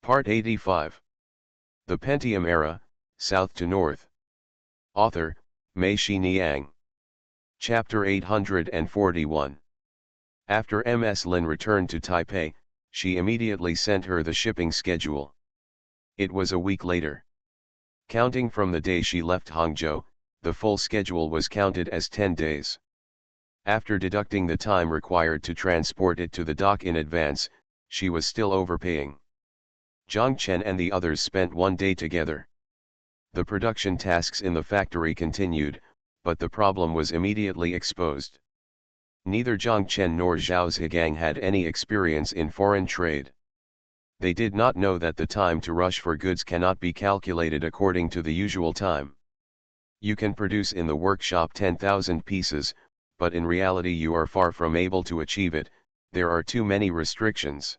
Part 85. The Pentium Era, South to North. Author, Mei-Shi Niang. Chapter 841. After Ms. Lin returned to Taipei, she immediately sent her the shipping schedule. It was a week later. Counting from the day she left Hangzhou, the full schedule was counted as 10 days. After deducting the time required to transport it to the dock in advance, she was still overpaying. Zhang Chen and the others spent one day together. The production tasks in the factory continued, but the problem was immediately exposed. Neither Zhang Chen nor Zhao Zhigang had any experience in foreign trade. They did not know that the time to rush for goods cannot be calculated according to the usual time. You can produce in the workshop 10,000 pieces, but in reality you are far from able to achieve it. There are too many restrictions.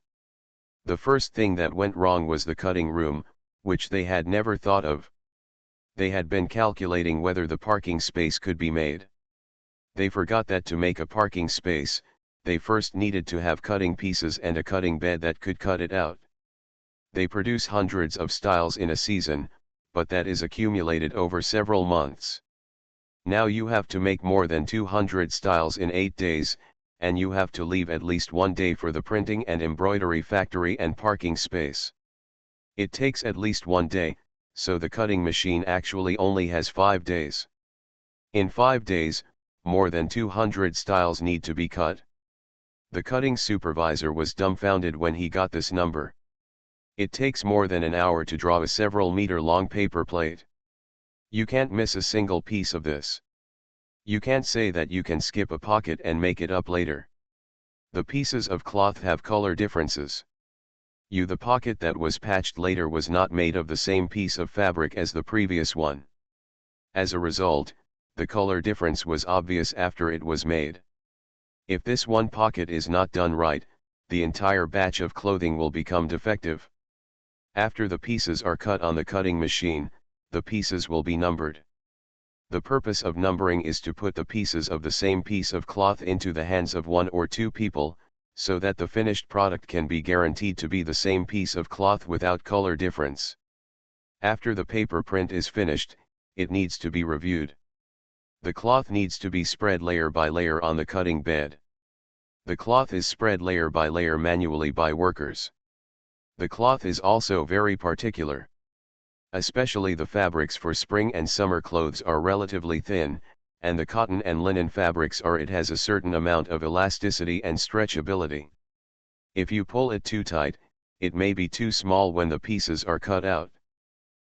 The first thing that went wrong was the cutting room, which they had never thought of. They had been calculating whether the parking space could be made. They forgot that to make a parking space, they first needed to have cutting pieces and a cutting bed that could cut it out. They produce hundreds of styles in a season, but that is accumulated over several months. Now you have to make more than 200 styles in 8 days, and you have to leave at least one day for the printing and embroidery factory and parking space. It takes at least 1 day, so the cutting machine actually only has 5 days. In 5 days, more than 200 styles need to be cut. The cutting supervisor was dumbfounded when he got this number. It takes more than an hour to draw a several meter long paper plate. You can't miss a single piece of this. You can't say that you can skip a pocket and make it up later. The pieces of cloth have color differences. The pocket that was patched later was not made of the same piece of fabric as the previous one. As a result, the color difference was obvious after it was made. If this one pocket is not done right, the entire batch of clothing will become defective. After the pieces are cut on the cutting machine, the pieces will be numbered. The purpose of numbering is to put the pieces of the same piece of cloth into the hands of 1 or 2 people, so that the finished product can be guaranteed to be the same piece of cloth without color difference. After the paper print is finished, it needs to be reviewed. The cloth needs to be spread layer by layer on the cutting bed. The cloth is spread layer by layer manually by workers. The cloth is also very particular. Especially the fabrics for spring and summer clothes are relatively thin, and the cotton and linen fabrics it has a certain amount of elasticity and stretchability. If you pull it too tight, it may be too small when the pieces are cut out.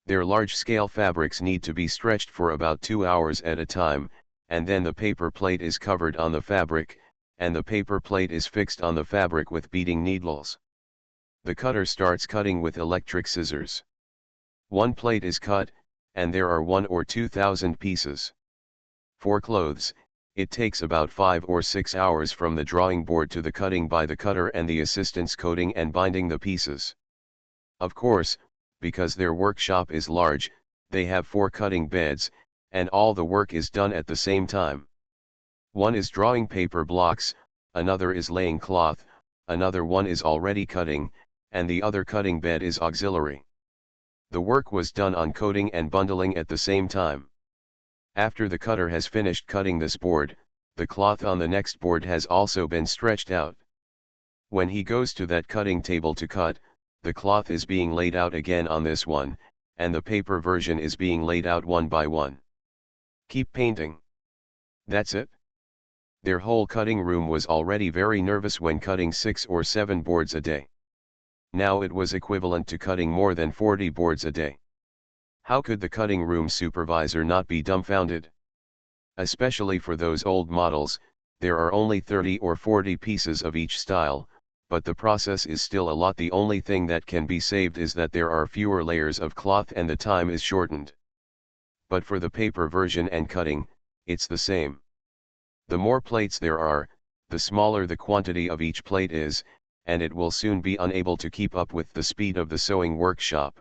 Their large-scale fabrics need to be stretched for about 2 hours at a time, and then the paper plate is covered on the fabric, and the paper plate is fixed on the fabric with beating needles. The cutter starts cutting with electric scissors. One plate is cut, and there are 1 or 2,000 pieces. For clothes, it takes about 5 or 6 hours from the drawing board to the cutting by the cutter and the assistants coating and binding the pieces. Of course, because their workshop is large, they have 4 cutting beds, and all the work is done at the same time. One is drawing paper blocks, another is laying cloth, another one is already cutting, and the other cutting bed is auxiliary. The work was done on coating and bundling at the same time. After the cutter has finished cutting this board, the cloth on the next board has also been stretched out. When he goes to that cutting table to cut, the cloth is being laid out again on this one, and the paper version is being laid out one by one. Keep painting. That's it. Their whole cutting room was already very nervous when cutting 6 or 7 boards a day. Now it was equivalent to cutting more than 40 boards a day. How could the cutting room supervisor not be dumbfounded? Especially for those old models, there are only 30 or 40 pieces of each style, but the process is still a lot. The only thing that can be saved is that there are fewer layers of cloth and the time is shortened. But for the paper version and cutting, it's the same. The more plates there are, the smaller the quantity of each plate is, and it will soon be unable to keep up with the speed of the sewing workshop.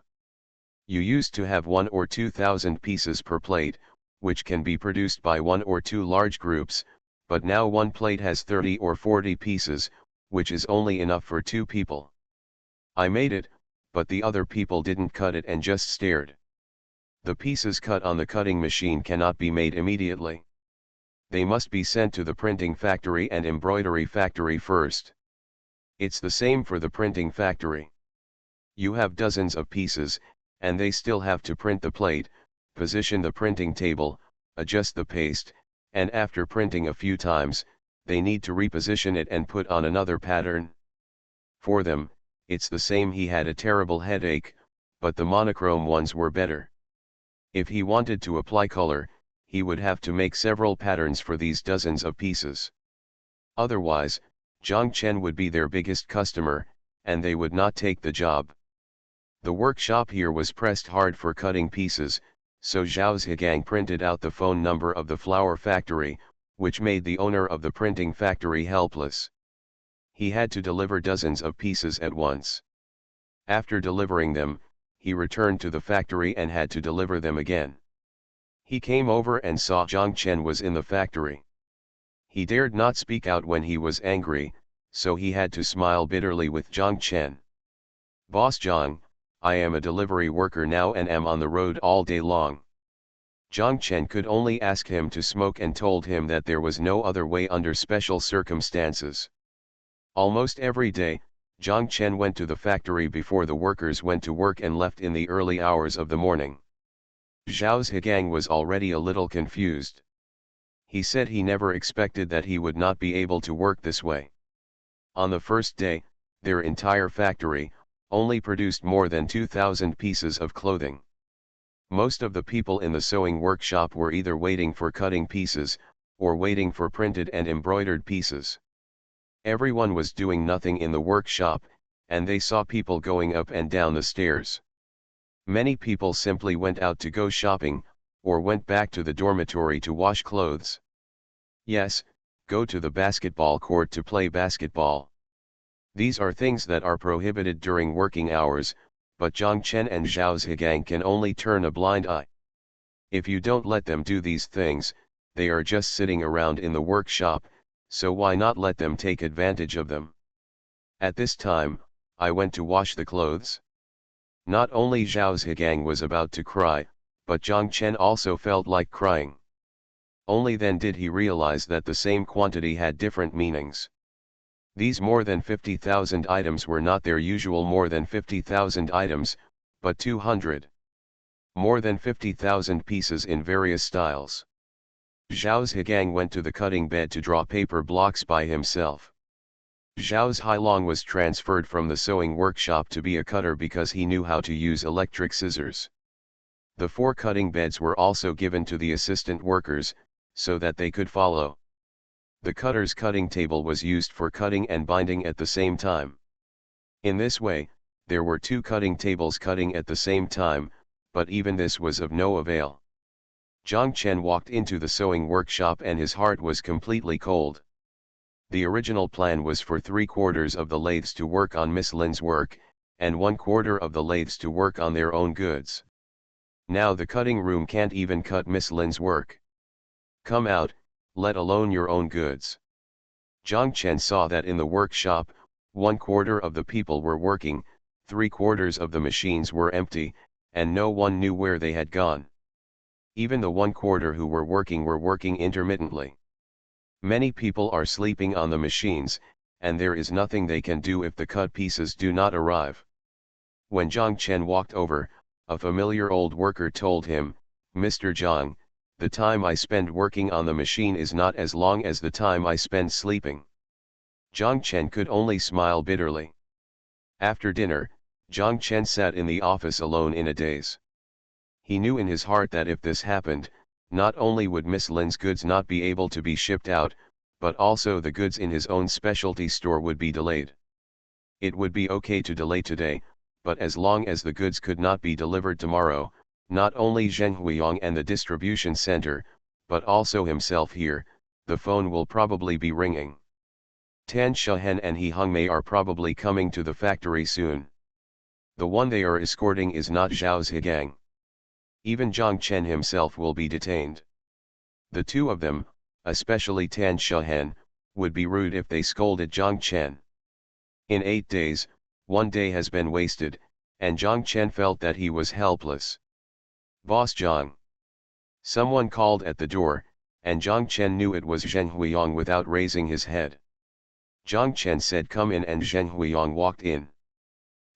You used to have 1 or 2,000 pieces per plate, which can be produced by 1 or 2 large groups, but now one plate has 30 or 40 pieces, which is only enough for 2 people. I made it, but the other people didn't cut it and just stared. The pieces cut on the cutting machine cannot be made immediately. They must be sent to the printing factory and embroidery factory first. It's the same for the printing factory. You have dozens of pieces, and they still have to print the plate, position the printing table, adjust the paste, and after printing a few times, they need to reposition it and put on another pattern. For them, it's the same. He had a terrible headache, but the monochrome ones were better. If he wanted to apply color, he would have to make several patterns for these dozens of pieces. Otherwise, Zhang Chen would be their biggest customer, and they would not take the job. The workshop here was pressed hard for cutting pieces, so Zhao Zhigang printed out the phone number of the flour factory, which made the owner of the printing factory helpless. He had to deliver dozens of pieces at once. After delivering them, he returned to the factory and had to deliver them again. He came over and saw Zhang Chen was in the factory. He dared not speak out when he was angry, so he had to smile bitterly with Zhang Chen. "Boss Zhang, I am a delivery worker now and am on the road all day long." Zhang Chen could only ask him to smoke and told him that there was no other way under special circumstances. Almost every day, Zhang Chen went to the factory before the workers went to work and left in the early hours of the morning. Zhao Zhigang was already a little confused. He said he never expected that he would not be able to work this way. On the first day, their entire factory only produced more than 2,000 pieces of clothing. Most of the people in the sewing workshop were either waiting for cutting pieces, or waiting for printed and embroidered pieces. Everyone was doing nothing in the workshop, and they saw people going up and down the stairs. Many people simply went out to go shopping, or went back to the dormitory to wash clothes. Yes, go to the basketball court to play basketball. These are things that are prohibited during working hours, but Zhang Chen and Zhao Zhigang can only turn a blind eye. If you don't let them do these things, they are just sitting around in the workshop, so why not let them take advantage of them? At this time, I went to wash the clothes. Not only Zhao Zhigang was about to cry, but Zhang Chen also felt like crying. Only then did he realize that the same quantity had different meanings. These more than 50,000 items were not their usual more than 50,000 items, but 200. More than 50,000 pieces in various styles. Zhao Zhigang went to the cutting bed to draw paper blocks by himself. Zhao Zhilong was transferred from the sewing workshop to be a cutter because he knew how to use electric scissors. The 4 cutting beds were also given to the assistant workers, so that they could follow. The cutter's cutting table was used for cutting and binding at the same time. In this way, there were 2 cutting tables cutting at the same time, but even this was of no avail. Zhang Chen walked into the sewing workshop and his heart was completely cold. The original plan was for 3/4 of the lathes to work on Miss Lin's work, and 1/4 of the lathes to work on their own goods. Now the cutting room can't even cut Miss Lin's work. Come out, let alone your own goods. Zhang Chen saw that in the workshop, 1/4 of the people were working, 3/4 of the machines were empty, and no one knew where they had gone. Even the 1/4 who were working intermittently. Many people are sleeping on the machines, and there is nothing they can do if the cut pieces do not arrive. When Zhang Chen walked over, a familiar old worker told him, "Mr. Zhang, the time I spend working on the machine is not as long as the time I spend sleeping." Zhang Chen could only smile bitterly. After dinner, Zhang Chen sat in the office alone in a daze. He knew in his heart that if this happened, not only would Miss Lin's goods not be able to be shipped out, but also the goods in his own specialty store would be delayed. It would be okay to delay today, but as long as the goods could not be delivered tomorrow, not only Zheng Huiyang and the distribution center, but also himself here, the phone will probably be ringing. Tan Shahen and He Hongmei are probably coming to the factory soon. The one they are escorting is not Zhao Zhigang. Even Zhang Chen himself will be detained. The 2 of them, especially Tan Shahen, would be rude if they scolded Zhang Chen. In 8 days, 1 day has been wasted, and Zhang Chen felt that he was helpless. "Boss Zhang." Someone called at the door, and Zhang Chen knew it was Zheng Huiyang without raising his head. Zhang Chen said come in, and Zheng Huiyang walked in.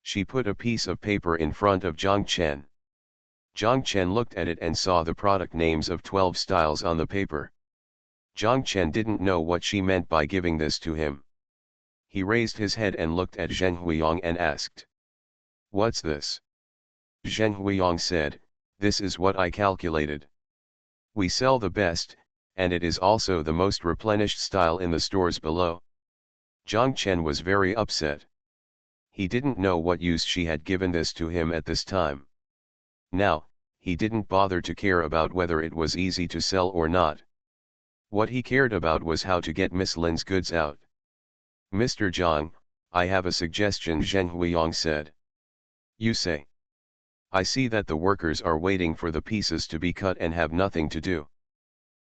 She put a piece of paper in front of Zhang Chen. Zhang Chen looked at it and saw the product names of 12 styles on the paper. Zhang Chen didn't know what she meant by giving this to him. He raised his head and looked at Zheng Huiyang and asked, "What's this?" Zheng Huiyang said, "This is what I calculated. We sell the best, and it is also the most replenished style in the stores below." Zhang Chen was very upset. He didn't know what use she had given this to him at this time. Now, he didn't bother to care about whether it was easy to sell or not. What he cared about was how to get Miss Lin's goods out. "Mr. Zhang, I have a suggestion," Zheng Huiyang said. "You say." "I see that the workers are waiting for the pieces to be cut and have nothing to do.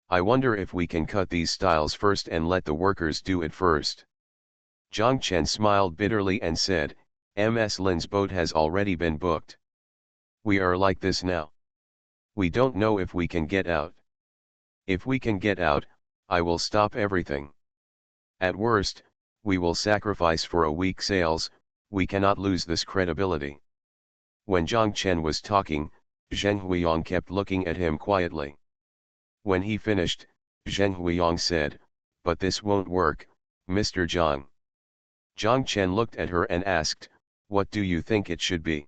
I wonder if we can cut these styles first and let the workers do it first." Zhang Chen smiled bitterly and said, "Ms. Lin's boat has already been booked. We are like this now. We don't know if we can get out. If we can get out, I will stop everything. At worst, we will sacrifice for a week's sales. We cannot lose this credibility." When Zhang Chen was talking, Zheng Huiyang kept looking at him quietly. When he finished, Zheng Huiyang said, "But this won't work, Mr. Zhang." Zhang Chen looked at her and asked, "What do you think it should be?"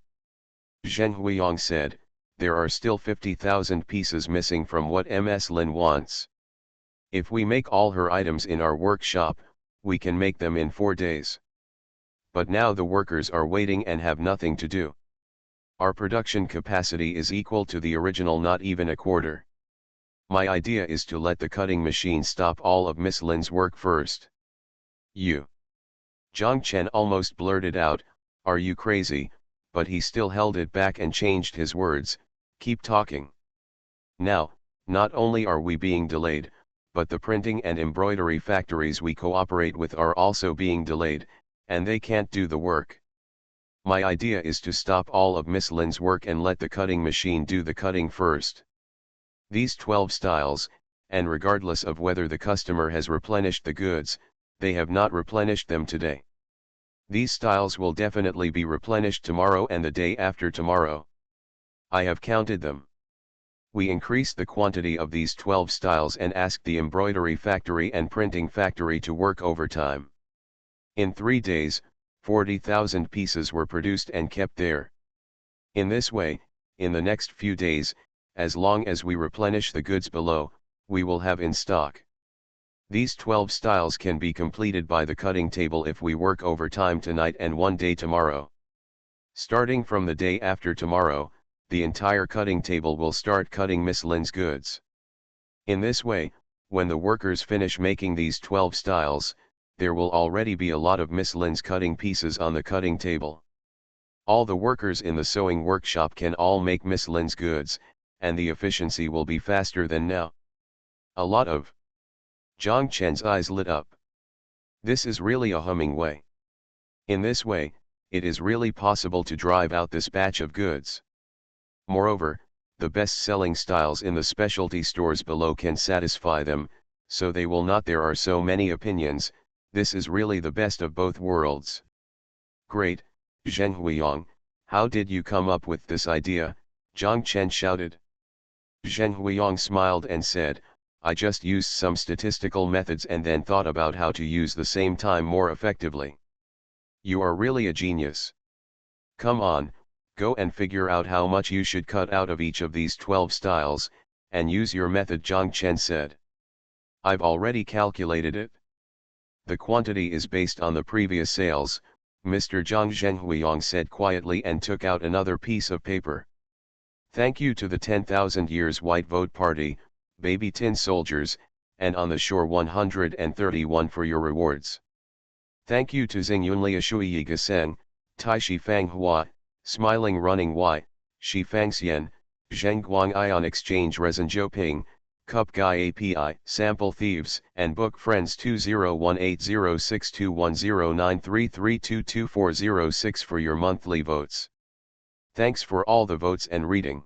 Zheng Huiyang said, "There are still 50,000 pieces missing from what Ms. Lin wants. If we make all her items in our workshop, we can make them in 4 days. But now the workers are waiting and have nothing to do. Our production capacity is equal to the original, not even a quarter. My idea is to let the cutting machine stop all of Miss Lin's work first." "You?" Zhang Chen almost blurted out, "Are you crazy?" But he still held it back and changed his words, "Keep talking. Now, not only are we being delayed, but the printing and embroidery factories we cooperate with are also being delayed, and they can't do the work. My idea is to stop all of Miss Lin's work and let the cutting machine do the cutting first. These 12 styles, and regardless of whether the customer has replenished the goods, they have not replenished them today. These styles will definitely be replenished tomorrow and the day after tomorrow. I have counted them. We increased the quantity of these 12 styles and asked the embroidery factory and printing factory to work overtime. In 3 days, 40,000 pieces were produced and kept there. In this way, in the next few days, as long as we replenish the goods below, we will have in stock. These 12 styles can be completed by the cutting table if we work overtime tonight and 1 day tomorrow. Starting from the day after tomorrow, the entire cutting table will start cutting Miss Lin's goods. In this way, when the workers finish making these 12 styles, there will already be a lot of Miss Lin's cutting pieces on the cutting table. All the workers in the sewing workshop can all make Miss Lin's goods, and the efficiency will be faster than now. A lot of. Zhang Chen's eyes lit up. This is really a humming way. In this way, it is really possible to drive out this batch of goods. Moreover, the best-selling styles in the specialty stores below can satisfy them, so they will not. There are so many opinions. This is really the best of both worlds. Great, Zheng Huiyang, how did you come up with this idea? Zhang Chen shouted. Zheng Huiyang smiled and said, I just used some statistical methods and then thought about how to use the same time more effectively. You are really a genius. Come on, go and figure out how much you should cut out of each of these 12 styles, and use your method, Zhang Chen said. I've already calculated it. The quantity is based on the previous sales, Mr. Zhang. Zheng Huiyang said quietly and took out another piece of paper. Thank you to the 10,000 Years White Vote Party, Baby Tin Soldiers, and On the Shore 131 for your rewards. Thank you to Xing Yunlia Shui Gaseng, Tai Shi Fang Hua, Smiling Running Y, Shi Fang Xian, Zheng Guang Ion Exchange Resin Ping, Cup Guy API, Sample Thieves, and Book Friends 201806210933222406 for your monthly votes. Thanks for all the votes and reading.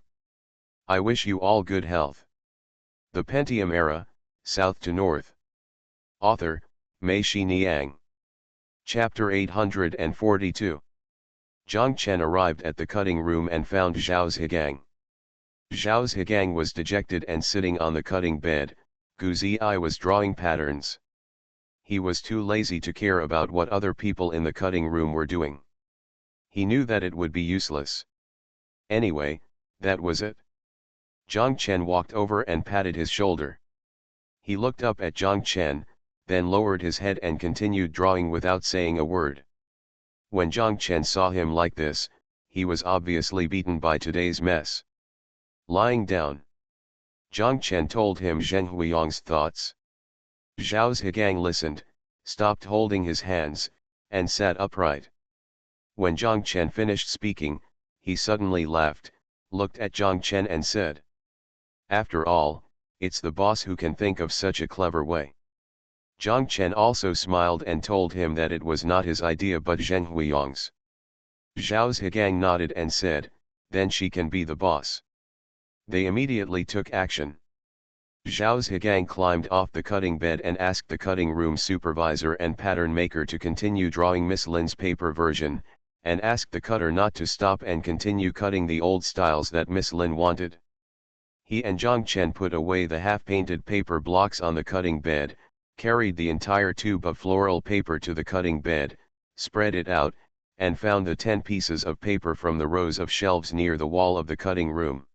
I wish you all good health. The Pentium Era, South to North. Author, Mei-Shi Yang. Chapter 842. Zhang Chen arrived at the cutting room and found Zhao Zhigang. Zhao Zhigang was dejected and sitting on the cutting bed. Gu Ziyi was drawing patterns. He was too lazy to care about what other people in the cutting room were doing. He knew that it would be useless. Anyway, that was it. Zhang Chen walked over and patted his shoulder. He looked up at Zhang Chen, then lowered his head and continued drawing without saying a word. When Zhang Chen saw him like this, he was obviously beaten by today's mess. Lying down, Zhang Chen told him Zheng Huiyang's thoughts. Zhao Zhigang listened, stopped holding his hands, and sat upright. When Zhang Chen finished speaking, he suddenly laughed, looked at Zhang Chen and said, "After all, it's the boss who can think of such a clever way." Zhang Chen also smiled and told him that it was not his idea but Zheng Huiyang's. Zhao Zhigang nodded and said, "Then she can be the boss." They immediately took action. Zhao Zhigang climbed off the cutting bed and asked the cutting room supervisor and pattern maker to continue drawing Miss Lin's paper version, and asked the cutter not to stop and continue cutting the old styles that Miss Lin wanted. He and Zhang Chen put away the half-painted paper blocks on the cutting bed, carried the entire tube of floral paper to the cutting bed, spread it out, and found the 10 pieces of paper from the rows of shelves near the wall of the cutting room.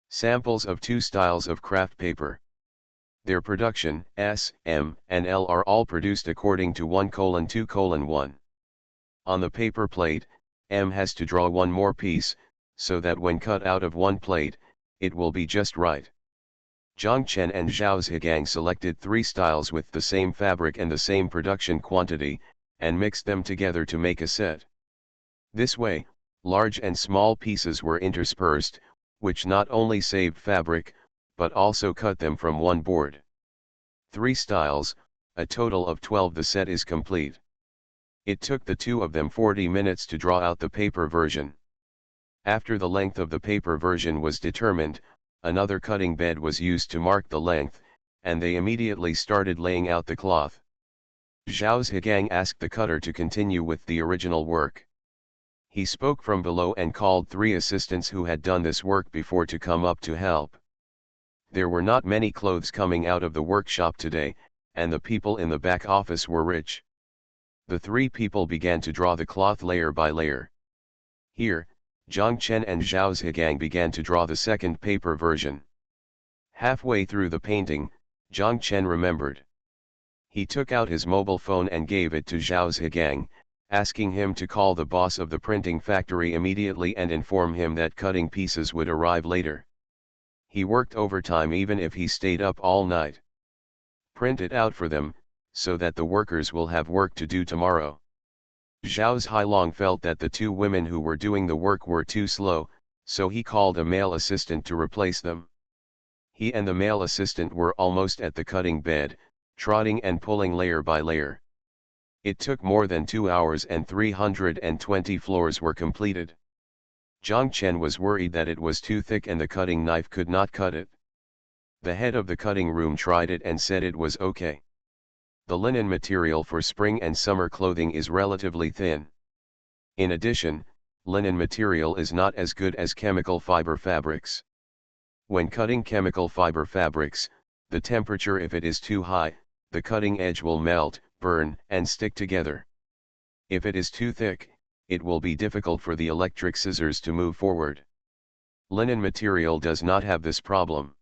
Samples of 2 styles of craft paper. Their production, S, M, and L are all produced according to 1:2:1. On the paper plate, M has to draw one more piece, so that when cut out of one plate, it will be just right. Zhang Chen and Zhao Zhigang selected 3 styles with the same fabric and the same production quantity, and mixed them together to make a set. This way, large and small pieces were interspersed, which not only saved fabric, but also cut them from one board. 3 styles, a total of 12. The set is complete. It took the 2 of them 40 minutes to draw out the paper version. After the length of the paper version was determined, another cutting bed was used to mark the length, and they immediately started laying out the cloth. Zhao Zhigang asked the cutter to continue with the original work. He spoke from below and called 3 assistants who had done this work before to come up to help. There were not many clothes coming out of the workshop today, and the people in the back office were rich. The 3 people began to draw the cloth layer by layer. Here, Zhang Chen and Zhao Zhigang began to draw the second paper version. Halfway through the painting, Zhang Chen remembered. He took out his mobile phone and gave it to Zhao Zhigang, asking him to call the boss of the printing factory immediately and inform him that cutting pieces would arrive later. He worked overtime even if he stayed up all night. Print it out for them, so that the workers will have work to do tomorrow. Zhao Zhilong felt that the 2 women who were doing the work were too slow, so he called a male assistant to replace them. He and the male assistant were almost at the cutting bed, trotting and pulling layer by layer. It took more than 2 hours and 320 floors were completed. Zhang Chen was worried that it was too thick and the cutting knife could not cut it. The head of the cutting room tried it and said it was okay. The linen material for spring and summer clothing is relatively thin. In addition, linen material is not as good as chemical fiber fabrics. When cutting chemical fiber fabrics, the temperature if it is too high, the cutting edge will melt, burn, and stick together. If it is too thick, it will be difficult for the electric scissors to move forward. Linen material does not have this problem.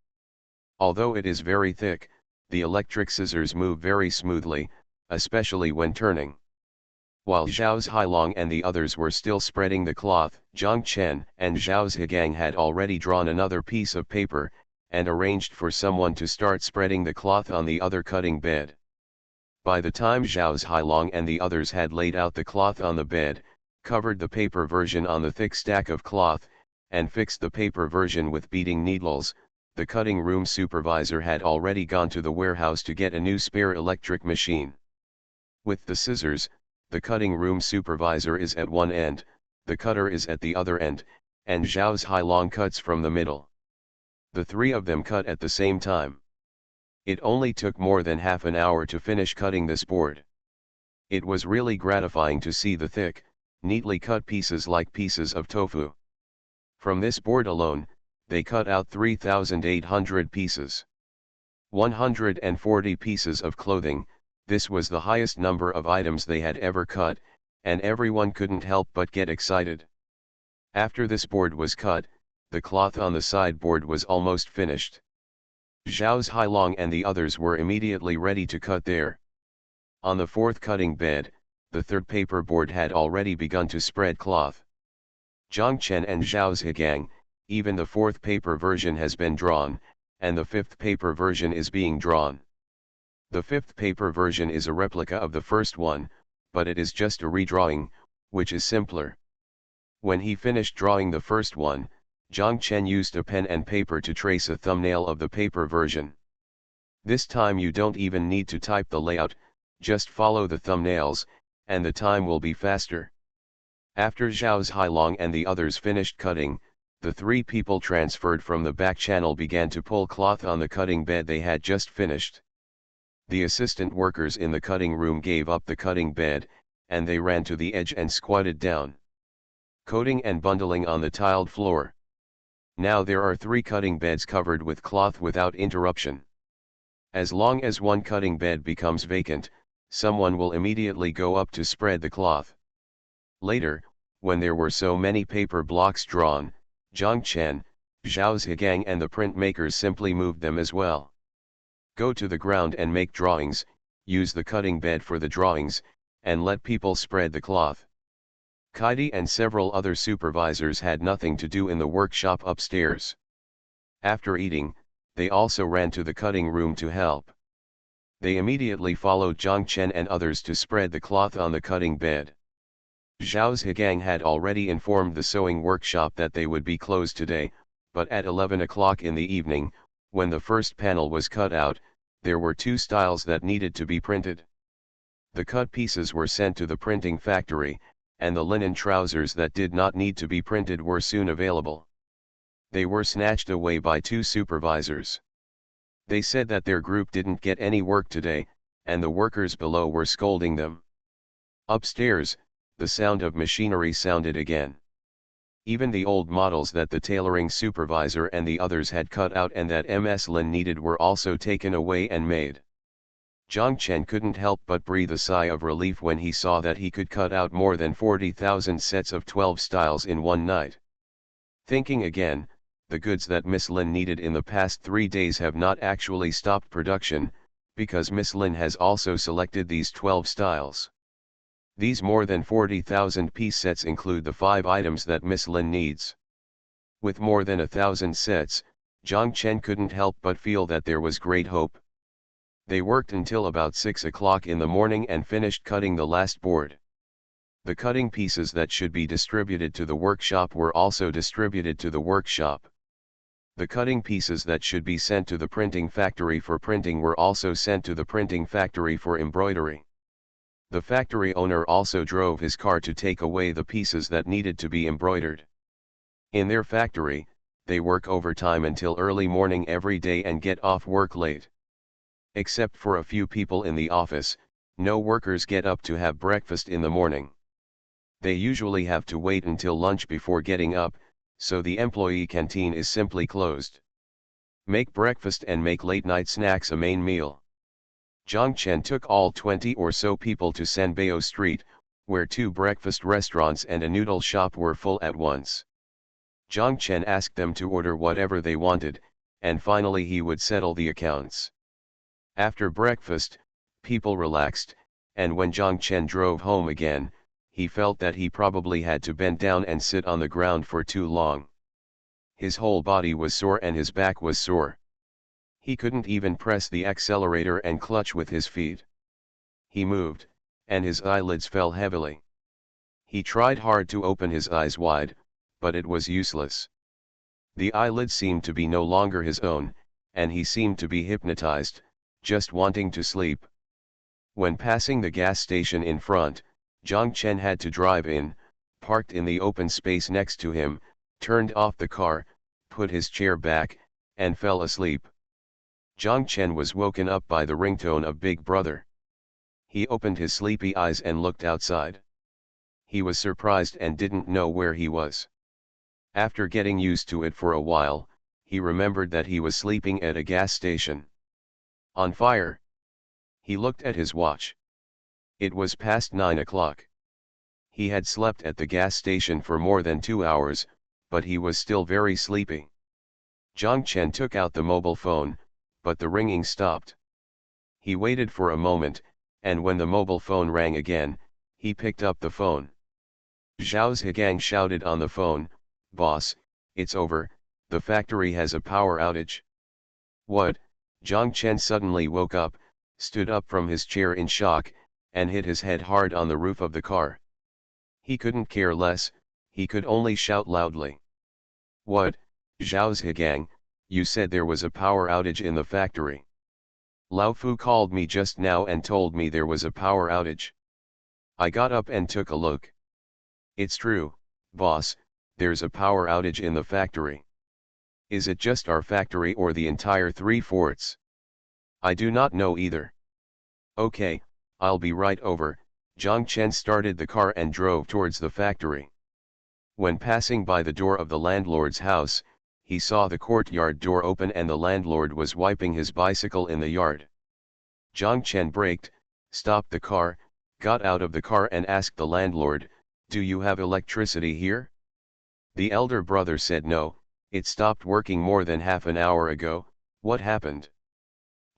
Although it is very thick, the electric scissors move very smoothly, especially when turning. While Zhao Zhilong and the others were still spreading the cloth, Zhang Chen and Zhao Zhigang had already drawn another piece of paper, and arranged for someone to start spreading the cloth on the other cutting bed. By the time Zhao Zhilong and the others had laid out the cloth on the bed, covered the paper version on the thick stack of cloth, and fixed the paper version with beading needles, the cutting room supervisor had already gone to the warehouse to get a new spare electric machine. With the scissors, the cutting room supervisor is at one end, the cutter is at the other end, and Zhao's Hailong cuts from the middle. The three of them cut at the same time. It only took more than half an hour to finish cutting this board. It was really gratifying to see the thick, neatly cut pieces like pieces of tofu. From this board alone, they cut out 3,800 pieces. 140 pieces of clothing. This was the highest number of items they had ever cut, and everyone couldn't help but get excited. After this board was cut, the cloth on the sideboard was almost finished. Zhao's Hailong and the others were immediately ready to cut there. On the fourth cutting bed, the third paper board had already begun to spread cloth. Zhang Chen and Zhao's Higang, even the fourth paper version has been drawn, and the fifth paper version is being drawn. The fifth paper version is a replica of the first one, but it is just a redrawing, which is simpler. When he finished drawing the first one, Zhang Chen used a pen and paper to trace a thumbnail of the paper version. This time you don't even need to type the layout, just follow the thumbnails, and the time will be faster. After Zhao's Hailong and the others finished cutting, the three people transferred from the back channel began to pull cloth on the cutting bed they had just finished. The assistant workers in the cutting room gave up the cutting bed, and they ran to the edge and squatted down, coating and bundling on the tiled floor. Now there are 3 cutting beds covered with cloth without interruption. As long as one cutting bed becomes vacant, someone will immediately go up to spread the cloth. Later, when there were so many paper blocks drawn, Zhang Chen, Zhao's Higang and the printmakers simply moved them as well. Go to the ground and make drawings, use the cutting bed for the drawings, and let people spread the cloth. Kaidi and several other supervisors had nothing to do in the workshop upstairs. After eating, they also ran to the cutting room to help. They immediately followed Zhang Chen and others to spread the cloth on the cutting bed. Zhao's Higang had already informed the sewing workshop that they would be closed today, but at 11 o'clock in the evening, when the first panel was cut out, there were 2 styles that needed to be printed. The cut pieces were sent to the printing factory, and the linen trousers that did not need to be printed were soon available. They were snatched away by 2 supervisors. They said that their group didn't get any work today, and the workers below were scolding them. Upstairs, the sound of machinery sounded again. Even the old models that the tailoring supervisor and the others had cut out and that Ms. Lin needed were also taken away and made. Zhang Chen couldn't help but breathe a sigh of relief when he saw that he could cut out more than 40,000 sets of 12 styles in one night. Thinking again, the goods that Miss Lin needed in the past 3 days have not actually stopped production, because Miss Lin has also selected these 12 styles. These more than 40,000 piece sets include the 5 items that Miss Lin needs. With more than 1,000 sets, Zhang Chen couldn't help but feel that there was great hope. They worked until about 6 o'clock in the morning and finished cutting the last board. The cutting pieces that should be distributed to the workshop were also distributed to the workshop. The cutting pieces that should be sent to the printing factory for printing were also sent to the printing factory for embroidery. The factory owner also drove his car to take away the pieces that needed to be embroidered. In their factory, they work overtime until early morning every day and get off work late. Except for a few people in the office, no workers get up to have breakfast in the morning. They usually have to wait until lunch before getting up, so the employee canteen is simply closed. Make breakfast and make late-night snacks a main meal. Zhang Chen took all 20 or so people to Sanbeo Street, where 2 breakfast restaurants and a noodle shop were full at once. Zhang Chen asked them to order whatever they wanted, and finally he would settle the accounts. After breakfast, people relaxed, and when Zhang Chen drove home again, he felt that he probably had to bend down and sit on the ground for too long. His whole body was sore and his back was sore. He couldn't even press the accelerator and clutch with his feet. He moved, and his eyelids fell heavily. He tried hard to open his eyes wide, but it was useless. The eyelids seemed to be no longer his own, and he seemed to be hypnotized, just wanting to sleep. When passing the gas station in front, Zhang Chen had to drive in, parked in the open space next to him, turned off the car, put his chair back, and fell asleep. Zhang Chen was woken up by the ringtone of Big Brother. He opened his sleepy eyes and looked outside. He was surprised and didn't know where he was. After getting used to it for a while, he remembered that he was sleeping at a gas station. On fire. He looked at his watch. It was past 9 o'clock. He had slept at the gas station for more than 2 hours, but he was still very sleepy. Zhang Chen took out the mobile phone, but the ringing stopped. He waited for a moment, and when the mobile phone rang again, he picked up the phone. Zhao Zhigang shouted on the phone, "Boss, it's over, the factory has a power outage." "What?" Zhang Chen suddenly woke up, stood up from his chair in shock, and hit his head hard on the roof of the car. He couldn't care less, he could only shout loudly. "What, Zhao Zhigang, you said there was a power outage in the factory. Lao Fu called me just now and told me there was a power outage. I got up and took a look. It's true, boss, there's a power outage in the factory. Is it just our factory or the entire 3 forts? I do not know either." "Okay, I'll be right over." Zhang Chen started the car and drove towards the factory. When passing by the door of the landlord's house, he saw the courtyard door open and the landlord was wiping his bicycle in the yard. Zhang Chen braked, stopped the car, got out of the car and asked the landlord, "Do you have electricity here?" The elder brother said no, it stopped working more than half an hour ago. "What happened?"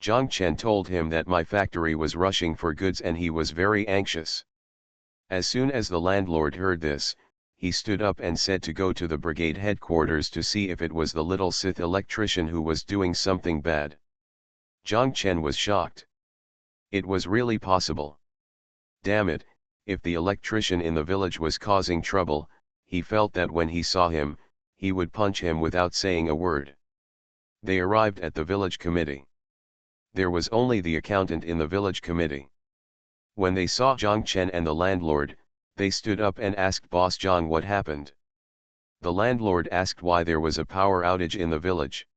Zhang Chen told him that my factory was rushing for goods and he was very anxious. As soon as the landlord heard this, he stood up and said to go to the brigade headquarters to see if it was the little Sith electrician who was doing something bad. Zhang Chen was shocked. It was really possible. Damn it, if the electrician in the village was causing trouble, he felt that when he saw him, he would punch him without saying a word. They arrived at the village committee. There was only the accountant in the village committee. When they saw Zhang Chen and the landlord, they stood up and asked Boss Zhang what happened. The landlord asked why there was a power outage in the village.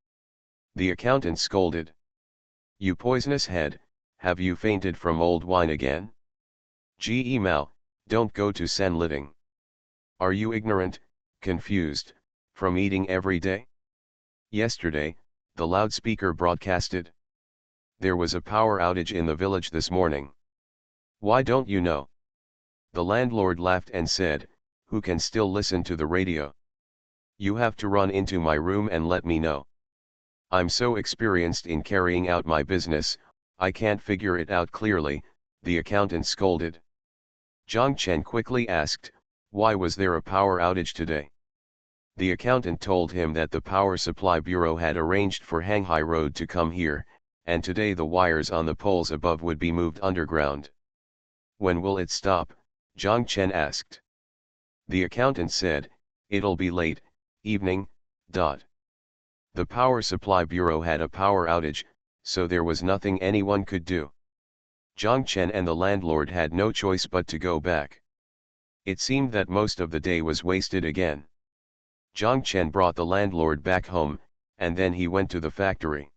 The accountant scolded. "You poisonous head, have you fainted from old wine again? Ge Mao, don't go to Sanliting. Are you ignorant, confused, from eating every day? Yesterday, the loudspeaker broadcasted. There was a power outage in the village this morning. Why don't you know?" The landlord laughed and said, "Who can still listen to the radio? You have to run into my room and let me know. I'm so experienced in carrying out my business, I can't figure it out clearly," the accountant scolded. Zhang Chen quickly asked, "Why was there a power outage today?" The accountant told him that the Power Supply Bureau had arranged for Hanghai Road to come here, and today the wires on the poles above would be moved underground. "When will it stop?" Zhang Chen asked. The accountant said, "It'll be late, evening. The Power Supply Bureau had a power outage, so there was nothing anyone could do. Zhang Chen and the landlord had no choice but to go back. It seemed that most of the day was wasted again. Zhang Chen brought the landlord back home, and then he went to the factory.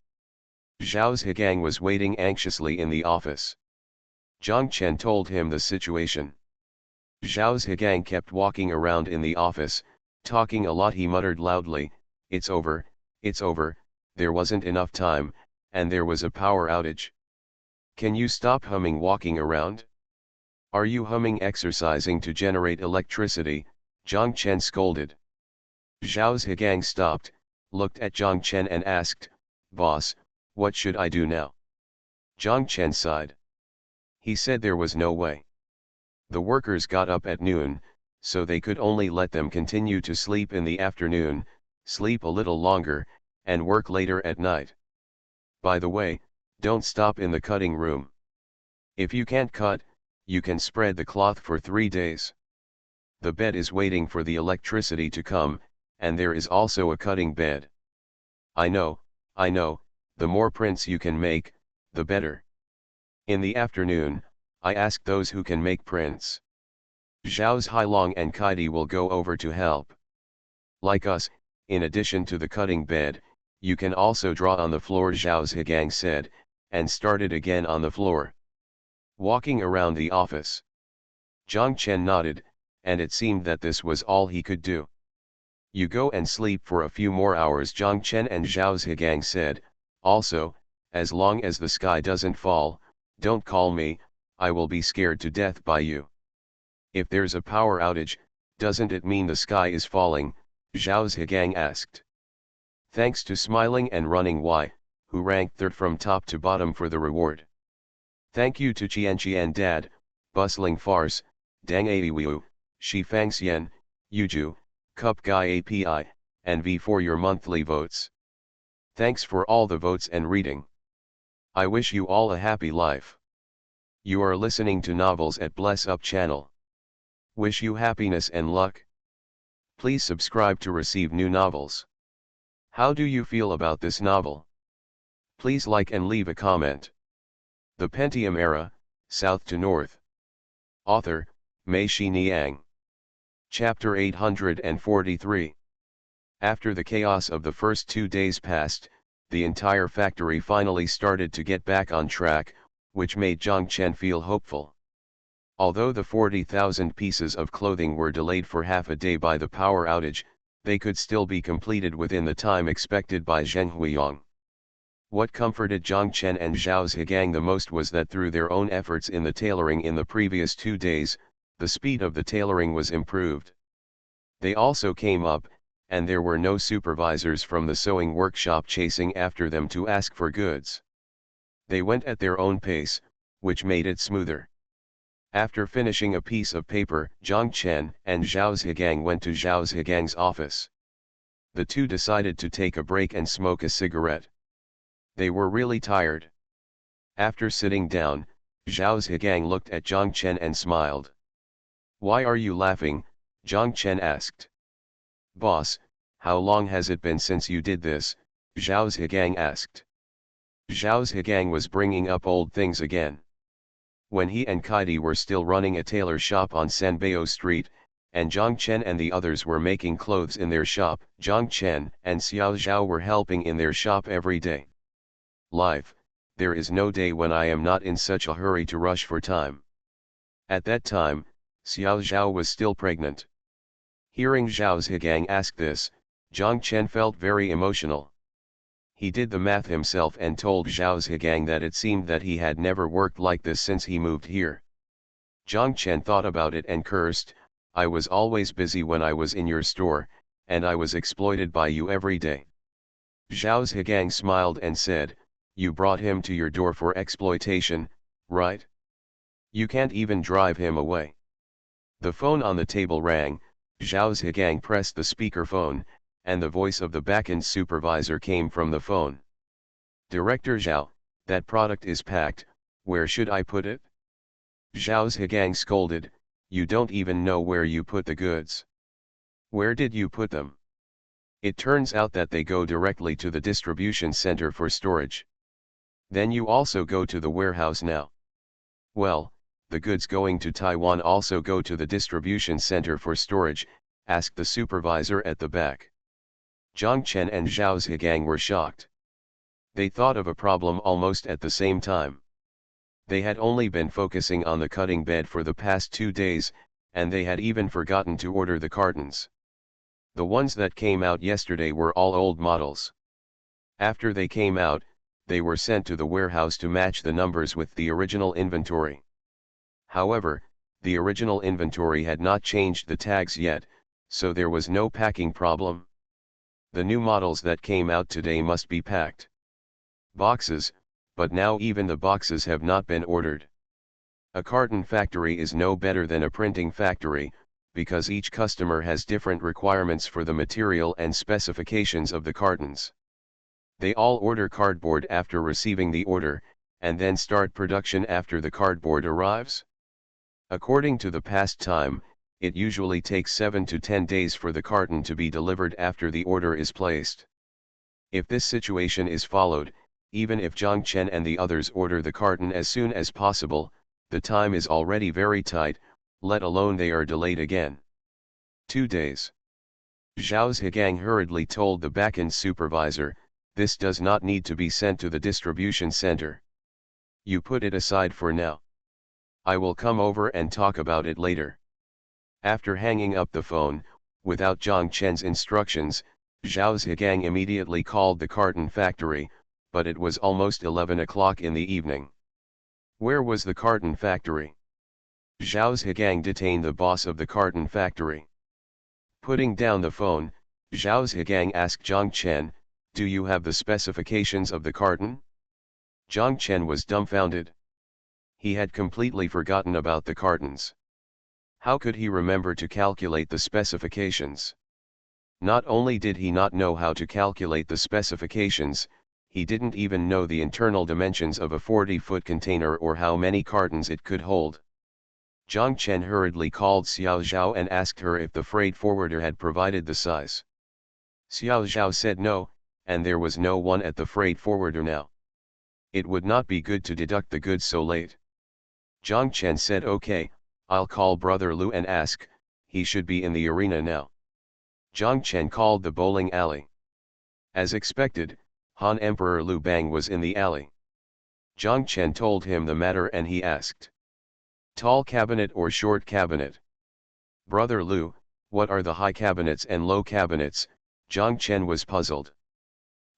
Zhao Zhigang was waiting anxiously in the office. Zhang Chen told him the situation. Zhao Zhigang kept walking around in the office, talking a lot. He muttered loudly, it's over, there wasn't enough time, and there was a power outage. Can you stop humming walking around? Are you humming exercising to generate electricity?" Zhang Chen scolded. Zhao Zhigang stopped, looked at Zhang Chen and asked, "Boss, what should I do now?" Zhang Chen sighed. He said there was no way. The workers got up at noon, so they could only let them continue to sleep in the afternoon, sleep a little longer, and work later at night. By the way, don't stop in the cutting room. If you can't cut, you can spread the cloth for 3 days. The bed is waiting for the electricity to come, and there is also a cutting bed. I know, the more prints you can make, the better. In the afternoon, I ask those who can make prints. Zhao Hailong and Kaidi will go over to help. Like us, in addition to the cutting bed, you can also draw on the floor, Zhao Zhigang said, and started again on the floor. Walking around the office. Zhang Chen nodded, and it seemed that this was all he could do. You go and sleep for a few more hours, Zhang Chen and Zhao Zhigang said. Also, as long as the sky doesn't fall, don't call me, I will be scared to death by you. If there's a power outage, doesn't it mean the sky is falling? Zhao Zhigang asked. Thanks to Smiling and Running Y, who ranked third from top to bottom for the reward. Thank you to Qian Dad, Bustling Farce, Dang Aiwu, Shi Fang Xian, Yuju, Cup Guy API, and V for your monthly votes. Thanks for all the votes and reading. I wish you all a happy life. You are listening to Novels at Bless Up channel. Wish you happiness and luck. Please subscribe to receive new novels. How do you feel about this novel? Please like and leave a comment. The Pentium Era, South to North. Author, Mei Xiniang. Chapter 843. After the chaos of the first 2 days passed, the entire factory finally started to get back on track, which made Zhang Chen feel hopeful. Although the 40,000 pieces of clothing were delayed for half a day by the power outage, they could still be completed within the time expected by Zheng Huiyang. What comforted Zhang Chen and Zhao Zhigang the most was that through their own efforts in the tailoring in the previous 2 days, the speed of the tailoring was improved. They also came up, and there were no supervisors from the sewing workshop chasing after them to ask for goods. They went at their own pace, which made it smoother. After finishing a piece of paper, Zhang Chen and Zhao Zhigang went to Zhao Zhigang's office. The two decided to take a break and smoke a cigarette. They were really tired. After sitting down, Zhao Zhigang looked at Zhang Chen and smiled. Why are you laughing? Zhang Chen asked. Boss, how long has it been since you did this? Zhao Zhigang asked. Zhao Zhigang was bringing up old things again. When he and Kaidi were still running a tailor shop on Sanbeo Street, and Zhang Chen and the others were making clothes in their shop, Zhang Chen and Xiao Zhao were helping in their shop every day. Life, there is no day when I am not in such a hurry to rush for time. At that time, Xiao Zhao was still pregnant. Hearing Zhao Zhigang ask this, Zhang Chen felt very emotional. He did the math himself and told Zhao Zhigang that it seemed that he had never worked like this since he moved here. Zhang Chen thought about it and cursed, I was always busy when I was in your store, and I was exploited by you every day. Zhao Zhigang smiled and said, you brought him to your door for exploitation, right? You can't even drive him away. The phone on the table rang, Zhao Zhigang pressed the speakerphone, and the voice of the backend supervisor came from the phone. Director Zhao, that product is packed, where should I put it? Zhao Zhigang scolded, you don't even know where you put the goods. Where did you put them? It turns out that they go directly to the distribution center for storage. Then you also go to the warehouse now. Well, the goods going to Taiwan also go to the distribution center for storage, asked the supervisor at the back. Zhang Chen and Zhao Zhigang were shocked. They thought of a problem almost at the same time. They had only been focusing on the cutting bed for the past 2 days, and they had even forgotten to order the cartons. The ones that came out yesterday were all old models. After they came out, they were sent to the warehouse to match the numbers with the original inventory. However, the original inventory had not changed the tags yet, so there was no packing problem. The new models that came out today must be packed. Boxes, but now even the boxes have not been ordered. A carton factory is no better than a printing factory, because each customer has different requirements for the material and specifications of the cartons. They all order cardboard after receiving the order, and then start production after the cardboard arrives. According to the past time, it usually takes 7 to 10 days for the carton to be delivered after the order is placed. If this situation is followed, even if Zhang Chen and the others order the carton as soon as possible, the time is already very tight, let alone they are delayed again. 2 days. Zhao Zhigang hurriedly told the backend supervisor, "This does not need to be sent to the distribution center. You put it aside for now. I will come over and talk about it later." After hanging up the phone, without Zhang Chen's instructions, Zhao Zhigang immediately called the carton factory, but it was almost 11 o'clock in the evening. Where was the carton factory? Zhao Zhigang detained the boss of the carton factory. Putting down the phone, Zhao Zhigang asked Zhang Chen, "Do you have the specifications of the carton?" Zhang Chen was dumbfounded. He had completely forgotten about the cartons. How could he remember to calculate the specifications? Not only did he not know how to calculate the specifications, he didn't even know the internal dimensions of a 40-foot container or how many cartons it could hold. Zhang Chen hurriedly called Xiao Zhao and asked her if the freight forwarder had provided the size. Xiao Zhao said no, and there was no one at the freight forwarder now. It would not be good to deduct the goods so late. Zhang Chen said, "Okay, I'll call Brother Lu and ask, he should be in the arena now." Zhang Chen called the bowling alley. As expected, Han Emperor Lu Bang was in the alley. Zhang Chen told him the matter and he asked, "Tall cabinet or short cabinet?" "Brother Lu, what are the high cabinets and low cabinets?" Zhang Chen was puzzled.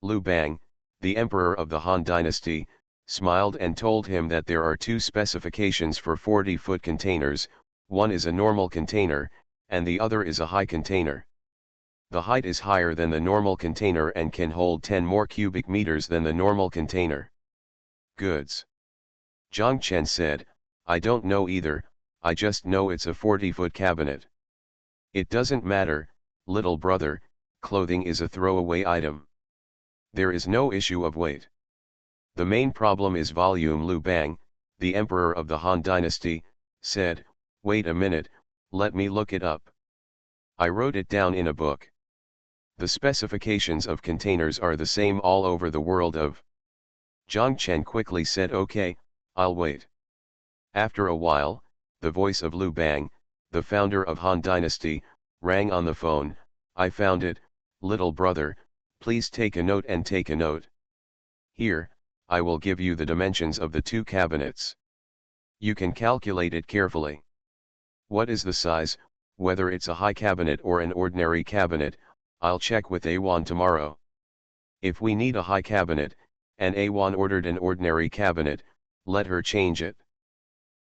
Lu Bang, the emperor of the Han dynasty, smiled and told him that there are two specifications for 40-foot containers, one is a normal container, and the other is a high container. The height is higher than the normal container and can hold 10 more cubic meters than the normal container. Goods. Zhang Chen said, "I don't know either, I just know it's a 40-foot cabinet." "It doesn't matter, little brother, clothing is a throwaway item. There is no issue of weight. The main problem is volume." Lu Bang, the emperor of the Han dynasty, said, "Wait a minute, let me look it up. I wrote it down in a book. The specifications of containers are the same all over the world of." Zhang Chen quickly said, "Okay, I'll wait." After a while, the voice of Lu Bang, the founder of Han dynasty, rang on the phone. "I found it, little brother, please take a note and take a note. Here, I will give you the dimensions of the two cabinets. You can calculate it carefully. What is the size, whether it's a high cabinet or an ordinary cabinet, I'll check with A1 tomorrow. If we need a high cabinet, and A1 ordered an ordinary cabinet, let her change it.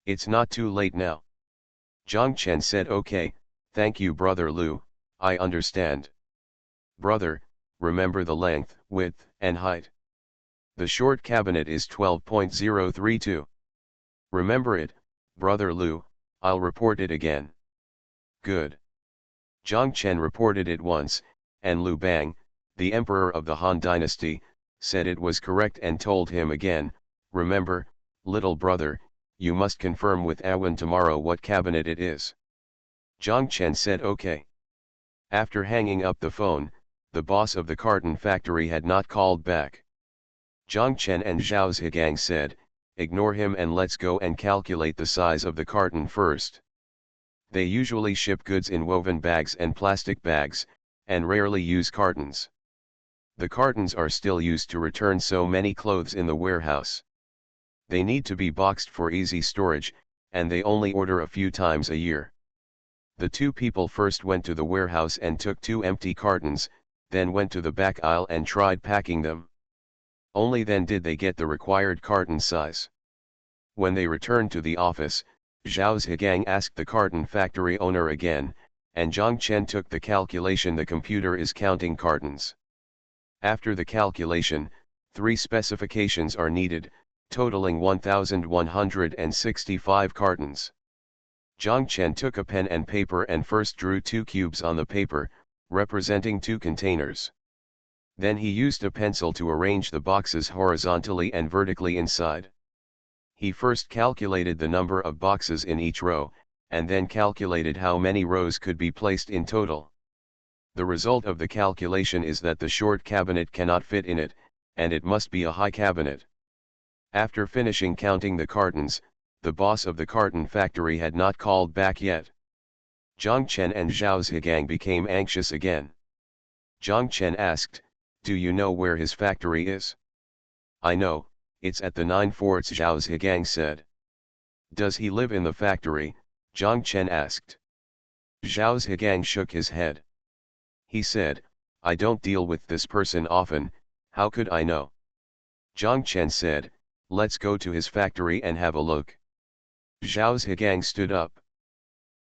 It's not too late now." Zhang Chen said, "Okay, thank you Brother Lu, I understand. Brother, remember the length, width, and height. The short cabinet is 12.032. Remember it, Brother Lu, I'll report it again." "Good." Zhang Chen reported it once, and Lu Bang, the emperor of the Han dynasty, said it was correct and told him again, "Remember, little brother, you must confirm with Awan tomorrow what cabinet it is." Zhang Chen said, "Okay." After hanging up the phone, the boss of the carton factory had not called back. Zhang Chen and Zhao Zhigang said, "Ignore him and let's go and calculate the size of the carton first." They usually ship goods in woven bags and plastic bags, and rarely use cartons. The cartons are still used to return so many clothes in the warehouse. They need to be boxed for easy storage, and they only order a few times a year. The two people first went to the warehouse and took 2 empty cartons, then went to the back aisle and tried packing them. Only then did they get the required carton size. When they returned to the office, Zhao Zhigang asked the carton factory owner again, and Zhang Chen took the calculation. The computer is counting cartons. After the calculation, 3 specifications are needed, totaling 1,165 cartons. Zhang Chen took a pen and paper and first drew 2 cubes on the paper, representing 2 containers. Then he used a pencil to arrange the boxes horizontally and vertically inside. He first calculated the number of boxes in each row, and then calculated how many rows could be placed in total. The result of the calculation is that the short cabinet cannot fit in it, and it must be a high cabinet. After finishing counting the cartons, the boss of the carton factory had not called back yet. Zhang Chen and Zhao Zhigang became anxious again. Zhang Chen asked, "Do you know where his factory is?" "I know, it's at the 9 forts," Zhao Zhigang said. "Does he live in the factory?" Zhang Chen asked. Zhao Zhigang shook his head. He said, "I don't deal with this person often, how could I know?" Zhang Chen said, "Let's go to his factory and have a look." Zhao Zhigang stood up.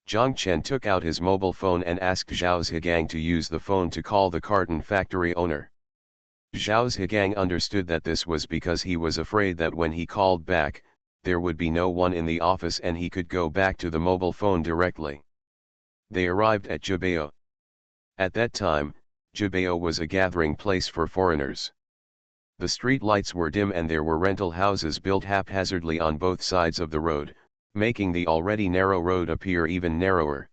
Zhang Chen took out his mobile phone and asked Zhao Zhigang to use the phone to call the carton factory owner. Zhao Zhigang understood that this was because he was afraid that when he called back, there would be no one in the office and he could go back to the mobile phone directly. They arrived at Jubeo. At that time, Jubeo was a gathering place for foreigners. The street lights were dim and there were rental houses built haphazardly on both sides of the road, making the already narrow road appear even narrower.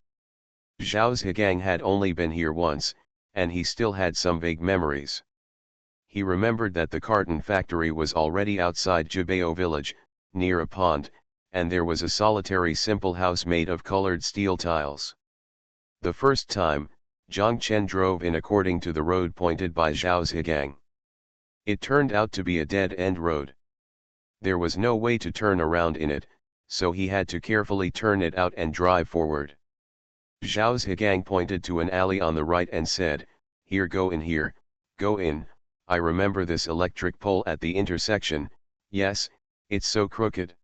Zhao Zhigang had only been here once, and he still had some vague memories. He remembered that the carton factory was already outside Jubeo village, near a pond, and there was a solitary simple house made of colored steel tiles. The first time, Zhang Chen drove in according to the road pointed by Zhao Zhigang. It turned out to be a dead-end road. There was no way to turn around in it, so he had to carefully turn it out and drive forward. Zhao Zhigang pointed to an alley on the right and said, "Here, go in here, go in. I remember this electric pole at the intersection, yes, it's so crooked."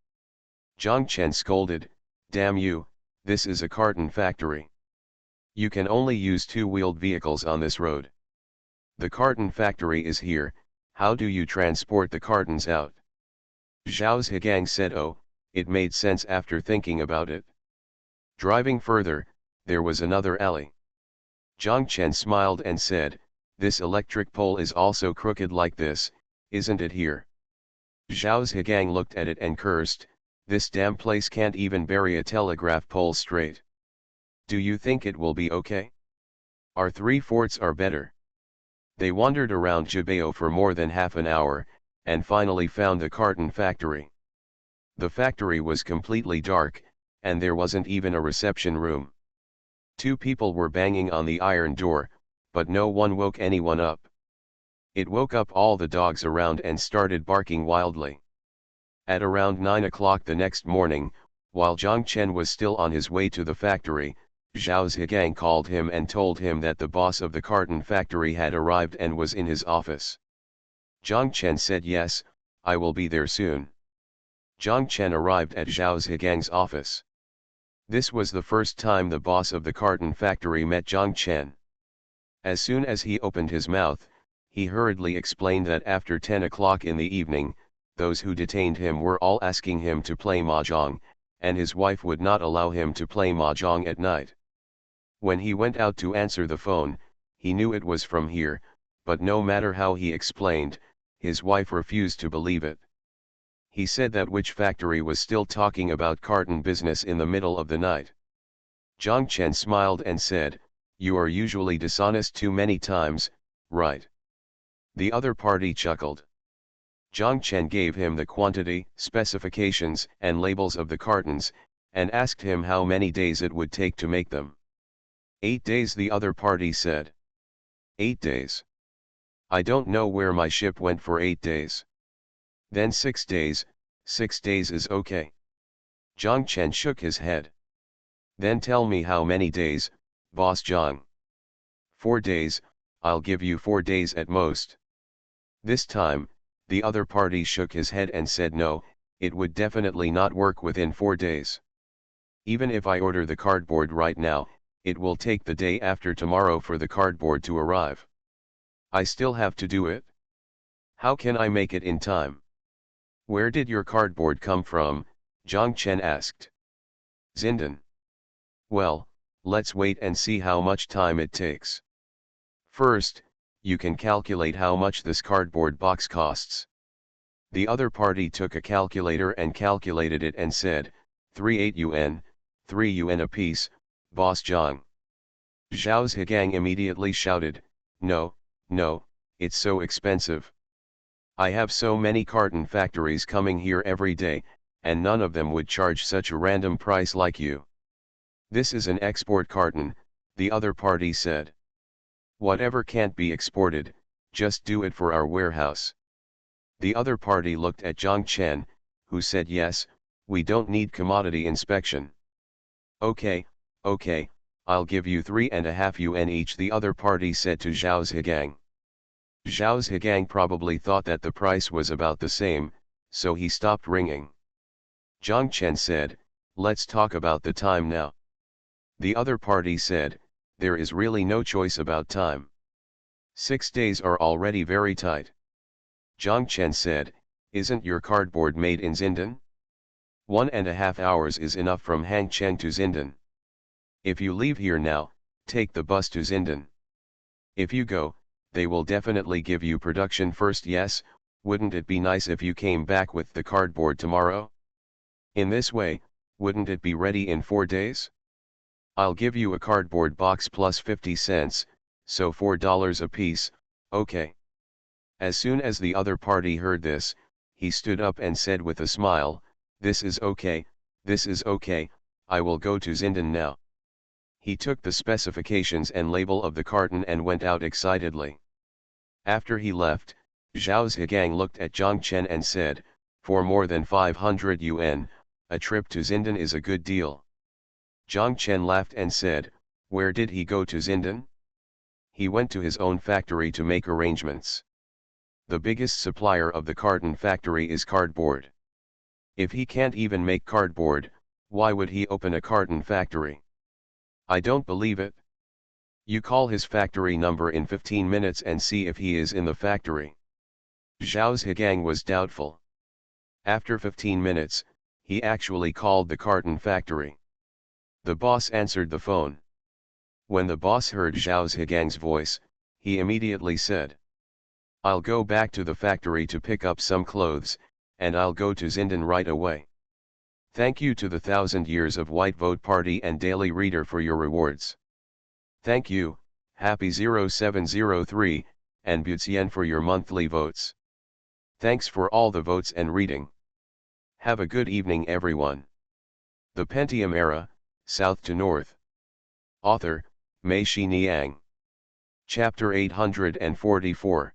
Zhang Chen scolded, "Damn you, this is a carton factory. You can only use two-wheeled vehicles on this road. The carton factory is here, how do you transport the cartons out?" Zhao Zhigang said, "Oh, it made sense after thinking about it." Driving further, there was another alley. Zhang Chen smiled and said, "This electric pole is also crooked like this, isn't it here?" Zhao Zhigang looked at it and cursed, "This damn place can't even bury a telegraph pole straight. Do you think it will be okay? Our 3 forts are better." They wandered around Jubeo for more than half an hour, and finally found the carton factory. The factory was completely dark, and there wasn't even a reception room. 2 people were banging on the iron door, but no one woke anyone up. It woke up all the dogs around and started barking wildly. At around 9 o'clock the next morning, while Zhang Chen was still on his way to the factory, Zhao Zhigang called him and told him that the boss of the carton factory had arrived and was in his office. Zhang Chen said, "Yes, I will be there soon." Zhang Chen arrived at Zhao Zhigang's office. This was the first time the boss of the carton factory met Zhang Chen. As soon as he opened his mouth, he hurriedly explained that after 10 o'clock in the evening, those who detained him were all asking him to play mahjong, and his wife would not allow him to play mahjong at night. When he went out to answer the phone, he knew it was from here, but no matter how he explained, his wife refused to believe it. He said that which factory was still talking about carton business in the middle of the night. Zhang Chen smiled and said, "You are usually dishonest too many times, right?" The other party chuckled. Zhang Chen gave him the quantity, specifications, and labels of the cartons, and asked him how many days it would take to make them. 8 days, the other party said. 8 days. I don't know where my ship went for 8 days. Then 6 days, 6 days is okay. Zhang Chen shook his head. Then tell me how many days, boss Zhang. 4 days, I'll give you 4 days at most. This time, the other party shook his head and said no, it would definitely not work within 4 days. Even if I order the cardboard right now, it will take the day after tomorrow for the cardboard to arrive. I still have to do it. How can I make it in time? Where did your cardboard come from? Zhang Chen asked. Zindan. Well, let's wait and see how much time it takes. First, you can calculate how much this cardboard box costs. The other party took a calculator and calculated it and said, 38 yuan, 3 yuan apiece, boss Zhang. Zhao Zhigang immediately shouted, no, it's so expensive. I have so many carton factories coming here every day, and none of them would charge such a random price like you. This is an export carton, the other party said. Whatever can't be exported, just do it for our warehouse. The other party looked at Zhang Chen, who said yes, we don't need commodity inspection. Okay, okay, I'll give you 3.5 yuan each, the other party said to Zhao Zhigang. Zhao Zhigang probably thought that the price was about the same, so he stopped ringing. Zhang Chen said, let's talk about the time now. The other party said, there is really no choice about time. 6 days are already very tight. Zhang Chen said, isn't your cardboard made in Xinden? 1.5 hours is enough from Hangcheng to Xinden. If you leave here now, take the bus to Xinden. If you go, they will definitely give you production first. Yes, wouldn't it be nice if you came back with the cardboard tomorrow? In this way, wouldn't it be ready in 4 days? I'll give you a cardboard box plus 50 cents, so $4 a piece, okay. As soon as the other party heard this, he stood up and said with a smile, this is okay, I will go to Xinden now. He took the specifications and label of the carton and went out excitedly. After he left, Zhao Zhigang looked at Zhang Chen and said, for more than 500 yuan, a trip to Xinden is a good deal. Zhang Chen laughed and said, where did he go to Xinden? He went to his own factory to make arrangements. The biggest supplier of the carton factory is cardboard. If he can't even make cardboard, why would he open a carton factory? I don't believe it. You call his factory number in 15 minutes and see if he is in the factory. Zhao Zhigang was doubtful. After 15 minutes, he actually called the carton factory. The boss answered the phone. When the boss heard Zhao Zhigang's voice, he immediately said, I'll go back to the factory to pick up some clothes, and I'll go to Xinden right away. Thank you to the 1000 Years of White Vote Party and Daily Reader for your rewards. Thank you, Happy 0703, and Butien for your monthly votes. Thanks for all the votes and reading. Have a good evening everyone. The Pentium Era, South to North. Author, Mei Shi Niang. Chapter 844.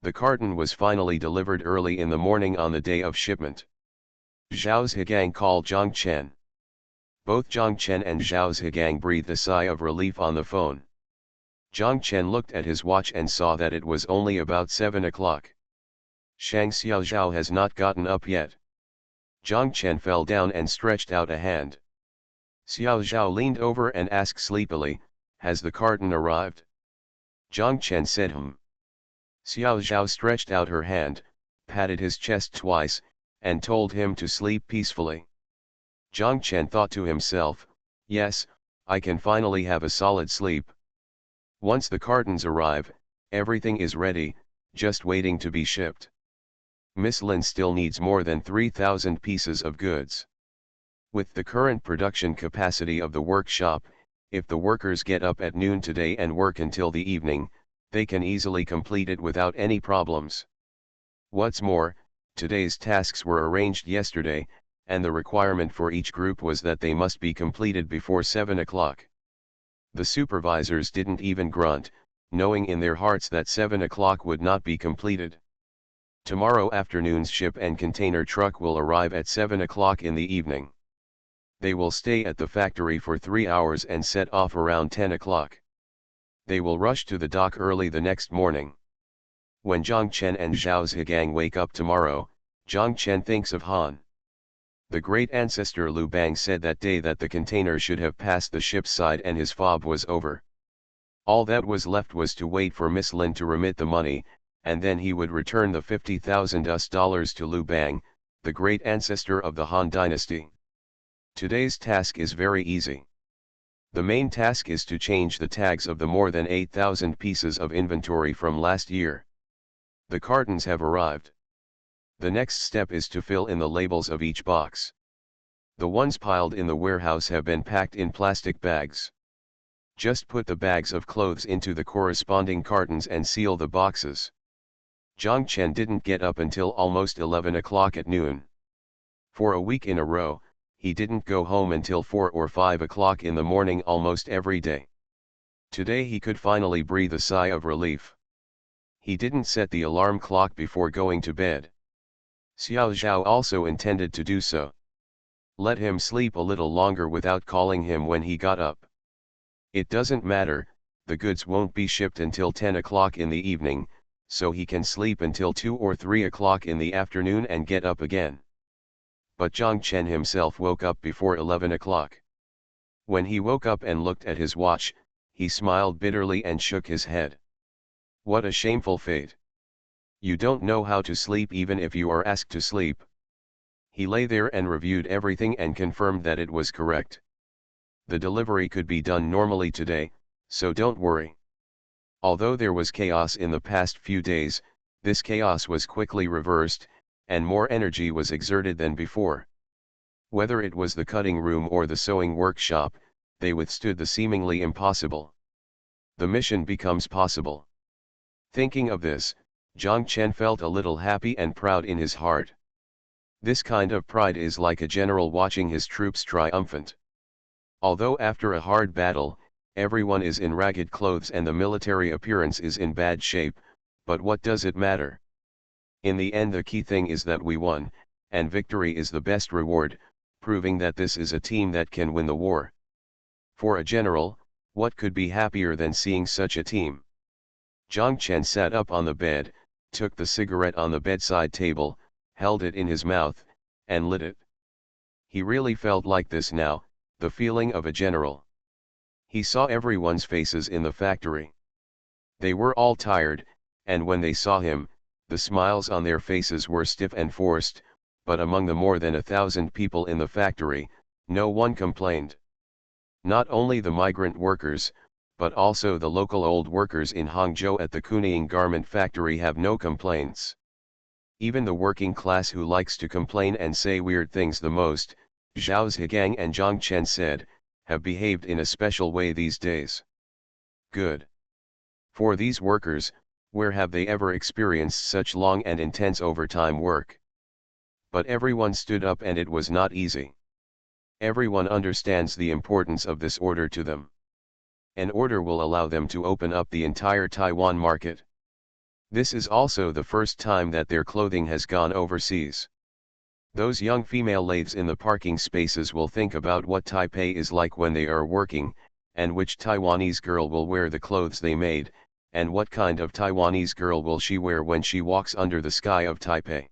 The carton was finally delivered early in the morning on the day of shipment. Zhao Zhigang called Zhang Chen. Both Zhang Chen and Zhao Zhigang breathed a sigh of relief on the phone. Zhang Chen looked at his watch and saw that it was only about 7 o'clock. Shang Xiaozhao has not gotten up yet. Zhang Chen fell down and stretched out a hand. Xiaozhao leaned over and asked sleepily, has the carton arrived? Zhang Chen said Xiaozhao stretched out her hand, patted his chest twice, and told him to sleep peacefully. Zhang Chen thought to himself, yes, I can finally have a solid sleep. Once the cartons arrive, everything is ready, just waiting to be shipped. Miss Lin still needs more than 3,000 pieces of goods. With the current production capacity of the workshop, if the workers get up at noon today and work until the evening, they can easily complete it without any problems. What's more, today's tasks were arranged yesterday, and the requirement for each group was that they must be completed before 7 o'clock. The supervisors didn't even grunt, knowing in their hearts that 7 o'clock would not be completed. Tomorrow afternoon's ship and container truck will arrive at 7 o'clock in the evening. They will stay at the factory for 3 hours and set off around 10 o'clock. They will rush to the dock early the next morning. When Zhang Chen and Zhao Zhigang wake up tomorrow, Zhang Chen thinks of Han. The great ancestor Lu Bang said that day that the container should have passed the ship's side and his fob was over. All that was left was to wait for Miss Lin to remit the money, and then he would return the $50,000 to Lu Bang, the great ancestor of the Han dynasty. Today's task is very easy. The main task is to change the tags of the more than 8,000 pieces of inventory from last year. The cartons have arrived. The next step is to fill in the labels of each box. The ones piled in the warehouse have been packed in plastic bags. Just put the bags of clothes into the corresponding cartons and seal the boxes. Zhang Chen didn't get up until almost 11 o'clock at noon. For a week in a row, he didn't go home until 4 or 5 o'clock in the morning almost every day. Today he could finally breathe a sigh of relief. He didn't set the alarm clock before going to bed. Xiao Zhao also intended to do so. Let him sleep a little longer without calling him when he got up. It doesn't matter, the goods won't be shipped until 10 o'clock in the evening, so he can sleep until 2 or 3 o'clock in the afternoon and get up again. But Zhang Chen himself woke up before 11 o'clock. When he woke up and looked at his watch, he smiled bitterly and shook his head. What a shameful fate. You don't know how to sleep even if you are asked to sleep. He lay there and reviewed everything and confirmed that it was correct. The delivery could be done normally today, so don't worry. Although there was chaos in the past few days, this chaos was quickly reversed, and more energy was exerted than before. Whether it was the cutting room or the sewing workshop, they withstood the seemingly impossible. The mission becomes possible. Thinking of this, Zhang Chen felt a little happy and proud in his heart. This kind of pride is like a general watching his troops triumphant. Although after a hard battle, everyone is in ragged clothes and the military appearance is in bad shape, but what does it matter? In the end, the key thing is that we won, and victory is the best reward, proving that this is a team that can win the war. For a general, what could be happier than seeing such a team? Zhang Chen sat up on the bed, took the cigarette on the bedside table, held it in his mouth, and lit it. He really felt like this now, the feeling of a general. He saw everyone's faces in the factory. They were all tired, and when they saw him, the smiles on their faces were stiff and forced, but among the more than 1,000 people in the factory, no one complained. Not only the migrant workers, but also the local old workers in Hangzhou at the Kuning garment factory have no complaints. Even the working class who likes to complain and say weird things the most, Zhao Zhigang and Zhang Chen said, have behaved in a special way these days. Good. For these workers, where have they ever experienced such long and intense overtime work? But everyone stood up and it was not easy. Everyone understands the importance of this order to them. An order will allow them to open up the entire Taiwan market. This is also the first time that their clothing has gone overseas. Those young female lathes in the parking spaces will think about what Taipei is like when they are working, and which Taiwanese girl will wear the clothes they made, and what kind of Taiwanese girl will she wear when she walks under the sky of Taipei.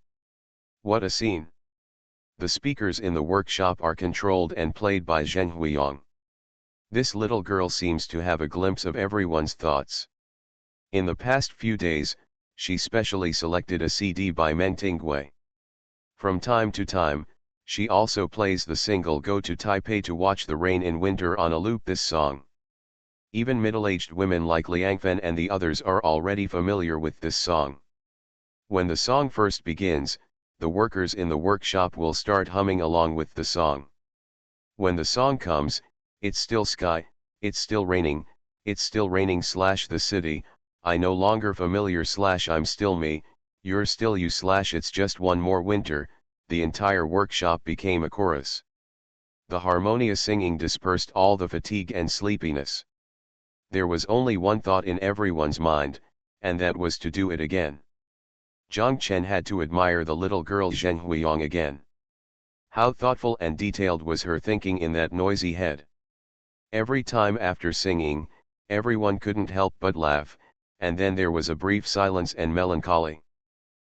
What a scene! The speakers in the workshop are controlled and played by Zheng Huiyang. This little girl seems to have a glimpse of everyone's thoughts. In the past few days, she specially selected a CD by Meng Tinggui. From time to time, she also plays the single Go to Taipei to Watch the Rain in Winter on a loop. This song. Even middle-aged women like Liang Fen and the others are already familiar with this song. When the song first begins, the workers in the workshop will start humming along with the song. When the song comes, it's still sky, it's still raining, it's still raining / the city, I no longer familiar / I'm still me, you're still you / it's just one more winter, the entire workshop became a chorus. The harmonious singing dispersed all the fatigue and sleepiness. There was only one thought in everyone's mind, and that was to do it again. Zhang Chen had to admire the little girl Zheng Huiyang again. How thoughtful and detailed was her thinking in that noisy head. Every time after singing, everyone couldn't help but laugh, and then there was a brief silence and melancholy.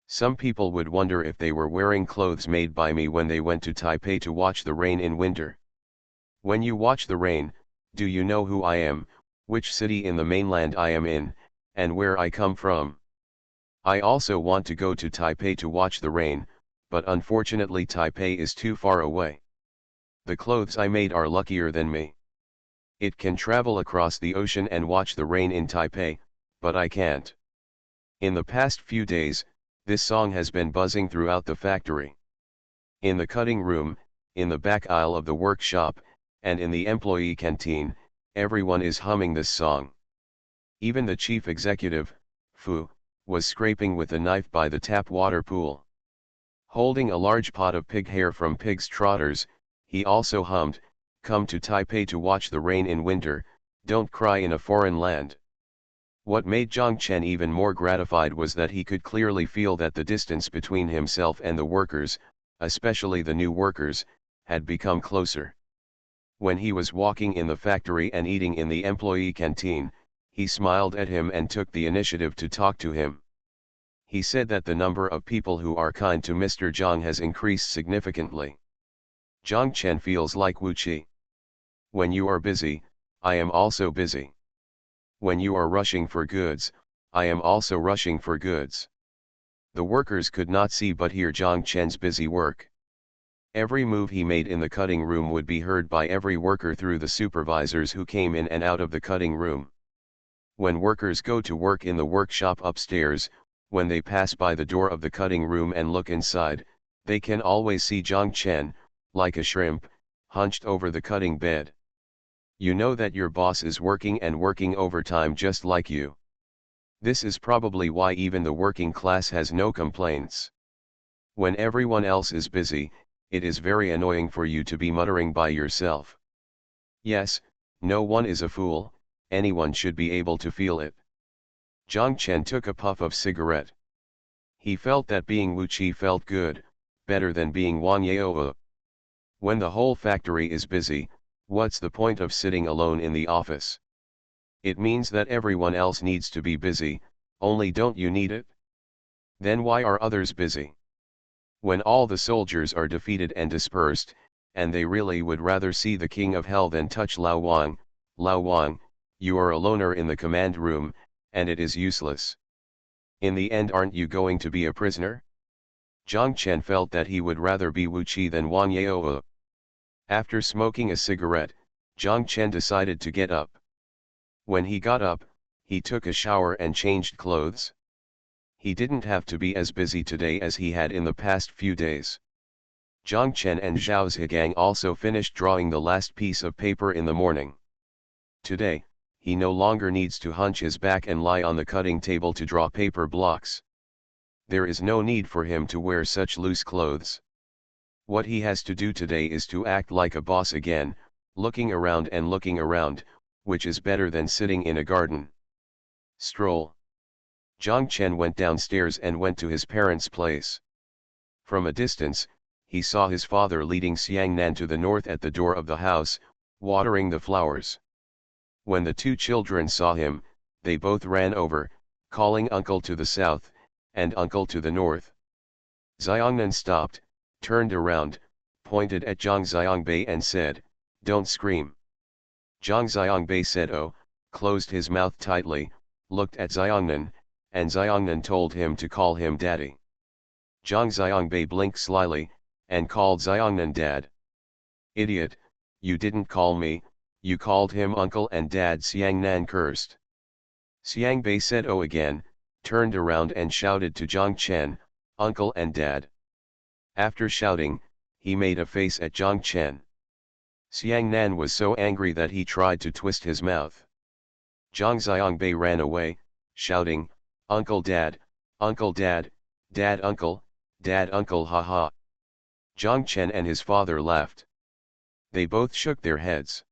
Some people would wonder if they were wearing clothes made by me when they went to Taipei to watch the rain in winter. When you watch the rain, do you know who I am, which city in the mainland I am in, and where I come from? I also want to go to Taipei to watch the rain, but unfortunately Taipei is too far away. The clothes I made are luckier than me. It can travel across the ocean and watch the rain in Taipei, but I can't. In the past few days, this song has been buzzing throughout the factory. In the cutting room, in the back aisle of the workshop, and in the employee canteen, everyone is humming this song. Even the chief executive, Fu, was scraping with a knife by the tap water pool. Holding a large pot of pig hair from pig's trotters, he also hummed, "Come to Taipei to watch the rain in winter, Don't cry in a foreign land. What made Zhang Chen even more gratified was that he could clearly feel that the distance between himself and the workers, especially the new workers, had become closer. When he was walking in the factory and eating in the employee canteen, he smiled at him and took the initiative to talk to him. He said that the number of people who are kind to Mr. Zhang has increased significantly. Zhang Chen feels like Wu Qi. When you are busy, I am also busy. When you are rushing for goods, I am also rushing for goods. The workers could not see but hear Zhang Chen's busy work. Every move he made in the cutting room would be heard by every worker through the supervisors who came in and out of the cutting room. When workers go to work in the workshop upstairs, when they pass by the door of the cutting room and look inside, they can always see Zhang Chen, like a shrimp, hunched over the cutting bed. You know that your boss is working and working overtime just like you. This is probably why even the working class has no complaints. When everyone else is busy, it is very annoying for you to be muttering by yourself. Yes, no one is a fool, anyone should be able to feel it. Zhang Chen took a puff of cigarette. He felt that being Wu Qi felt good, better than being Wang Yao. When the whole factory is busy, what's the point of sitting alone in the office? It means that everyone else needs to be busy, only don't you need it? Then why are others busy? When all the soldiers are defeated and dispersed, and they really would rather see the king of hell than touch Lao Wang, you are a loner in the command room, and it is useless. In the end, aren't you going to be a prisoner? Zhang Chen felt that he would rather be Wu Qi than Wang Yao. After smoking a cigarette, Zhang Chen decided to get up. When he got up, he took a shower and changed clothes. He didn't have to be as busy today as he had in the past few days. Zhang Chen and Zhao Zhigang also finished drawing the last piece of paper in the morning. Today, he no longer needs to hunch his back and lie on the cutting table to draw paper blocks. There is no need for him to wear such loose clothes. What he has to do today is to act like a boss again, looking around and looking around, which is better than sitting in a garden. Stroll. Zhang Chen went downstairs and went to his parents' place. From a distance, he saw his father leading Xiang Nan to the north at the door of the house, watering the flowers. When the two children saw him, they both ran over, calling uncle to the south, and uncle to the north. Xiangnan stopped, turned around, pointed at Zhang Xiangbei and said, "Don't scream." Zhang Xiangbei said "Oh," closed his mouth tightly, looked at Xiangnan, and Xiangnan told him to call him daddy. Zhang Xiangbei blinked slyly, and called Xiangnan dad. "Idiot, you didn't call me, you called him uncle and dad," Xiangnan cursed. Xiangbei said "Oh" again, turned around and shouted to Zhang Chen, "Uncle and dad." After shouting, he made a face at Zhang Chen. Xiangnan was so angry that he tried to twist his mouth. Zhang Xiangbei ran away, shouting, "Uncle dad, dad uncle, haha." Zhang Chen and his father laughed. They both shook their heads.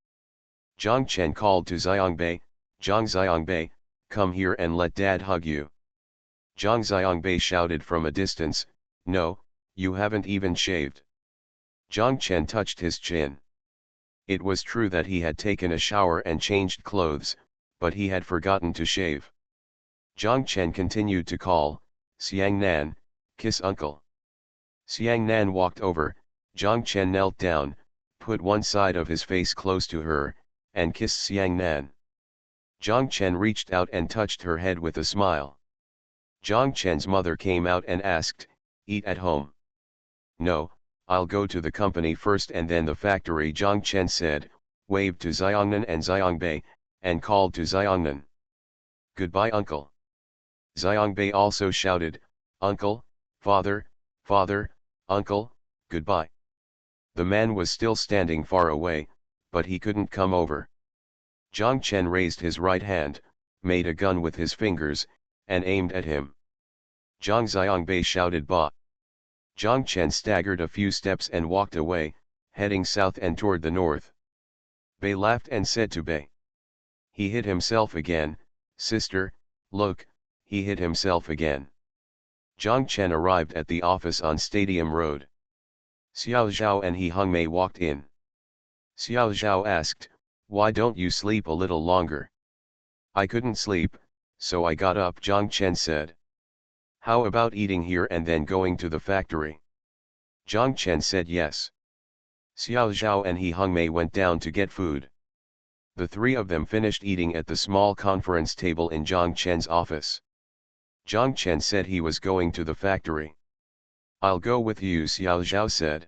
Zhang Chen called to Xiangbei, "Zhang Xiangbei, come here and let dad hug you." Zhang Xiangbei shouted from a distance, "No, you haven't even shaved." Zhang Chen touched his chin. It was true that he had taken a shower and changed clothes, but he had forgotten to shave. Zhang Chen continued to call, "Xiang Nan, kiss uncle." Xiang Nan walked over, Zhang Chen knelt down, put one side of his face close to her, and kissed Xiang Nan. Zhang Chen reached out and touched her head with a smile. Zhang Chen's mother came out and asked, "Eat at home?" "No, I'll go to the company first and then the factory," Zhang Chen said, waved to Xiangnan and Xiangbei, and called to Xiangnan, "Goodbye uncle." Xiangbei also shouted, "Uncle, father, uncle, goodbye." The man was still standing far away, but he couldn't come over. Zhang Chen raised his right hand, made a gun with his fingers, and aimed at him. Zhang Xiangbei shouted "Bah!" Zhang Chen staggered a few steps and walked away, heading south and toward the north. Bei laughed and said to Bei, He hit himself again, sister, look, he hit himself again. Zhang Chen arrived at the office on Stadium Road. Xiao Zhao and He Hongmei walked in. Xiao Zhao asked, why don't you sleep a little longer? I couldn't sleep, so I got up, Zhang Chen said. How about eating here and then going to the factory? Zhang Chen said yes. Xiao Zhao and He Hongmei went down to get food. The three of them finished eating at the small conference table in Zhang Chen's office. Zhang Chen said he was going to the factory. I'll go with you, Xiao Zhao said.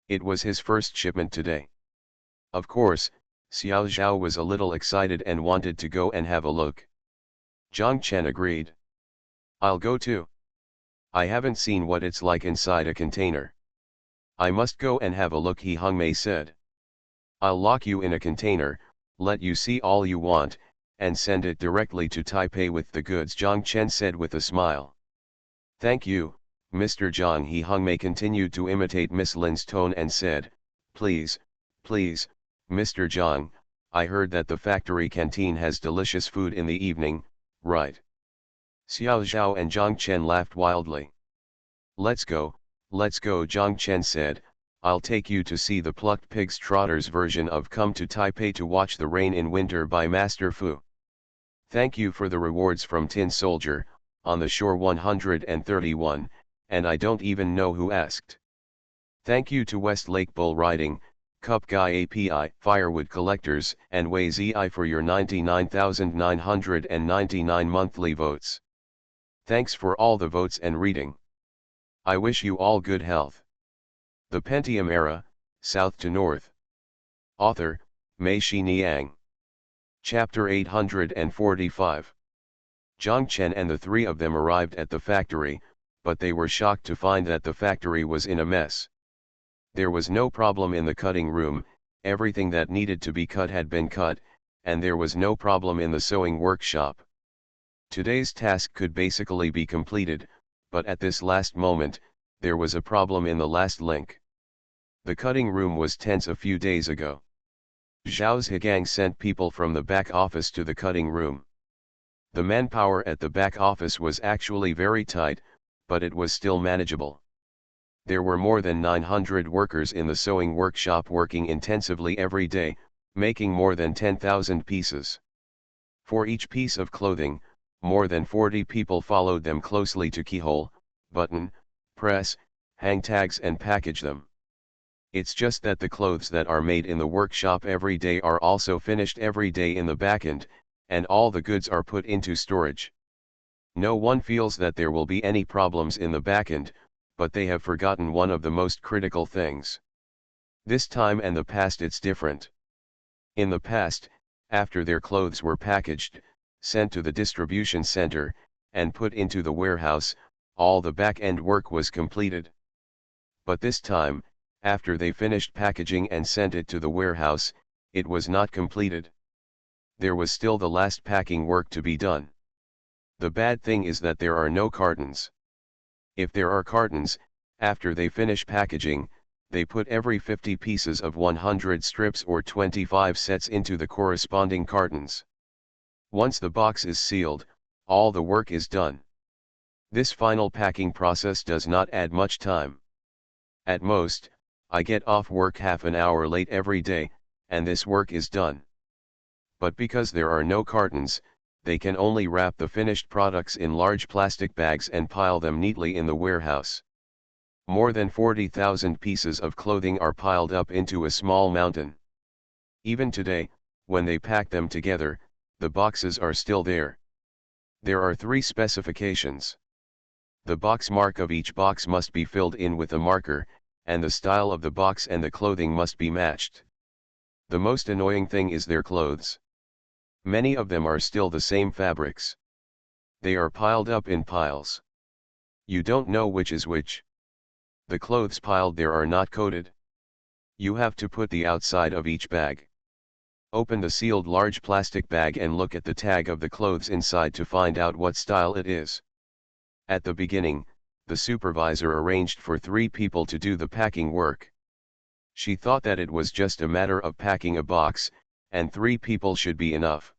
It was his first shipment today. Of course, Xiao Zhao was a little excited and wanted to go and have a look. Zhang Chen agreed. I'll go too. I haven't seen what it's like inside a container. I must go and have a look, He Hongmei said. I'll lock you in a container, let you see all you want, and send it directly to Taipei with the goods, Zhang Chen said with a smile. Thank you, Mr. Zhang. He Hongmei continued to imitate Miss Lin's tone and said, please, Mr. Zhang, I heard that the factory canteen has delicious food in the evening, right? Xiao Zhao and Zhang Chen laughed wildly. Let's go, Zhang Chen said, I'll take you to see the Plucked Pig's Trotters version of Come to Taipei to Watch the Rain in Winter by Master Fu. Thank you for the rewards from Tin Soldier, On the Shore 131, and I don't even know who asked. Thank you to Westlake Bull Riding, Cup Guy API, Firewood Collectors, and Way ZI for your 99,999 monthly votes. Thanks for all the votes and reading. I wish you all good health. The Pentium Era, South to North. Author, Mei-Shi Niang. Chapter 845. Zhang Chen and the three of them arrived at the factory, but they were shocked to find that the factory was in a mess. There was no problem in the cutting room, everything that needed to be cut had been cut, and there was no problem in the sewing workshop. Today's task could basically be completed, but at this last moment, there was a problem in the last link. The cutting room was tense a few days ago. Zhao Zhigang sent people from the back office to the cutting room. The manpower at the back office was actually very tight, but it was still manageable. There were more than 900 workers in the sewing workshop working intensively every day, making more than 10,000 pieces. For each piece of clothing, more than 40 people followed them closely to keyhole, button, press, hang tags and package them. It's just that the clothes that are made in the workshop every day are also finished every day in the backend, and all the goods are put into storage. No one feels that there will be any problems in the backend, but they have forgotten one of the most critical things. This time and the past it's different. In the past, after their clothes were packaged, sent to the distribution center, and put into the warehouse, all the back-end work was completed. But this time, after they finished packaging and sent it to the warehouse, it was not completed. There was still the last packing work to be done. The bad thing is that there are no cartons. If there are cartons, after they finish packaging, they put every 50 pieces of 100 strips or 25 sets into the corresponding cartons. Once the box is sealed, all the work is done. This final packing process does not add much time. At most, I get off work half an hour late every day, and this work is done. But because there are no cartons, they can only wrap the finished products in large plastic bags and pile them neatly in the warehouse. More than 40,000 pieces of clothing are piled up into a small mountain. Even today, when they pack them together, the boxes are still there. There are 3 specifications. The box mark of each box must be filled in with a marker, and the style of the box and the clothing must be matched. The most annoying thing is their clothes. Many of them are still the same fabrics. They are piled up in piles. You don't know which is which. The clothes piled there are not coded. You have to put the outside of each bag. Open the sealed large plastic bag and look at the tag of the clothes inside to find out what style it is. At the beginning, the supervisor arranged for 3 people to do the packing work. She thought that it was just a matter of packing a box, and 3 people should be enough.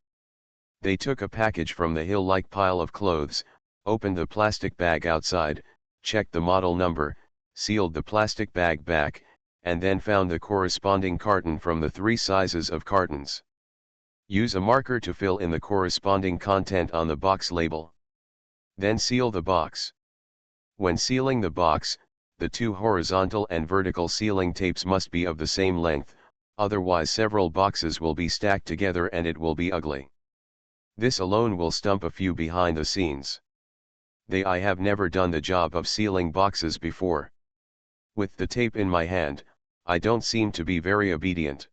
They took a package from the hill-like pile of clothes, opened the plastic bag outside, checked the model number, sealed the plastic bag back, and then found the corresponding carton from the 3 sizes of cartons. Use a marker to fill in the corresponding content on the box label. Then seal the box. When sealing the box, the 2 horizontal and vertical sealing tapes must be of the same length, otherwise several boxes will be stacked together and it will be ugly. This alone will stump a few behind the scenes. I have never done the job of sealing boxes before. With the tape in my hand, I don't seem to be very obedient.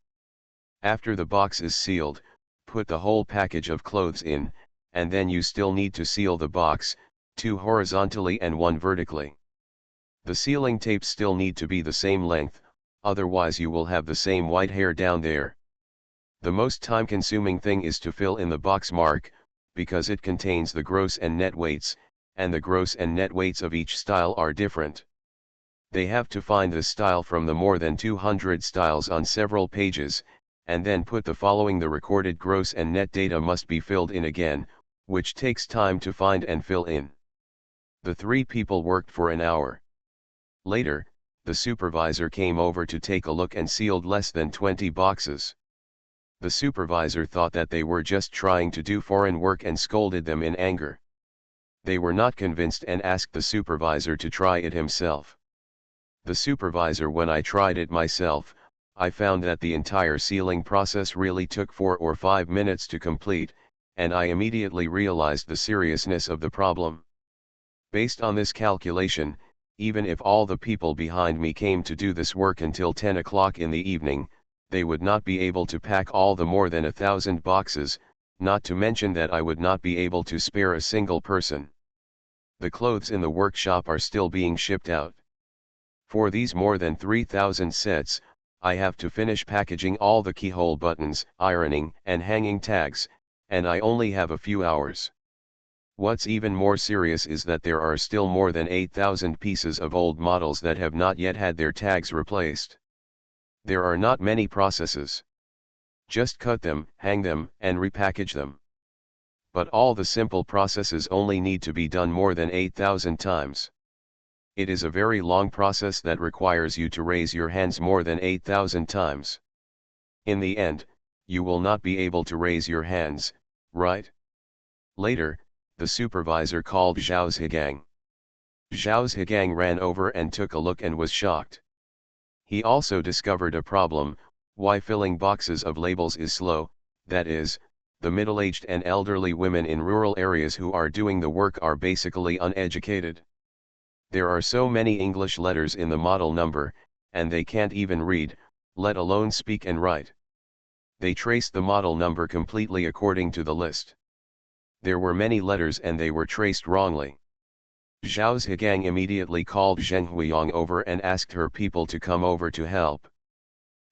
After the box is sealed, put the whole package of clothes in, and then you still need to seal the box, 2 horizontally and 1 vertically. The sealing tapes still need to be the same length, otherwise you will have the same white hair down there. The most time-consuming thing is to fill in the box mark, because it contains the gross and net weights, and the gross and net weights of each style are different. They have to find the style from the more than 200 styles on several pages, and then put the following: the recorded gross and net data must be filled in again, which takes time to find and fill in. The 3 people worked for an hour. Later, the supervisor came over to take a look and sealed less than 20 boxes. The supervisor thought that they were just trying to do foreign work and scolded them in anger. They were not convinced and asked the supervisor to try it himself. The supervisor: when I tried it myself, I found that the entire sealing process really took 4 or 5 minutes to complete, and I immediately realized the seriousness of the problem. Based on this calculation, even if all the people behind me came to do this work until 10 o'clock in the evening, they would not be able to pack all the more than 1,000 boxes, not to mention that I would not be able to spare a single person. The clothes in the workshop are still being shipped out. For these more than 3,000 sets, I have to finish packaging all the keyhole buttons, ironing and hanging tags, and I only have a few hours. What's even more serious is that there are still more than 8,000 pieces of old models that have not yet had their tags replaced. There are not many processes. Just cut them, hang them, and repackage them. But all the simple processes only need to be done more than 8,000 times. It is a very long process that requires you to raise your hands more than 8,000 times. In the end, you will not be able to raise your hands, right? Later, the supervisor called Zhao Zhigang. Zhao Zhigang ran over and took a look and was shocked. He also discovered a problem: why filling boxes of labels is slow, that is, the middle-aged and elderly women in rural areas who are doing the work are basically uneducated. There are so many English letters in the model number, and they can't even read, let alone speak and write. They traced the model number completely according to the list. There were many letters and they were traced wrongly. Zhao Zhigang immediately called Zheng Huiyang over and asked her people to come over to help.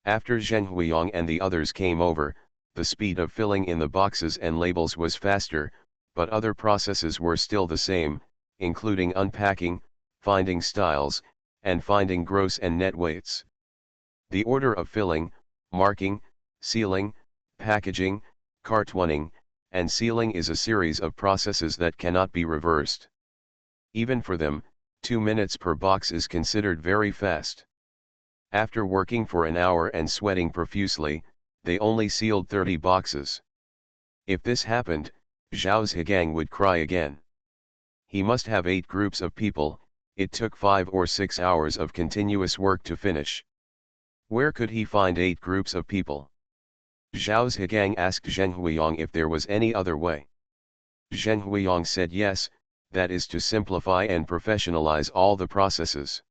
After Zheng Huiyang and the others came over, the speed of filling in the boxes and labels was faster, but other processes were still the same, including unpacking, finding styles, and finding gross and net weights. The order of filling, marking, sealing, packaging, cartooning, and sealing is a series of processes that cannot be reversed. Even for them, 2 minutes per box is considered very fast. After working for an hour and sweating profusely, they only sealed 30 boxes. If this happened, Zhao Zhigang would cry again. He must have 8 groups of people. It took 5 or 6 hours of continuous work to finish. Where could he find 8 groups of people? Zhao Zhigang asked Zheng Huiyang if there was any other way. Zheng Huiyang said yes, that is to simplify and professionalize all the processes.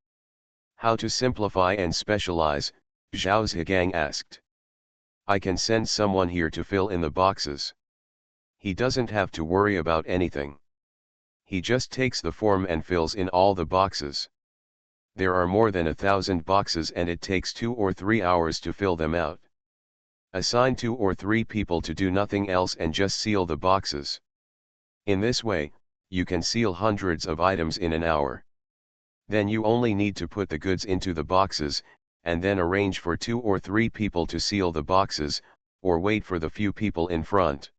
How to simplify and specialize? Zhao Zhigang asked. I can send someone here to fill in the boxes. He doesn't have to worry about anything. He just takes the form and fills in all the boxes. There are more than 1,000 boxes and it takes 2 or 3 hours to fill them out. Assign 2 or 3 people to do nothing else and just seal the boxes. In this way, you can seal hundreds of items in an hour. Then you only need to put the goods into the boxes, and then arrange for 2 or 3 people to seal the boxes, or wait for the few people in front.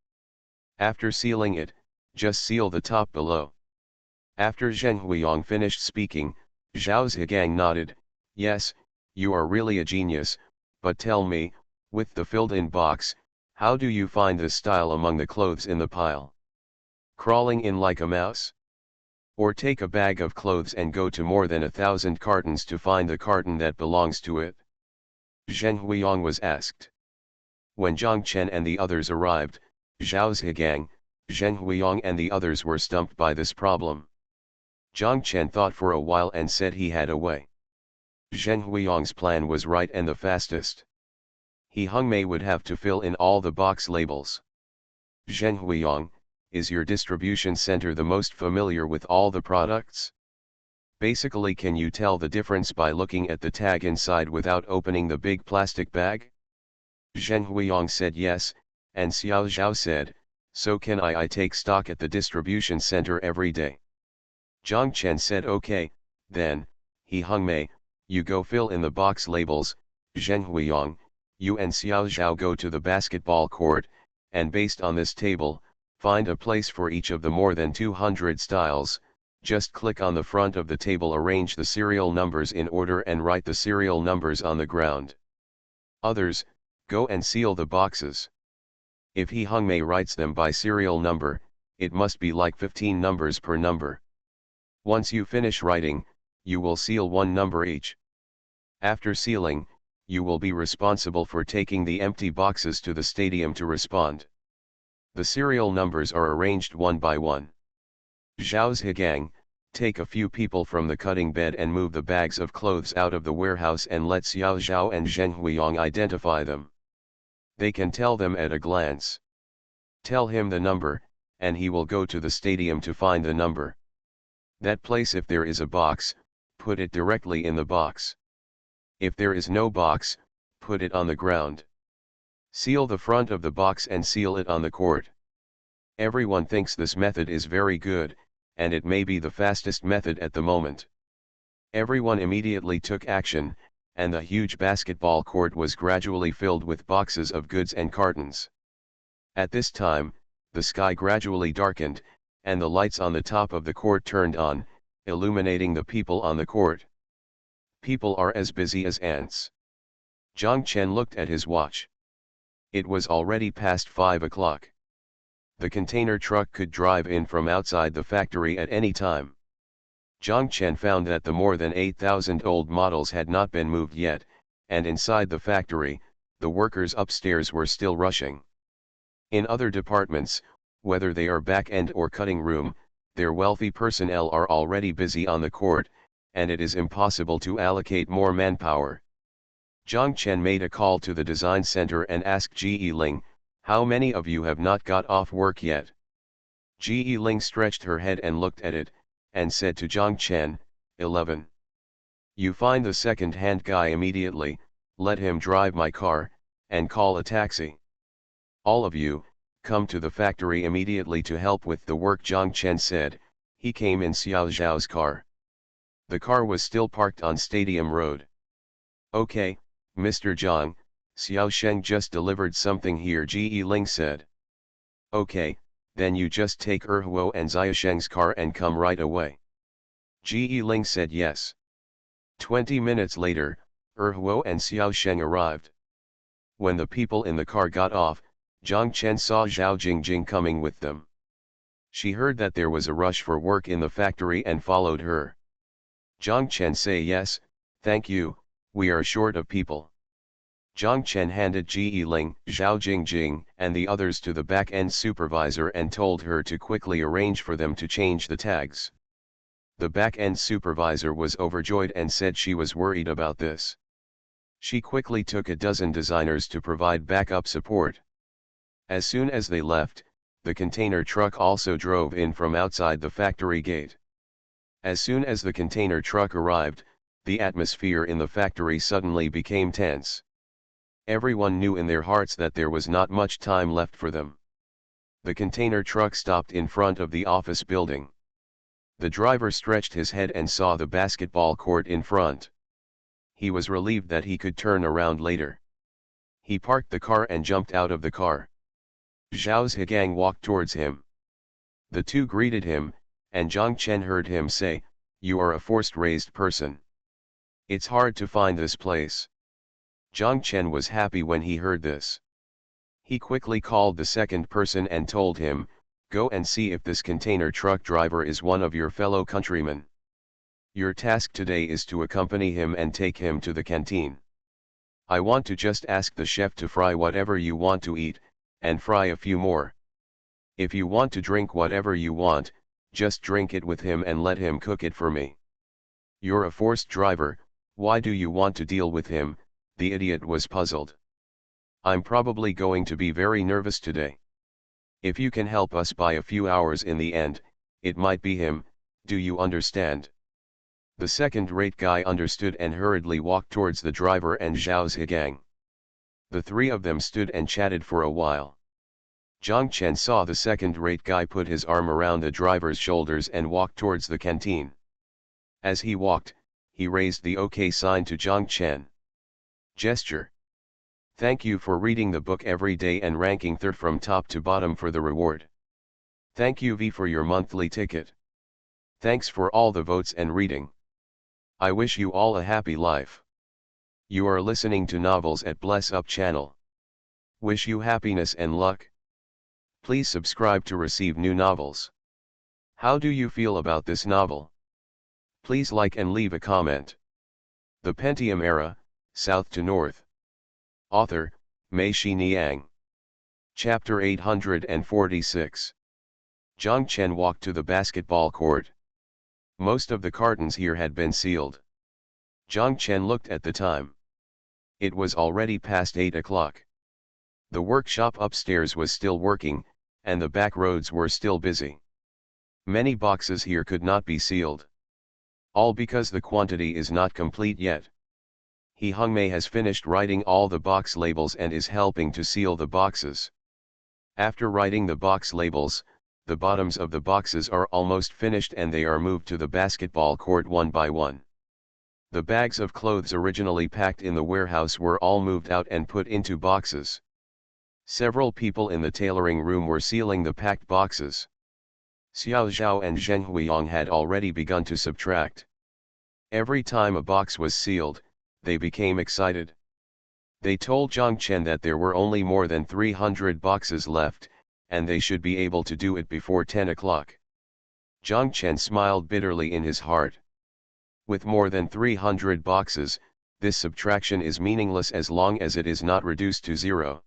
After sealing it, just seal the top below. After Zheng Huiyong finished speaking, Zhao Zhigang nodded, yes, you are really a genius, but tell me, with the filled-in box, how do you find the style among the clothes in the pile? Crawling in like a mouse? Or take a bag of clothes and go to more than 1,000 cartons to find the carton that belongs to it? Zheng Huiyong was asked. When Zhang Chen and the others arrived, Zhao Zhigang, Zheng Huiyong and the others were stumped by this problem. Zhang Chen thought for a while and said he had a way. Zheng Huiyong's plan was right and the fastest. He Hongmei would have to fill in all the box labels. Zheng Huiyong, is your distribution center the most familiar with all the products? Basically, can you tell the difference by looking at the tag inside without opening the big plastic bag? Zheng Huiyong said yes, and Xiao Zhao said, so can I take stock at the distribution center every day. Zhang Chen said okay, then, He Hongmei, you go fill in the box labels, Zheng Huiyong, you and Xiao Zhao go to the basketball court, and based on this table, find a place for each of the more than 200 styles, just click on the front of the table, arrange the serial numbers in order and write the serial numbers on the ground. Others, go and seal the boxes. If He Hongmei writes them by serial number, it must be like 15 numbers per number. Once you finish writing, you will seal one number each. After sealing, you will be responsible for taking the empty boxes to the stadium to respond. The serial numbers are arranged one by one. Zhao Zhigang, take a few people from the cutting bed and move the bags of clothes out of the warehouse and let Xiao Zhao and Zheng Huiyong identify them. They can tell them at a glance. Tell him the number, and he will go to the stadium to find the number. That place, if there is a box, put it directly in the box. If there is no box, put it on the ground. Seal the front of the box and seal it on the court. Everyone thinks this method is very good, and it may be the fastest method at the moment. Everyone immediately took action, and the huge basketball court was gradually filled with boxes of goods and cartons. At this time, the sky gradually darkened, and the lights on the top of the court turned on, illuminating the people on the court. People are as busy as ants. Zhang Chen looked at his watch. It was already past 5 o'clock. The container truck could drive in from outside the factory at any time. Zhang Chen found that the more than 8,000 old models had not been moved yet, and inside the factory, the workers upstairs were still rushing. In other departments, whether they are back-end or cutting room, their wealthy personnel are already busy on the court, and it is impossible to allocate more manpower. Zhang Chen made a call to the design center and asked Ji Ling, how many of you have not got off work yet? Ji Ling stretched her head and looked at it, and said to Zhang Chen, 11. You find the second-hand guy immediately, let him drive my car, and call a taxi. All of you, come to the factory immediately to help with the work, Zhang Chen said. He came in Xiao Zhao's car. The car was still parked on Stadium Road. Okay, Mr. Zhang, Xiao Sheng just delivered something here, Ji Ling said. Okay, then you just take Huo and Xiaosheng's car and come right away. Ji Ling said yes. 20 minutes later, Huo and Xiaosheng arrived. When the people in the car got off, Zhang Chen saw Zhao Jingjing coming with them. She heard that there was a rush for work in the factory and followed her. Zhang Chen say yes, thank you, we are short of people. Zhang Chen handed Ji Ling, Zhao Jingjing, and the others to the back-end supervisor and told her to quickly arrange for them to change the tags. The back-end supervisor was overjoyed and said she was worried about this. She quickly took a dozen designers to provide backup support. As soon as they left, the container truck also drove in from outside the factory gate. As soon as the container truck arrived, the atmosphere in the factory suddenly became tense. Everyone knew in their hearts that there was not much time left for them. The container truck stopped in front of the office building. The driver stretched his head and saw the basketball court in front. He was relieved that he could turn around later. He parked the car and jumped out of the car. Zhao Zhigang walked towards him. The two greeted him, and Zhang Chen heard him say, "You are a forced-raised person. It's hard to find this place." Zhang Chen was happy when he heard this. He quickly called the second person and told him, "Go and see if this container truck driver is one of your fellow countrymen. Your task today is to accompany him and take him to the canteen. I want to just ask the chef to fry whatever you want to eat, and fry a few more. If you want to drink whatever you want, just drink it with him and let him cook it for me. You're a forced driver, why do you want to deal with him?" The idiot was puzzled. "I'm probably going to be very nervous today. If you can help us by a few hours in the end, it might be him, do you understand?" The second-rate guy understood and hurriedly walked towards the driver and Zhao Zhigang. The three of them stood and chatted for a while. Zhang Chen saw the second-rate guy put his arm around the driver's shoulders and walk towards the canteen. As he walked, he raised the OK sign to Zhang Chen. Gesture. "Thank you for reading the book every day and ranking third from top to bottom for the reward. Thank you V for your monthly ticket. Thanks for all the votes and reading. I wish you all a happy life. You are listening to Novels at Bless Up channel. Wish you happiness and luck. Please subscribe to receive new novels. How do you feel about this novel? Please like and leave a comment." The Pentium Era, South to North. Author, Mei Xiniang. Chapter 846. Zhang Chen walked to the basketball court. Most of the cartons here had been sealed. Zhang Chen looked at the time. It was already past 8 o'clock. The workshop upstairs was still working, and the back roads were still busy. Many boxes here could not be sealed. All because the quantity is not complete yet. He Hungmei has finished writing all the box labels and is helping to seal the boxes. After writing the box labels, the bottoms of the boxes are almost finished and they are moved to the basketball court one by one. The bags of clothes originally packed in the warehouse were all moved out and put into boxes. Several people in the tailoring room were sealing the packed boxes. Xiao Zhao and Zheng Huiyang had already begun to subtract. Every time a box was sealed, they became excited. They told Zhang Chen that there were only more than 300 boxes left, and they should be able to do it before 10 o'clock. Zhang Chen smiled bitterly in his heart. With more than 300 boxes, this subtraction is meaningless as long as it is not reduced to zero.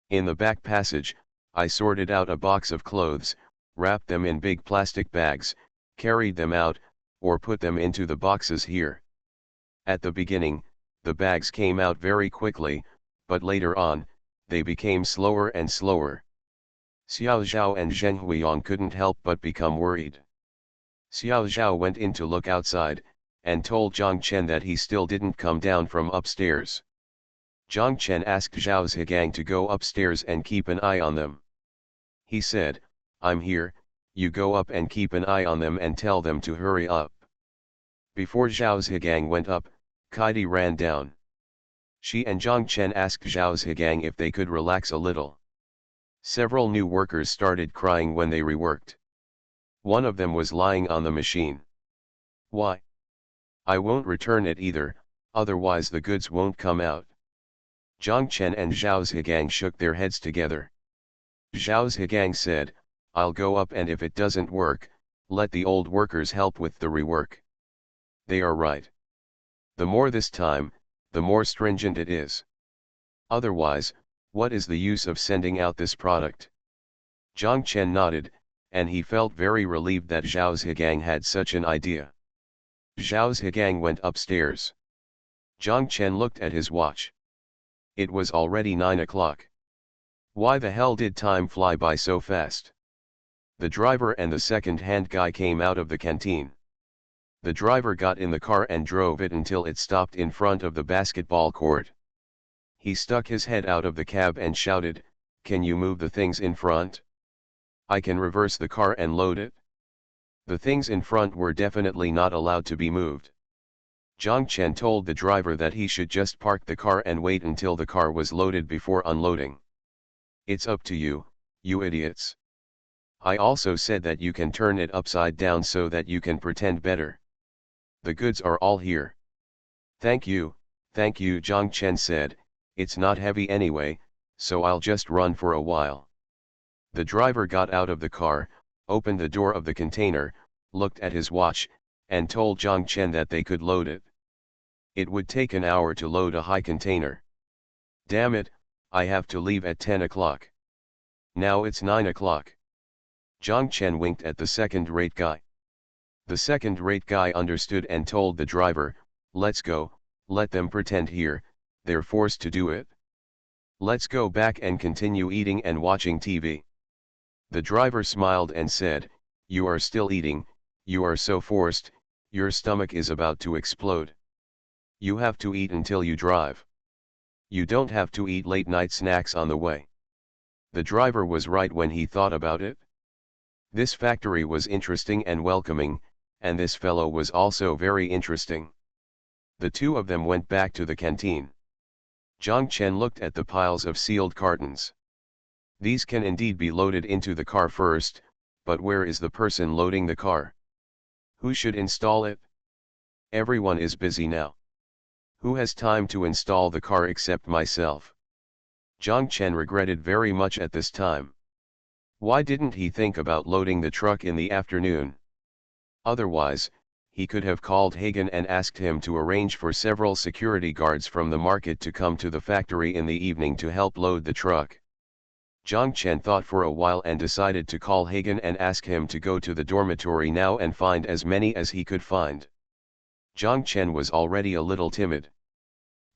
In the back passage, I sorted out a box of clothes, wrapped them in big plastic bags, carried them out, or put them into the boxes here. At the beginning, the bags came out very quickly, but later on, they became slower and slower. Xiao Zhao and Zheng Huiyang couldn't help but become worried. Xiao Zhao went in to look outside, and told Zhang Chen that he still didn't come down from upstairs. Zhang Chen asked Zhao Zhigang to go upstairs and keep an eye on them. He said, "I'm here, you go up and keep an eye on them and tell them to hurry up." Before Zhao Zhigang went up, Kaidi ran down. She and Zhang Chen asked Zhao Zhigang if they could relax a little. Several new workers started crying when they reworked. One of them was lying on the machine. "Why? I won't return it either, otherwise the goods won't come out." Zhang Chen and Zhao Zhigang shook their heads together. Zhao Zhigang said, "I'll go up and if it doesn't work, let the old workers help with the rework. They are right. The more this time, the more stringent it is. Otherwise, what is the use of sending out this product?" Zhang Chen nodded, and he felt very relieved that Zhao Zhigang had such an idea. Zhao Zhigang went upstairs. Zhang Chen looked at his watch. It was already 9 o'clock. Why the hell did time fly by so fast? The driver and the second-hand guy came out of the canteen. The driver got in the car and drove it until it stopped in front of the basketball court. He stuck his head out of the cab and shouted, "Can you move the things in front? I can reverse the car and load it." The things in front were definitely not allowed to be moved. Zhang Chen told the driver that he should just park the car and wait until the car was loaded before unloading. "It's up to you," You idiots. I also said that you can turn it upside down so that you can pretend better. The goods are all here. Thank you, Zhang Chen said, it's not heavy anyway, so I'll just run for a while. The driver got out of the car, opened the door of the container, looked at his watch, and told Zhang Chen that they could load it. It would take an hour to load a high container. Damn it, I have to leave at 10 o'clock. Now it's 9 o'clock. Zhang Chen winked at the second-rate guy. The second-rate guy understood and told the driver, let's go, let them pretend here, they're forced to do it. Let's go back and continue eating and watching TV. The driver smiled and said, you are still eating, you are so forced, your stomach is about to explode. You have to eat until you drive. You don't have to eat late-night snacks on the way. The driver was right when he thought about it. This factory was interesting and welcoming, and this fellow was also very interesting. The two of them went back to the canteen. Zhang Chen looked at the piles of sealed cartons. These can indeed be loaded into the car first, but where is the person loading the car? Who should install it? Everyone is busy now. Who has time to install the car except myself? Zhang Chen regretted very much at this time. Why didn't he think about loading the truck in the afternoon? Otherwise, he could have called Hagen and asked him to arrange for several security guards from the market to come to the factory in the evening to help load the truck. Zhang Chen thought for a while and decided to call Hagen and ask him to go to the dormitory now and find as many as he could find. Zhang Chen was already a little timid.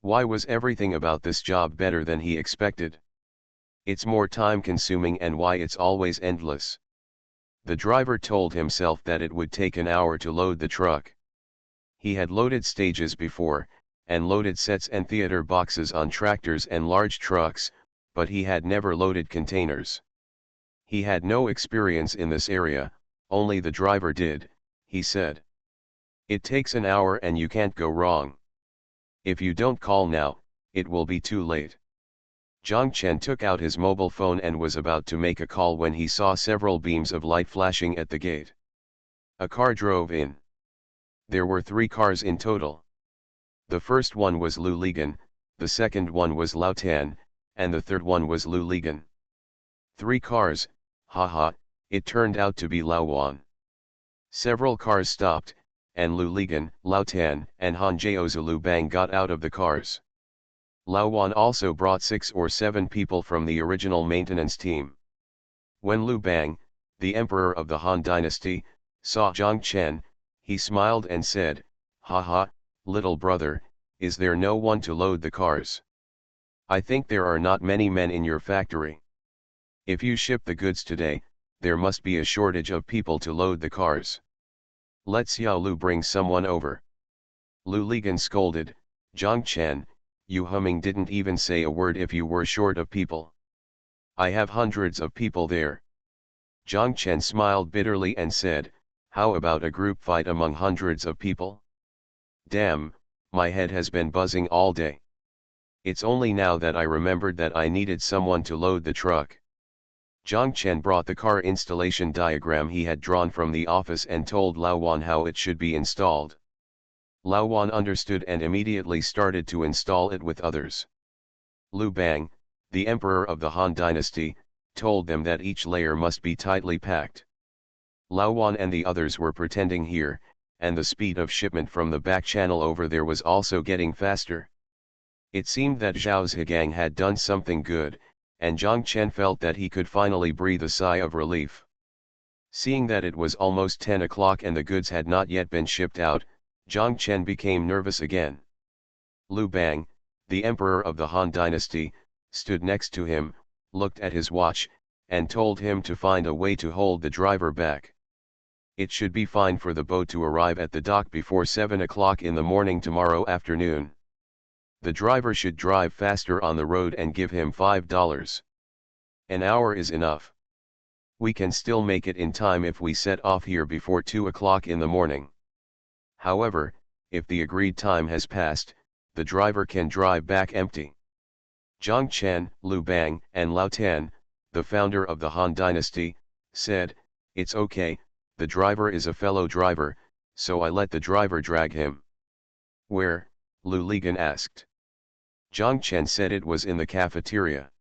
Why was everything about this job better than he expected? It's more time-consuming and why it's always endless. The driver told himself that it would take an hour to load the truck. He had loaded stages before, and loaded sets and theater boxes on tractors and large trucks, but he had never loaded containers. He had no experience in this area, only the driver did, he said. It takes an hour and you can't go wrong. If you don't call now, it will be too late. Zhang Chen took out his mobile phone and was about to make a call when he saw several beams of light flashing at the gate. A car drove in. There were 3 cars in total. The first one was Lu Ligan, the second one was Lao Tan, and the third one was Lu Ligan. 3 cars, haha, it turned out to be Lao Wan. Several cars stopped, and Lu Ligan, Lao Tan, and Han Jiaozi Lu Bang got out of the cars. Lao Wan also brought 6 or 7 people from the original maintenance team. When Lu Bang, the emperor of the Han dynasty, saw Zhang Chen, he smiled and said, haha, little brother, is there no one to load the cars? I think there are not many men in your factory. If you ship the goods today, there must be a shortage of people to load the cars. Let Xiao Lu bring someone over. Lu Ligan scolded, Zhang Chen, you humming didn't even say a word if you were short of people. I have hundreds of people there. Zhang Chen smiled bitterly and said, how about a group fight among hundreds of people? Damn, my head has been buzzing all day. It's only now that I remembered that I needed someone to load the truck. Zhang Chen brought the car installation diagram he had drawn from the office and told Lao Wan how it should be installed. Lao Wan understood and immediately started to install it with others. Lu Bang, the emperor of the Han dynasty, told them that each layer must be tightly packed. Lao Wan and the others were pretending here, and the speed of shipment from the back channel over there was also getting faster. It seemed that Zhao Zhigang had done something good, and Zhang Chen felt that he could finally breathe a sigh of relief. Seeing that it was almost 10 o'clock and the goods had not yet been shipped out, Zhang Chen became nervous again. Lu Bang, the emperor of the Han dynasty, stood next to him, looked at his watch, and told him to find a way to hold the driver back. It should be fine for the boat to arrive at the dock before 7 o'clock in the morning tomorrow afternoon. The driver should drive faster on the road and give him $5. An hour is enough. We can still make it in time if we set off here before 2 o'clock in the morning. However, if the agreed time has passed, the driver can drive back empty. Zhang Chen, Lu Bang, and Lao Tan, the founder of the Han Dynasty, said, "It's okay, the driver is a fellow driver, so I let the driver drag him." "Where?" Lu Ligan asked. Zhang Chen said it was in the cafeteria.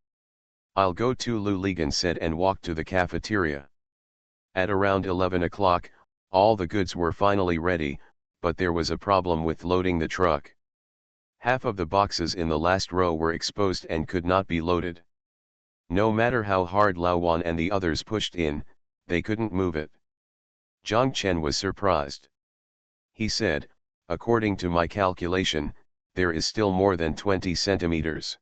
"I'll go too," Lu Ligan said and walked to the cafeteria. At around 11 o'clock, all the goods were finally ready, but there was a problem with loading the truck. Half of the boxes in the last row were exposed and could not be loaded. No matter how hard Lao Wan and the others pushed in, they couldn't move it. Zhang Chen was surprised. He said, "According to my calculation, there is still more than 20 centimeters.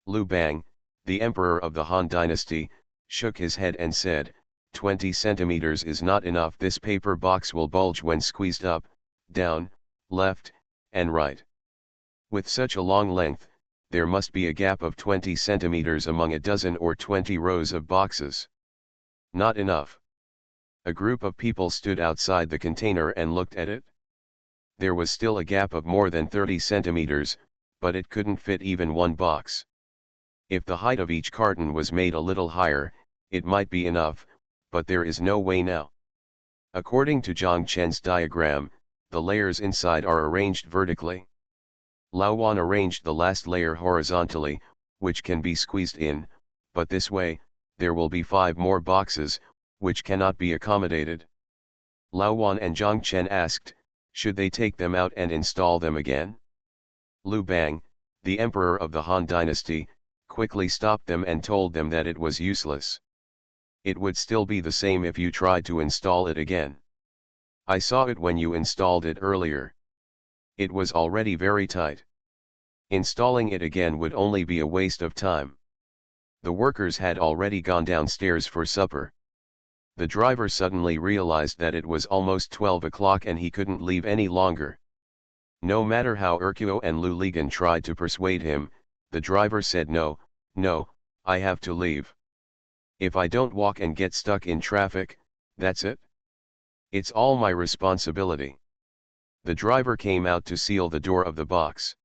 Lu Bang, the emperor of the Han Dynasty, shook his head and said, 20 centimeters is not enough. This paper box will bulge when squeezed up, down, left, and right. With such a long length, there must be a gap of 20 centimeters among a dozen or 20 rows of boxes. Not enough." A group of people stood outside the container and looked at it. There was still a gap of more than 30 centimeters, but it couldn't fit even one box. If the height of each carton was made a little higher, it might be enough, but there is no way now. According to Zhang Chen's diagram, the layers inside are arranged vertically. Lao Wan arranged the last layer horizontally, which can be squeezed in, but this way, there will be 5 more boxes, which cannot be accommodated. Lao Wan and Zhang Chen asked, should they take them out and install them again? Lu Bang, the emperor of the Han Dynasty, quickly stopped them and told them that it was useless. It would still be the same if you tried to install it again. I saw it when you installed it earlier. It was already very tight. Installing it again would only be a waste of time. The workers had already gone downstairs for supper. The driver suddenly realized that it was almost 12 o'clock and he couldn't leave any longer. No matter how Urquio and Lu Ligan tried to persuade him, the driver said no, I have to leave. If I don't walk and get stuck in traffic, that's it. It's all my responsibility. The driver came out to seal the door of the box.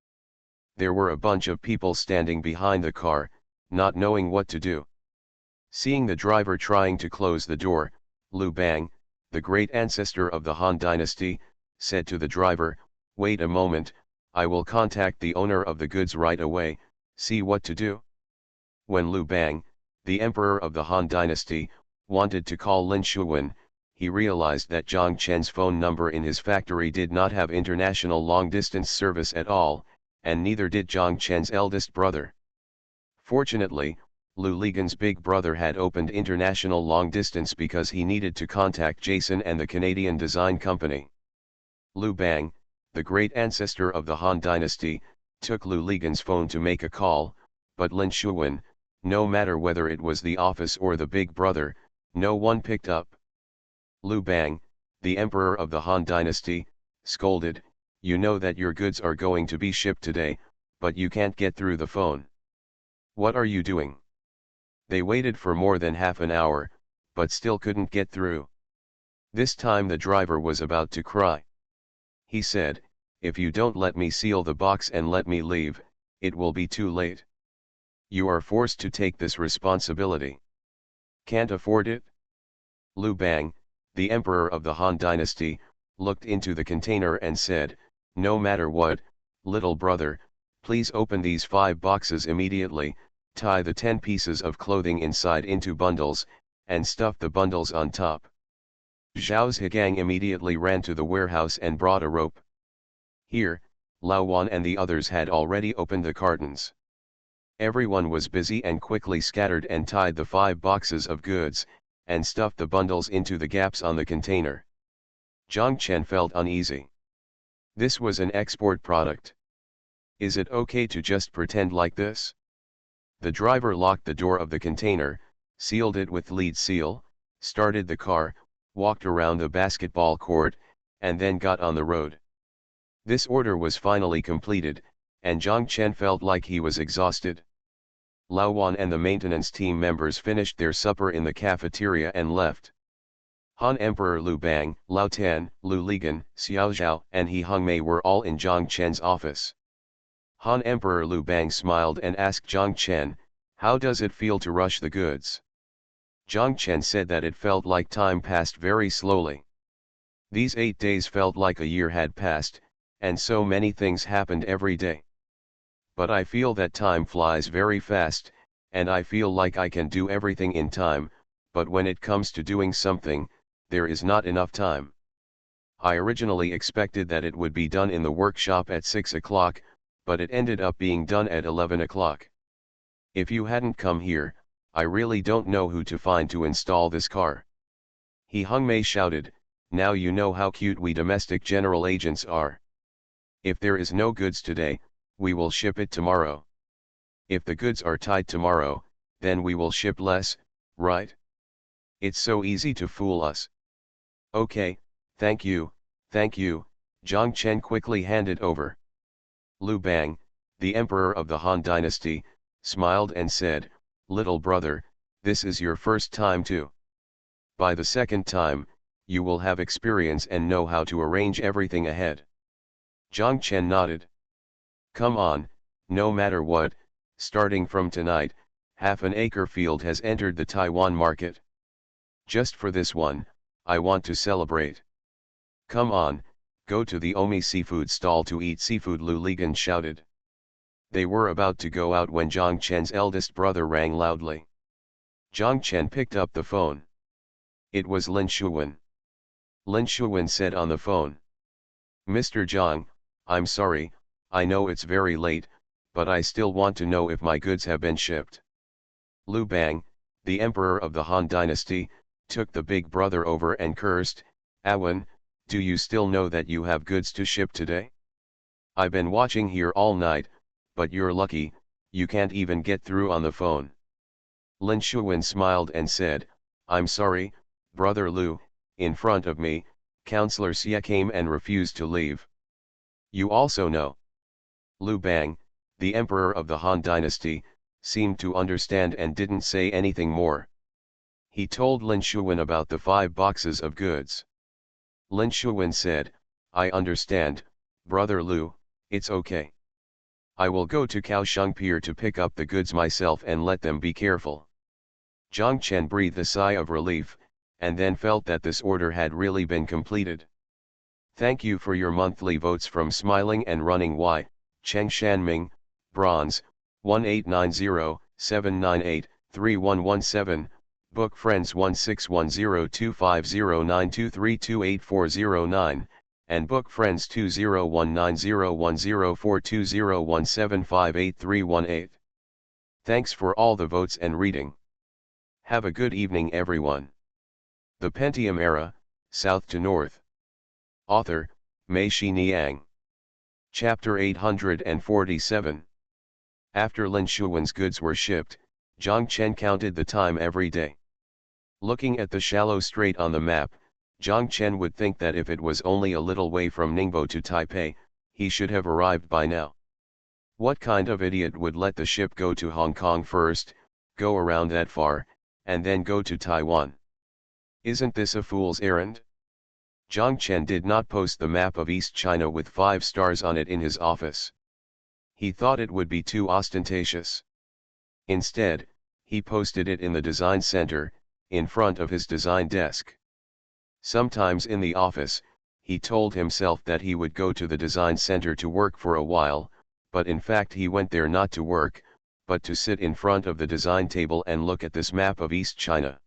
There were a bunch of people standing behind the car, not knowing what to do. Seeing the driver trying to close the door, Lu Bang, the great ancestor of the Han Dynasty, said to the driver, "Wait a moment, I will contact the owner of the goods right away, see what to do." When Lu Bang, the emperor of the Han Dynasty, wanted to call Lin Shuwen, he realized that Zhang Chen's phone number in his factory did not have international long-distance service at all, and neither did Zhang Chen's eldest brother. Fortunately, Lu Ligan's big brother had opened international long-distance because he needed to contact Jason and the Canadian design company. Lu Bang, the great ancestor of the Han Dynasty, took Lu Ligan's phone to make a call, but Lin Shuwen, no matter whether it was the office or the big brother, no one picked up. Lu Bang, the emperor of the Han Dynasty, scolded, "You know that your goods are going to be shipped today, but you can't get through the phone. What are you doing?" They waited for more than half an hour, but still couldn't get through. This time the driver was about to cry. He said, "If you don't let me seal the box and let me leave, it will be too late. You are forced to take this responsibility. Can't afford it?" Lu Bang, the emperor of the Han Dynasty, looked into the container and said, "No matter what, little brother, please open these 5 boxes immediately, tie the 10 pieces of clothing inside into bundles, and stuff the bundles on top." Zhao Zhigang immediately ran to the warehouse and brought a rope. Here, Lao Wan and the others had already opened the cartons. Everyone was busy and quickly scattered and tied the 5 boxes of goods, and stuffed the bundles into the gaps on the container. Zhang Chen felt uneasy. This was an export product. Is it okay to just pretend like this? The driver locked the door of the container, sealed it with lead seal, started the car, walked around the basketball court, and then got on the road. This order was finally completed, and Zhang Chen felt like he was exhausted. Lao Wan and the maintenance team members finished their supper in the cafeteria and left. Han Emperor Lu Bang, Lao Tan, Lu Ligan, Xiao Zhao and He Hongmei were all in Zhang Chen's office. Han Emperor Lu Bang smiled and asked Zhang Chen, How does it feel to rush the goods? Zhang Chen said that it felt like time passed very slowly. These 8 days felt like a year had passed, and so many things happened every day. But I feel that time flies very fast, and I feel like I can do everything in time, but when it comes to doing something, there is not enough time. I originally expected that it would be done in the workshop at 6 o'clock, but it ended up being done at 11 o'clock. If you hadn't come here, I really don't know who to find to install this car. He Hungmei shouted, now you know how cute we domestic general agents are. If there is no goods today, we will ship it tomorrow. If the goods are tight tomorrow, then we will ship less, right? It's so easy to fool us. Okay, thank you, Zhang Chen quickly handed over. Lu Bang, the emperor of the Han dynasty, smiled and said, little brother, this is your first time too. By the second time, you will have experience and know how to arrange everything ahead. Zhang Chen nodded. Come on, no matter what, starting from tonight, half an acre field has entered the Taiwan market. Just for this one, I want to celebrate. Come on, go to the Omi seafood stall to eat seafood, Lu Ligan shouted. They were about to go out when Zhang Chen's eldest brother rang loudly. Zhang Chen picked up the phone. It was Lin Shuwen. Lin Shuwen said on the phone. Mr. Zhang, I'm sorry, I know it's very late, but I still want to know if my goods have been shipped. Lu Bang, the emperor of the Han dynasty, took the big brother over and cursed, Awen, do you still know that you have goods to ship today? I've been watching here all night, but you're lucky, you can't even get through on the phone. Lin Shuwen smiled and said, I'm sorry, brother Lu, in front of me, Counselor Xie came and refused to leave. You also know. Lu Bang, the emperor of the Han dynasty, seemed to understand and didn't say anything more. He told Lin Shuwen about the 5 boxes of goods. Lin Shuwen said, I understand, brother Lu, it's okay. I will go to Kaohsiung Pier to pick up the goods myself and let them be careful. Zhang Chen breathed a sigh of relief, and then felt that this order had really been completed. Thank you for your monthly votes from Smiling and Running Y, Cheng Shanming, Bronze, 1890-798-3117, Book Friends 1610250923284009, and Book Friends 2019010420175818. Thanks for all the votes and reading. Have a good evening everyone. The Pentium Era, South to North. Author, Mei Shi Niang. Chapter 847. After Lin Shuwen's goods were shipped, Zhang Chen counted the time every day. Looking at the shallow strait on the map, Zhang Chen would think that if it was only a little way from Ningbo to Taipei, he should have arrived by now. What kind of idiot would let the ship go to Hong Kong first, go around that far, and then go to Taiwan? Isn't this a fool's errand? Zhang Chen did not post the map of East China with 5 stars on it in his office. He thought it would be too ostentatious. Instead, he posted it in the design center, in front of his design desk. Sometimes in the office, he told himself that he would go to the design center to work for a while, but in fact he went there not to work, but to sit in front of the design table and look at this map of East China.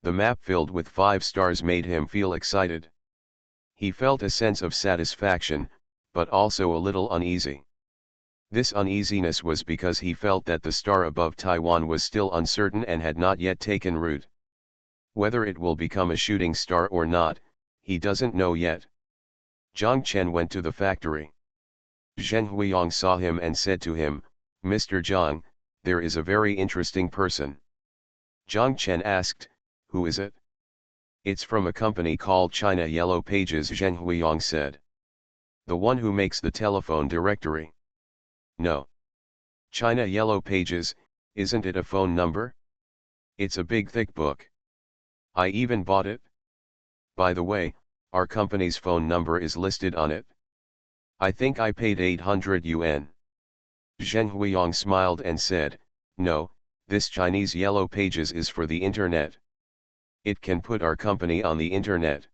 The map filled with 5 stars made him feel excited. He felt a sense of satisfaction, but also a little uneasy. This uneasiness was because he felt that the star above Taiwan was still uncertain and had not yet taken root. Whether it will become a shooting star or not, he doesn't know yet. Zhang Chen went to the factory. Zheng Huiyang saw him and said to him, Mr. Zhang, there is a very interesting person. Zhang Chen asked, who is it? It's from a company called China Yellow Pages, Zheng Huiyang said. The one who makes the telephone directory. No. China Yellow Pages, isn't it a phone number? It's a big thick book. I even bought it. By the way, our company's phone number is listed on it. I think I paid 800 yuan. Zheng Huiyang smiled and said, no, This Chinese Yellow Pages is for the internet. It can put our company on the internet.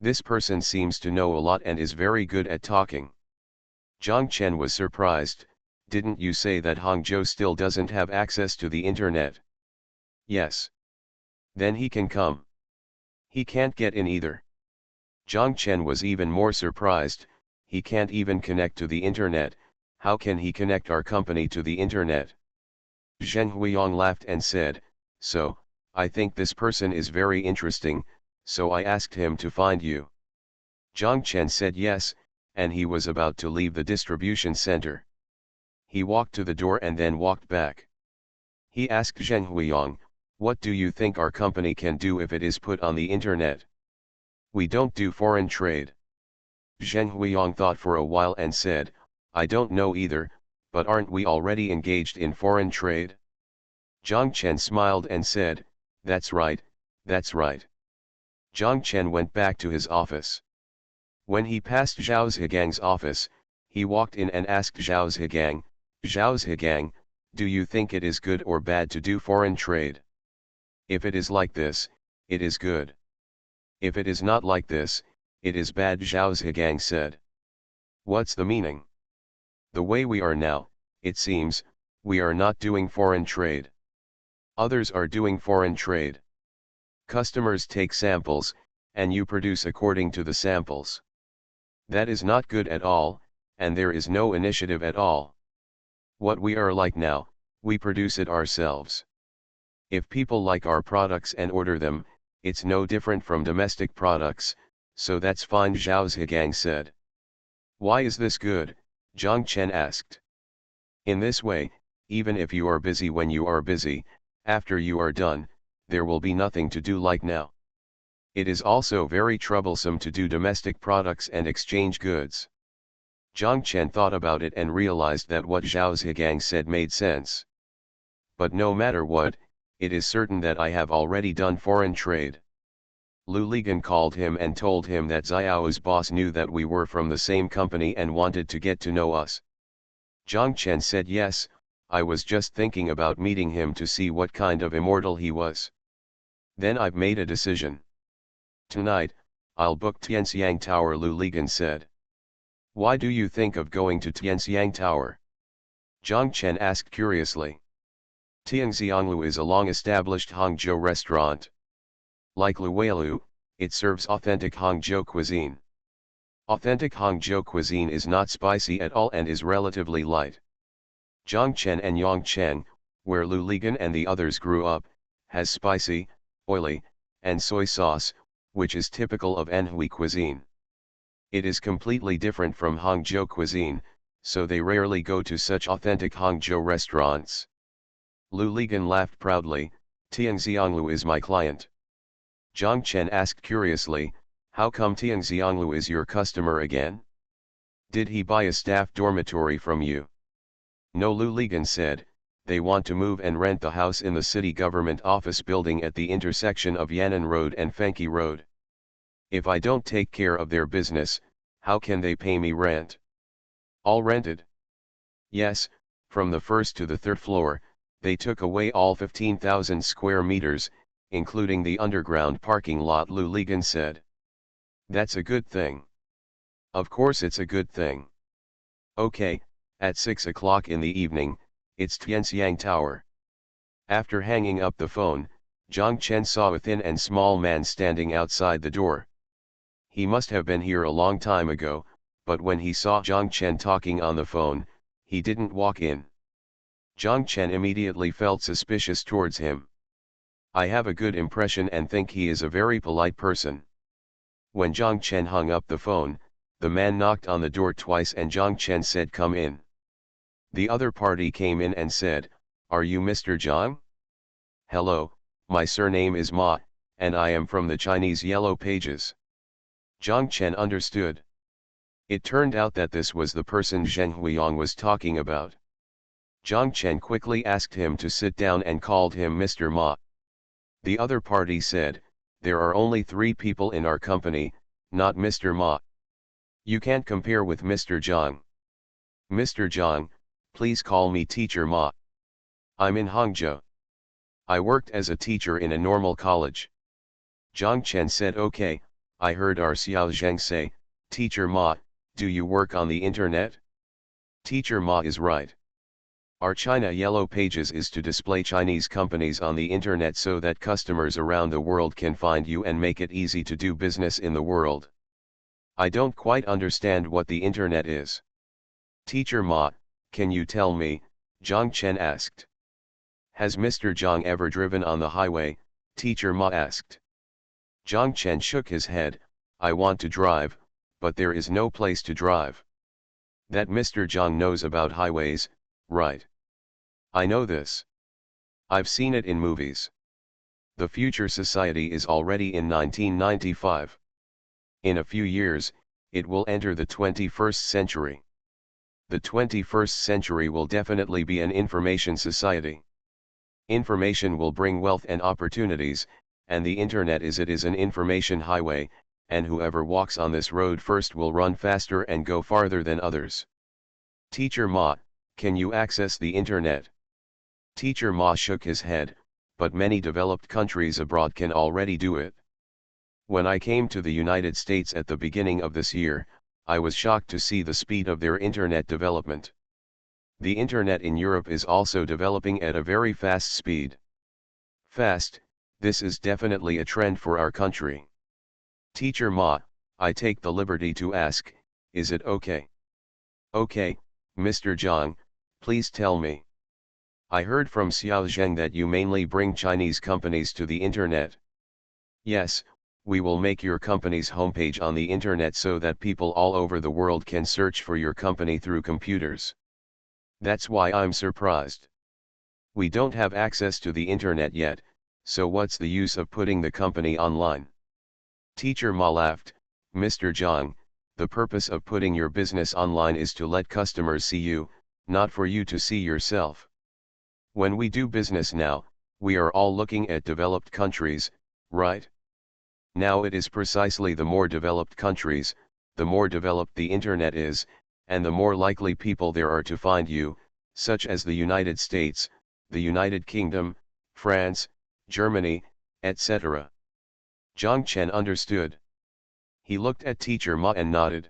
This person seems to know a lot and is very good at talking. Zhang Chen was surprised. Didn't you say that Hangzhou still doesn't have access to the internet? Yes. Then he can come. He can't get in either. Zhang Chen was even more surprised. He can't even connect to the internet. How can he connect our company to the internet? Zheng Huiyang laughed and said, so, I think this person is very interesting, so I asked him to find you. Zhang Chen said yes, and he was about to leave the distribution center. He walked to the door and then walked back. He asked Zheng Huiyang, what do you think our company can do if it is put on the internet? We don't do foreign trade. Zheng Huiyang thought for a while and said, I don't know either, but aren't we already engaged in foreign trade? Zhang Chen smiled and said, that's right, that's right. Zhang Chen went back to his office. When he passed Zhao Zhigang's office, he walked in and asked Zhao Zhigang, Zhao Zhigang, do you think it is good or bad to do foreign trade? If it is like this, it is good. If it is not like this, it is bad, Zhao Zhigang said. What's the meaning? The way we are now, it seems, we are not doing foreign trade. Others are doing foreign trade. Customers take samples, and you produce according to the samples. That is not good at all, and there is no initiative at all. What we are like now, we produce it ourselves. If people like our products and order them, it's no different from domestic products, so that's fine, Zhao Zhigang said. Why is this good? Zhang Chen asked. In this way, even if you are busy when you are busy, after you are done, there will be nothing to do like now. It is also very troublesome to do domestic products and exchange goods. Zhang Chen thought about it and realized that what Zhao Zhigang said made sense. But no matter what, it is certain that I have already done foreign trade. Lu Ligan called him and told him that Xiao's boss knew that we were from the same company and wanted to get to know us. Zhang Chen said yes, I was just thinking about meeting him to see what kind of immortal he was. Then I've made a decision. Tonight, I'll book Tianxiang Tower, Lu Ligan said. Why do you think of going to Tianxiang Tower? Zhang Chen asked curiously. Tianxianglu is a long-established Hangzhou restaurant. Like Luweilu, it serves authentic Hangzhou cuisine. Authentic Hangzhou cuisine is not spicy at all and is relatively light. Zhangchen and Yongcheng, where Lu Ligan and the others grew up, has spicy, oily, and soy sauce, which is typical of Anhui cuisine. It is completely different from Hangzhou cuisine, so they rarely go to such authentic Hangzhou restaurants. Lu Ligan laughed proudly, Tianxianglu is my client. Zhang Chen asked curiously, how come Tianxianglu is your customer again? Did he buy a staff dormitory from you? No, Lu Ligan said, they want to move and rent the house in the city government office building at the intersection of Yan'an Road and Fenqi Road. If I don't take care of their business, how can they pay me rent? All rented? Yes, from the first to the third floor, they took away all 15,000 square meters, including the underground parking lot, Lu Ligan said. That's a good thing. Of course it's a good thing. Okay, at 6 o'clock in the evening, it's Tianxiang Tower. After hanging up the phone, Zhang Chen saw a thin and small man standing outside the door. He must have been here a long time ago, but when he saw Zhang Chen talking on the phone, he didn't walk in. Zhang Chen immediately felt suspicious towards him. I have a good impression and think he is a very polite person. When Zhang Chen hung up the phone, the man knocked on the door twice and Zhang Chen said, come in. The other party came in and said, are you Mr. Zhang? Hello, my surname is Ma, and I am from the Chinese Yellow Pages. Zhang Chen understood. It turned out that this was the person Zheng Huiyang was talking about. Zhang Chen quickly asked him to sit down and called him Mr. Ma. The other party said, there are only 3 people in our company, not Mr. Ma. You can't compare with Mr. Zhang. Mr. Zhang, please call me Teacher Ma. I'm in Hangzhou. I worked as a teacher in a normal college. Zhang Chen said, okay, I heard our Xiao Zheng say, Teacher Ma, do you work on the internet? Teacher Ma is right. Our China Yellow Pages is to display Chinese companies on the internet so that customers around the world can find you and make it easy to do business in the world. I don't quite understand what the internet is. Teacher Ma, can you tell me? Zhang Chen asked. Has Mr. Zhang ever driven on the highway? Teacher Ma asked. Zhang Chen shook his head, I want to drive, but there is no place to drive. That Mr. Zhang knows about highways, right? I know this. I've seen it in movies. The future society is already in 1995. In a few years, it will enter the 21st century. The 21st century will definitely be an information society. Information will bring wealth and opportunities, and the internet is an information highway, and whoever walks on this road first will run faster and go farther than others. Teacher Ma, can you access the internet? Teacher Ma shook his head, but many developed countries abroad can already do it. When I came to the United States at the beginning of this year, I was shocked to see the speed of their internet development. The internet in Europe is also developing at a very fast speed. Fast, this is definitely a trend for our country. Teacher Ma, I take the liberty to ask, is it okay? Okay, Mr. Zhang, please tell me. I heard from Xiao Zheng that you mainly bring Chinese companies to the internet. Yes, we will make your company's homepage on the internet so that people all over the world can search for your company through computers. That's why I'm surprised. We don't have access to the internet yet, so what's the use of putting the company online? Teacher Ma laughed, Mr. Zhang, the purpose of putting your business online is to let customers see you, not for you to see yourself. When we do business now, we are all looking at developed countries, right? Now it is precisely the more developed countries, the more developed the internet is, and the more likely people there are to find you, such as the United States, the United Kingdom, France, Germany, etc. Zhang Chen understood. He looked at Teacher Ma and nodded.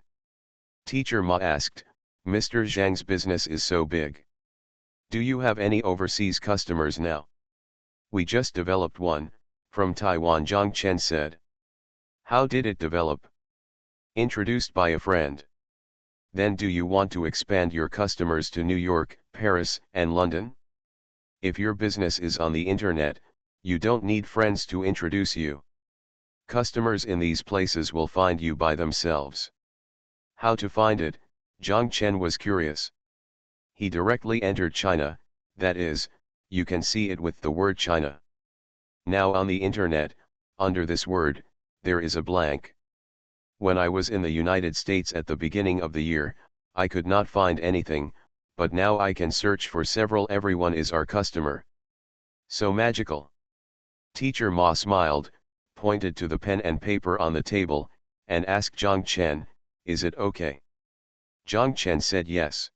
Teacher Ma asked, Mr. Zhang's business is so big. Do you have any overseas customers now? We just developed one, from Taiwan, Zhang Chen said. How did it develop? Introduced by a friend. Then do you want to expand your customers to New York, Paris, and London? If your business is on the internet, you don't need friends to introduce you. Customers in these places will find you by themselves. How to find it? Zhang Chen was curious. He directly entered China, that is, you can see it with the word China. Now on the internet, under this word, there is a blank. When I was in the United States at the beginning of the year, I could not find anything, but now I can search for several. Everyone is our customer. So magical. Teacher Ma smiled, pointed to the pen and paper on the table, and asked Zhang Chen, is it okay? Zhang Chen said yes.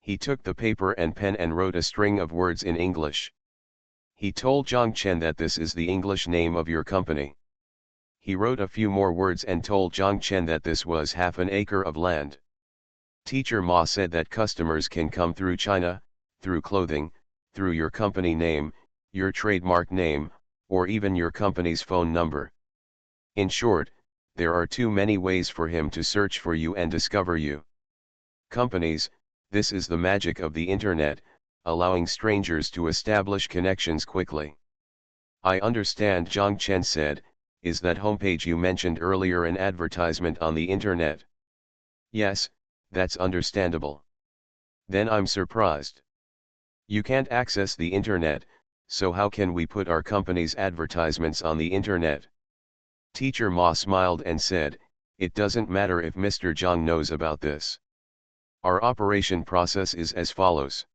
He took the paper and pen and wrote a string of words in English. He told Zhang Chen that this is the English name of your company. He wrote a few more words and told Zhang Chen that this was half an acre of land. Teacher Ma said that customers can come through China, through clothing, through your company name, your trademark name, or even your company's phone number. In short, there are too many ways for him to search for you and discover you. Companies, this is the magic of the internet, allowing strangers to establish connections quickly. I understand, Zhang Chen said, is that homepage you mentioned earlier an advertisement on the internet? Yes, that's understandable. Then I'm surprised. You can't access the internet, so how can we put our company's advertisements on the internet? Teacher Ma smiled and said, it doesn't matter if Mr. Zhang knows about this. Our operation process is as follows.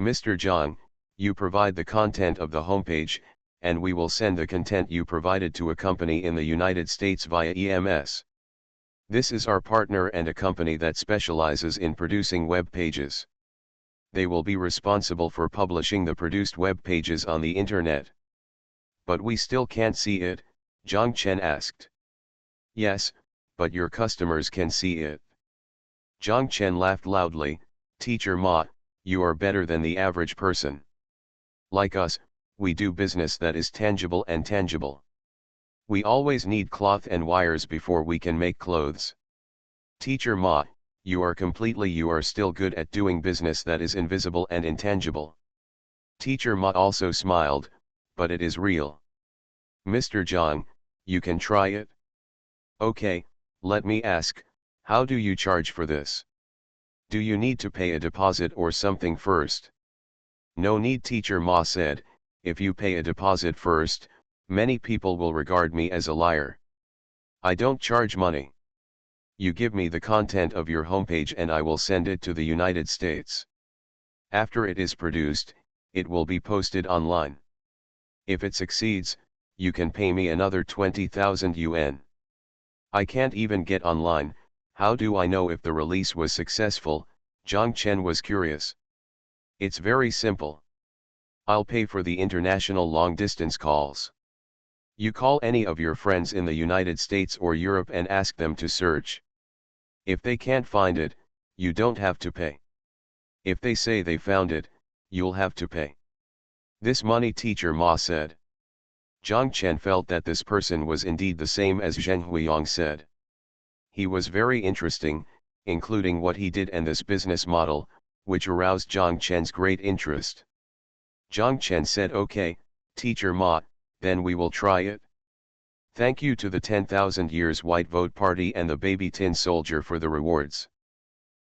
Mr. Zhang, you provide the content of the homepage, and we will send the content you provided to a company in the United States via EMS. This is our partner and a company that specializes in producing web pages. They will be responsible for publishing the produced web pages on the internet. But we still can't see it, Zhang Chen asked. Yes, but your customers can see it. Zhang Chen laughed loudly. Teacher Ma, you are better than the average person. Like us, we do business that is tangible and tangible. We always need cloth and wires before we can make clothes. Teacher Ma, you are still good at doing business that is invisible and intangible. Teacher Ma also smiled, but it is real. Mr. Zhang, you can try it? Okay, let me ask, how do you charge for this? Do you need to pay a deposit or something first? No need, Teacher Ma said. If you pay a deposit first, many people will regard me as a liar. I don't charge money. You give me the content of your homepage and I will send it to the United States. After it is produced, it will be posted online. If it succeeds, you can pay me another 20,000 yuan. I can't even get online, how do I know if the release was successful? Zhang Chen was curious. It's very simple. I'll pay for the international long-distance calls. You call any of your friends in the United States or Europe and ask them to search. If they can't find it, you don't have to pay. If they say they found it, you'll have to pay. This money, Teacher Ma said. Zhang Chen felt that this person was indeed the same as Zheng Huiyang said. He was very interesting, including what he did and this business model, which aroused Zhang Chen's great interest. Zhang Chen said, okay, Teacher Ma, then we will try it. Thank you to the 10,000 Years White Vote Party and the Baby Tin Soldier for the rewards.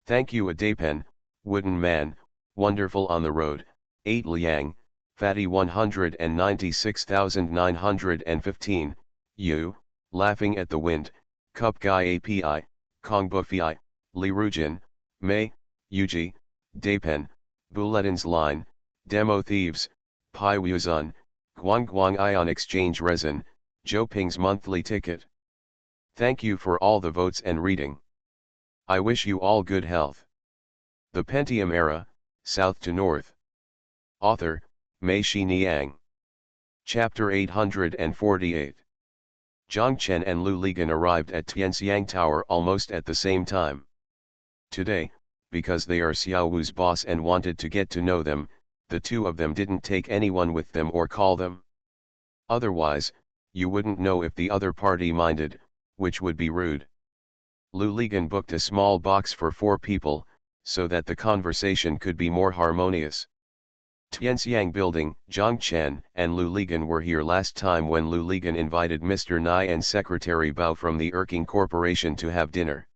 Thank you a Daypen, Wooden Man, Wonderful on the Road, 8 Liang, Fatty 196,915, You, Laughing at the Wind, Cup Guy API, Kong Buffy, Li Rujin, Mei, Yuji, Daypen, Bulletin's Line, Demo Thieves, Pai Wuzun, Guang Ion Exchange Resin, Joe Ping's monthly ticket. Thank you for all the votes and reading. I wish you all good health. The Pentium Era, South to North. Author, Mei Niang. Chapter 848. Zhang Chen and Lu Ligan arrived at Tianxiang Tower almost at the same time. Today, because they are Xiao Wu's boss and wanted to get to know them, the two of them didn't take anyone with them or call them. Otherwise, you wouldn't know if the other party minded, which would be rude. Lu Ligan booked a small box for 4 people, so that the conversation could be more harmonious. Tianxiang Building, Zhang Chen and Lu Ligan were here last time when Lu Ligan invited Mr. Nai and Secretary Bao from the Erking Corporation to have dinner.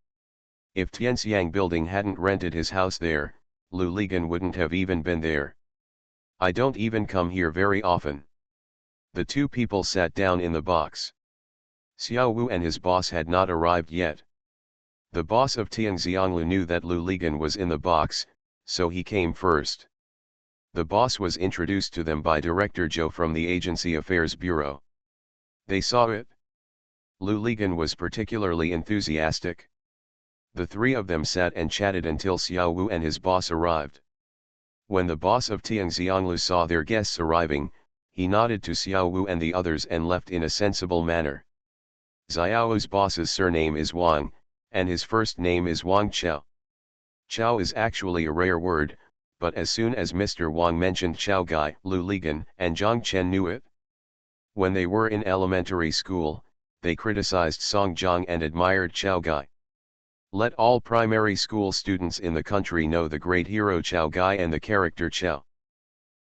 If Tianxiang Building hadn't rented his house there, Lu Ligan wouldn't have even been there. I don't even come here very often. The two people sat down in the box. Xiao Wu and his boss had not arrived yet. The boss of Tianxianglu knew that Lu Ligan was in the box, so he came first. The boss was introduced to them by Director Zhou from the Agency Affairs Bureau. They saw it. Lu Ligan was particularly enthusiastic. The three of them sat and chatted until Xiao Wu and his boss arrived. When the boss of Tianxianglu saw their guests arriving, he nodded to Xiao Wu and the others and left in a sensible manner. Xiao Wu's boss's surname is Wang, and his first name is Wang Chao. Chao is actually a rare word, but as soon as Mr. Wang mentioned Chao Gai, Lu Ligan and Zhang Chen knew it. When they were in elementary school, they criticized Song Jiang and admired Chao Gai. Let all primary school students in the country know the great hero Chao Gai and the character Chao.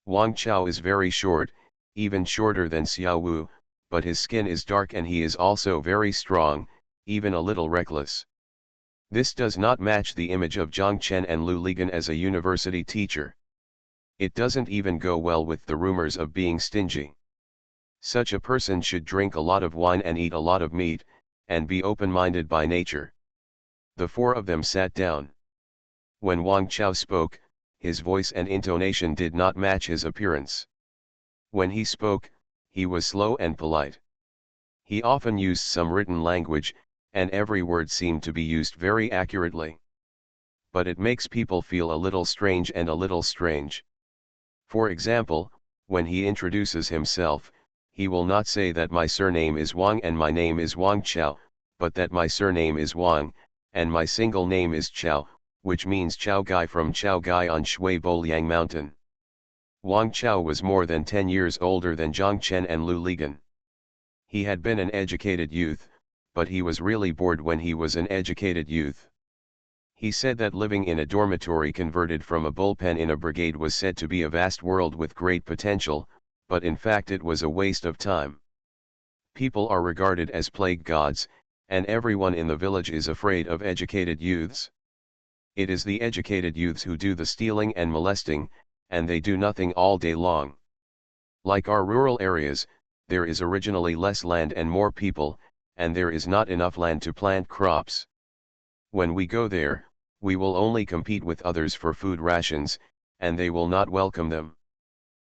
Wang Chao is very short, even shorter than Xiao Wu, but his skin is dark and he is also very strong, even a little reckless. This does not match the image of Zhang Chen and Lu Ligan as a university teacher. It doesn't even go well with the rumors of being stingy. Such a person should drink a lot of wine and eat a lot of meat, and be open-minded by nature. The 4 of them sat down. When Wang Chao spoke, his voice and intonation did not match his appearance. When he spoke, he was slow and polite. He often used some written language, and every word seemed to be used very accurately. but it makes people feel a little strange and a little strange. For example, when he introduces himself, he will not say that my surname is Wang and my name is Wang Chao, but that my surname is Wang, and my single name is Chao, which means Chao Gai from Chao Gai on Shui Boliang Mountain. Wang Chao was more than 10 years older than Zhang Chen and Lu Ligan. He had been an educated youth, but he was really bored when he was an educated youth. He said that living in a dormitory converted from a bullpen in a brigade was said to be a vast world with great potential, but in fact it was a waste of time. People are regarded as plague gods, and everyone in the village is afraid of educated youths. It is the educated youths who do the stealing and molesting, and they do nothing all day long. Like our rural areas, there is originally less land and more people, and there is not enough land to plant crops. When we go there, we will only compete with others for food rations, and they will not welcome them.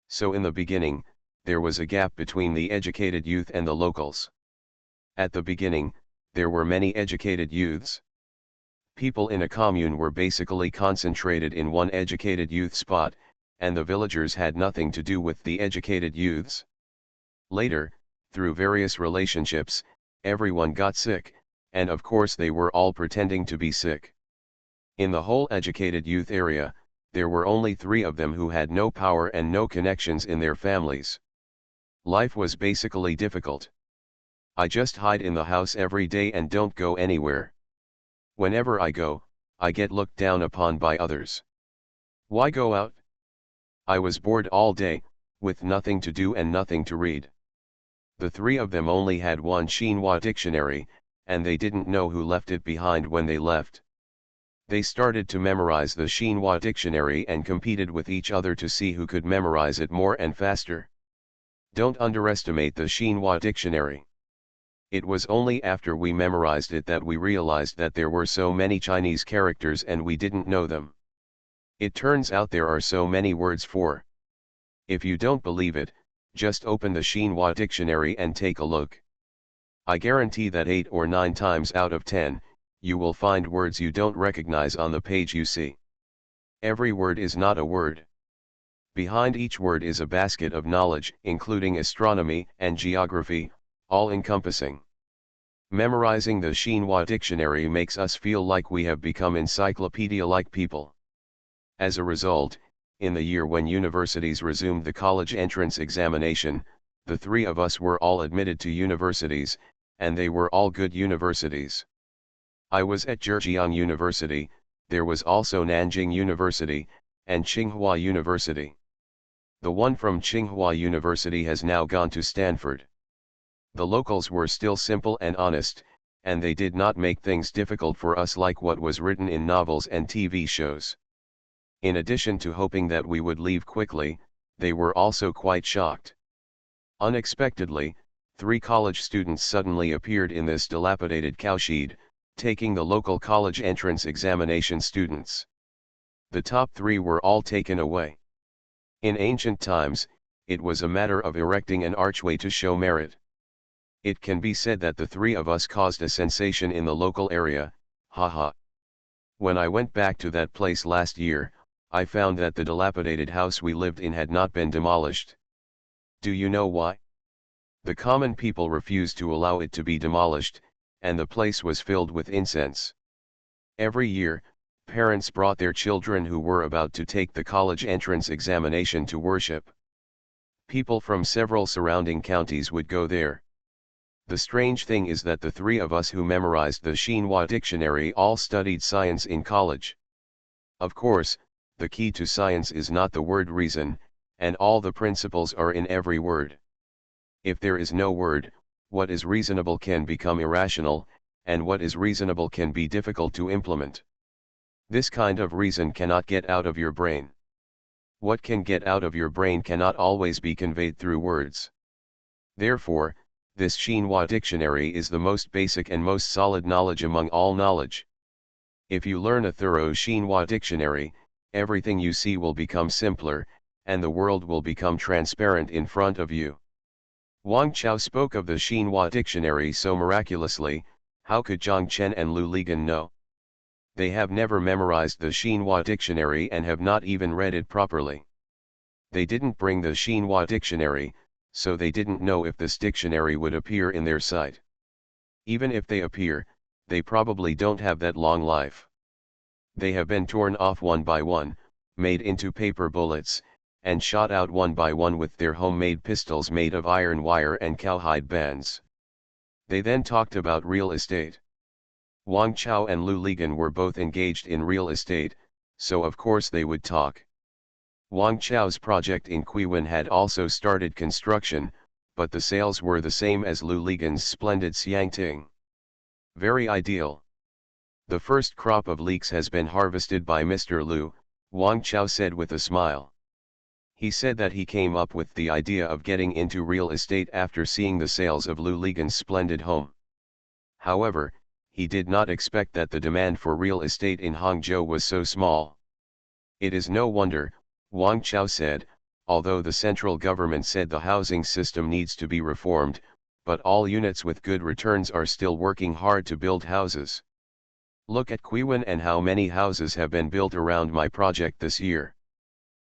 So in the beginning, there was a gap between the educated youth and the locals. At the beginning, there were many educated youths. People in a commune were basically concentrated in one educated youth spot, and the villagers had nothing to do with the educated youths. Later, through various relationships, everyone got sick, and of course they were all pretending to be sick. In the whole educated youth area, there were only 3 of them who had no power and no connections in their families. Life was basically difficult. I just hide in the house every day and don't go anywhere. Whenever I go, I get looked down upon by others. Why go out? I was bored all day, with nothing to do and nothing to read. The 3 of them only had one Xinhua dictionary, and they didn't know who left it behind when they left. They started to memorize the Xinhua dictionary and competed with each other to see who could memorize it more and faster. Don't underestimate the Xinhua dictionary. It was only after we memorized it that we realized that there were so many Chinese characters and we didn't know them. It turns out there are so many words for. If you don't believe it, just open the Xinhua dictionary and take a look. I guarantee that 8 or 9 times out of 10, you will find words you don't recognize on the page you see. Every word is not a word. Behind each word is a basket of knowledge, including astronomy and geography, all-encompassing. Memorizing the Xinhua dictionary makes us feel like we have become encyclopedia-like people. As a result, in the year when universities resumed the college entrance examination, the 3 of us were all admitted to universities, and they were all good universities. I was at Zhejiang University, there was also Nanjing University, and Tsinghua University. The one from Tsinghua University has now gone to Stanford. The locals were still simple and honest, and they did not make things difficult for us like what was written in novels and TV shows. In addition to hoping that we would leave quickly, they were also quite shocked. Unexpectedly, 3 college students suddenly appeared in this dilapidated cowshed, taking the local college entrance examination students. The top 3 were all taken away. In ancient times, it was a matter of erecting an archway to show merit. It can be said that the 3 of us caused a sensation in the local area, haha. When I went back to that place last year, I found that the dilapidated house we lived in had not been demolished. Do you know why? The common people refused to allow it to be demolished, and the place was filled with incense. Every year, parents brought their children who were about to take the college entrance examination to worship. People from several surrounding counties would go there. The strange thing is that the 3 of us who memorized the Xinhua dictionary all studied science in college. Of course, the key to science is not the word reason, and all the principles are in every word. If there is no word, what is reasonable can become irrational, and what is reasonable can be difficult to implement. This kind of reason cannot get out of your brain. What can get out of your brain cannot always be conveyed through words. Therefore, this Xinhua dictionary is the most basic and most solid knowledge among all knowledge. If you learn a thorough Xinhua dictionary, everything you see will become simpler, and the world will become transparent in front of you. Wang Chao spoke of the Xinhua dictionary so miraculously, how could Zhang Chen and Lu Ligan know? They have never memorized the Xinhua dictionary and have not even read it properly. They didn't bring the Xinhua dictionary, so they didn't know if this dictionary would appear in their site. Even if they appear, they probably don't have that long life. They have been torn off one by one, made into paper bullets, and shot out one by one with their homemade pistols made of iron wire and cowhide bands. They then talked about real estate. Wang Chao and Lu Ligan were both engaged in real estate, so of course they would talk. Wang Chao's project in Qiwen had also started construction, but the sales were the same as Lu Ligan's splendid Xiangting. Very ideal. The first crop of leeks has been harvested by Mr. Lu, Wang Chao said with a smile. He said that he came up with the idea of getting into real estate after seeing the sales of Lu Ligan's splendid home. However, he did not expect that the demand for real estate in Hangzhou was so small. It is no wonder, Wang Chao said, although the central government said the housing system needs to be reformed, but all units with good returns are still working hard to build houses. Look at Qiwen and how many houses have been built around my project this year.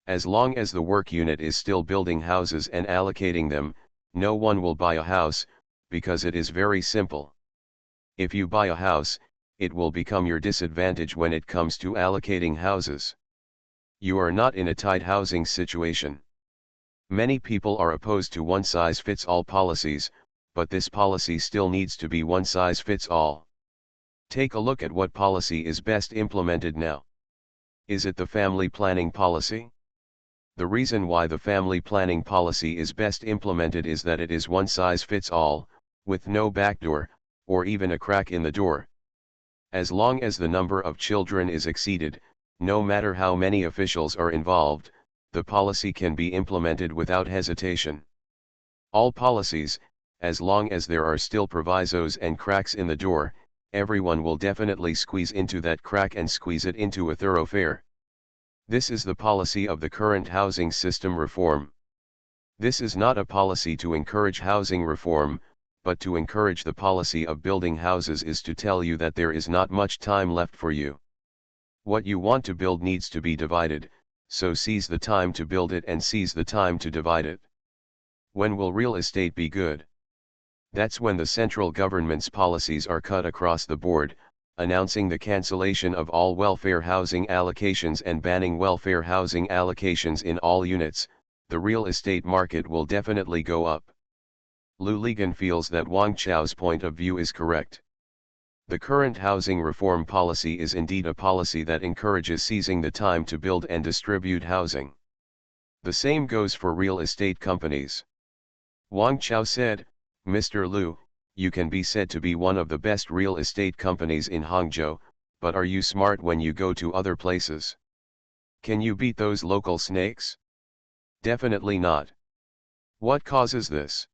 As long as the work unit is still building houses and allocating them, no one will buy a house, because it is very simple. If you buy a house, it will become your disadvantage when it comes to allocating houses. You are not in a tight housing situation. Many people are opposed to one-size-fits-all policies, but this policy still needs to be one-size-fits-all. Take a look at what policy is best implemented now. Is it the family planning policy? The reason why the family planning policy is best implemented is that it is one-size-fits-all, with no backdoor, or even a crack in the door. As long as the number of children is exceeded, no matter how many officials are involved, the policy can be implemented without hesitation. All policies, as long as there are still provisos and cracks in the door, everyone will definitely squeeze into that crack and squeeze it into a thoroughfare. This is the policy of the current housing system reform. This is not a policy to encourage housing reform, but to encourage the policy of building houses is to tell you that there is not much time left for you. What you want to build needs to be divided, so seize the time to build it and seize the time to divide it. When will real estate be good? That's when the central government's policies are cut across the board, announcing the cancellation of all welfare housing allocations and banning welfare housing allocations in all units. The real estate market will definitely go up. Lu Ligan feels that Wang Chao's point of view is correct. The current housing reform policy is indeed a policy that encourages seizing the time to build and distribute housing. The same goes for real estate companies. Wang Chao said, Mr. Lu, you can be said to be one of the best real estate companies in Hangzhou, but are you smart when you go to other places? Can you beat those local snakes? Definitely not. What causes this?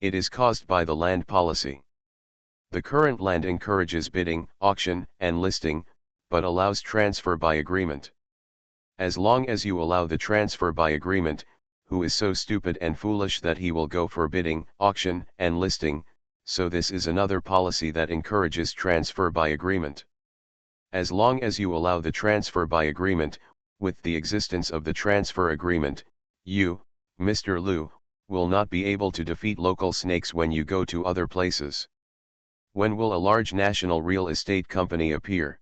It is caused by the land policy. The current land encourages bidding, auction, and listing, but allows transfer by agreement. As long as you allow the transfer by agreement, who is so stupid and foolish that he will go for bidding, auction, and listing, so this is another policy that encourages transfer by agreement. As long as you allow the transfer by agreement, with the existence of the transfer agreement, you, Mr. Lu, will not be able to defeat local snakes when you go to other places. When will a large national real estate company appear?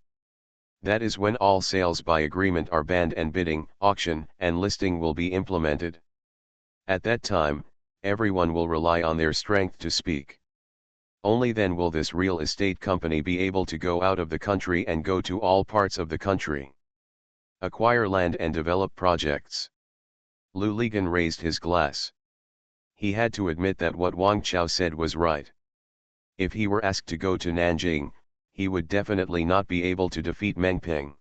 That is when all sales by agreement are banned and bidding, auction, and listing will be implemented. At that time, everyone will rely on their strength to speak. Only then will this real estate company be able to go out of the country and go to all parts of the country. Acquire land and develop projects. Lu Ligan raised his glass. He had to admit that what Wang Chao said was right. If he were asked to go to Nanjing, he would definitely not be able to defeat Meng Ping.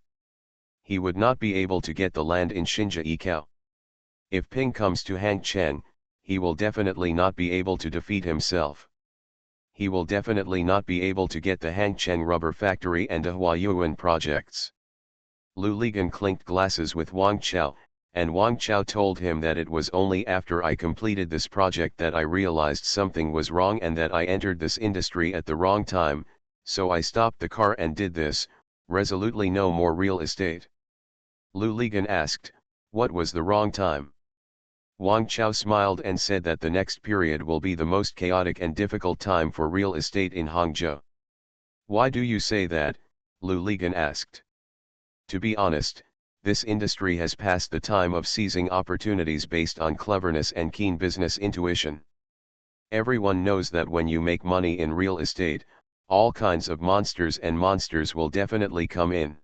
He would not be able to get the land in Xinjiao. If Ping comes to Hangcheng, he will definitely not be able to defeat himself. He will definitely not be able to get the Hangcheng rubber factory and the Huayuan projects. Lu Ligan clinked glasses with Wang Chao, and Wang Chao told him that it was only after I completed this project that I realized something was wrong and that I entered this industry at the wrong time, so I stopped the car and did this. Resolutely no more real estate. Lu Ligan asked, what was the wrong time? Wang Chao smiled and said that the next period will be the most chaotic and difficult time for real estate in Hangzhou. Why do you say that? Lu Ligan asked. To be honest, this industry has passed the time of seizing opportunities based on cleverness and keen business intuition. Everyone knows that when you make money in real estate, all kinds of monsters will definitely come in.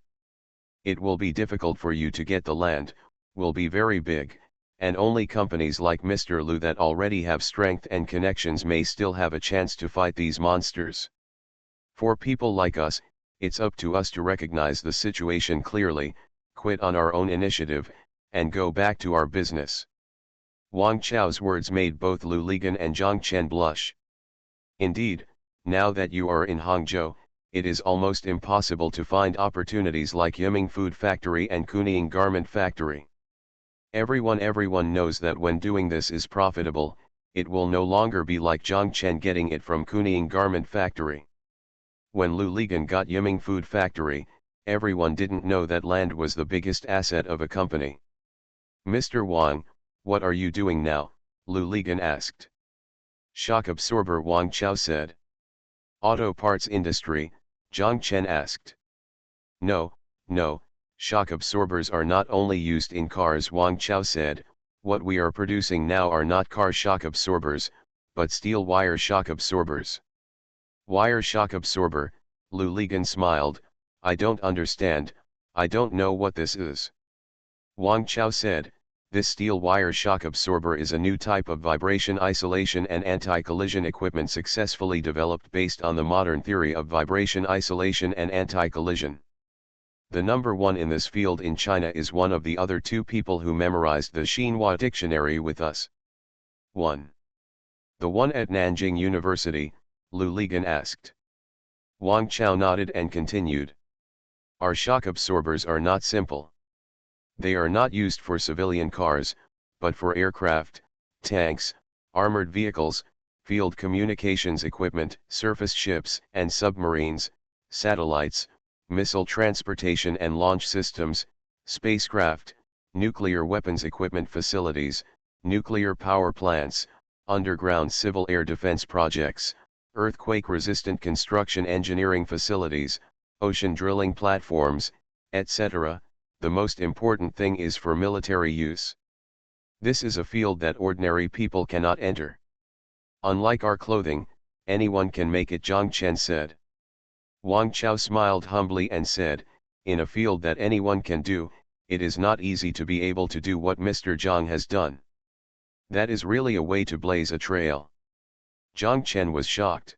It will be difficult for you to get the land, will be very big, and only companies like Mr. Lu that already have strength and connections may still have a chance to fight these monsters. For people like us, it's up to us to recognize the situation clearly, quit on our own initiative, and go back to our business. Wang Chao's words made both Lu Ligan and Zhang Chen blush. Indeed, now that you are in Hangzhou, it is almost impossible to find opportunities like Yiming Food Factory and Kuning Garment Factory. Everyone knows that when doing this is profitable, it will no longer be like Zhang Chen getting it from Kuning Garment Factory. When Lu Ligan got Yiming Food Factory, everyone didn't know that land was the biggest asset of a company. Mr. Wang, what are you doing now? Lu Ligan asked. Shock absorber, Wang Chao said. Auto parts industry, Zhang Chen asked. No, shock absorbers are not only used in cars, Wang Chao said. What we are producing now are not car shock absorbers, but steel wire shock absorbers. Wire shock absorber, Lu Ligan smiled. I don't understand, I don't know what this is. Wang Chao said, this steel wire shock absorber is a new type of vibration isolation and anti-collision equipment successfully developed based on the modern theory of vibration isolation and anti-collision. The number one in this field in China is one of the other two people who memorized the Xinhua dictionary with us. 1. The one at Nanjing University, Lu Ligan asked. Wang Chao nodded and continued. Our shock absorbers are not simple. They are not used for civilian cars, but for aircraft, tanks, armored vehicles, field communications equipment, surface ships and submarines, satellites, missile transportation and launch systems, spacecraft, nuclear weapons equipment facilities, nuclear power plants, underground civil air defense projects, earthquake-resistant construction engineering facilities, ocean drilling platforms, etc. The most important thing is for military use. This is a field that ordinary people cannot enter. Unlike our clothing, anyone can make it, Zhang Chen said. Wang Chao smiled humbly and said, in a field that anyone can do, it is not easy to be able to do what Mr. Zhang has done. That is really a way to blaze a trail. Zhang Chen was shocked.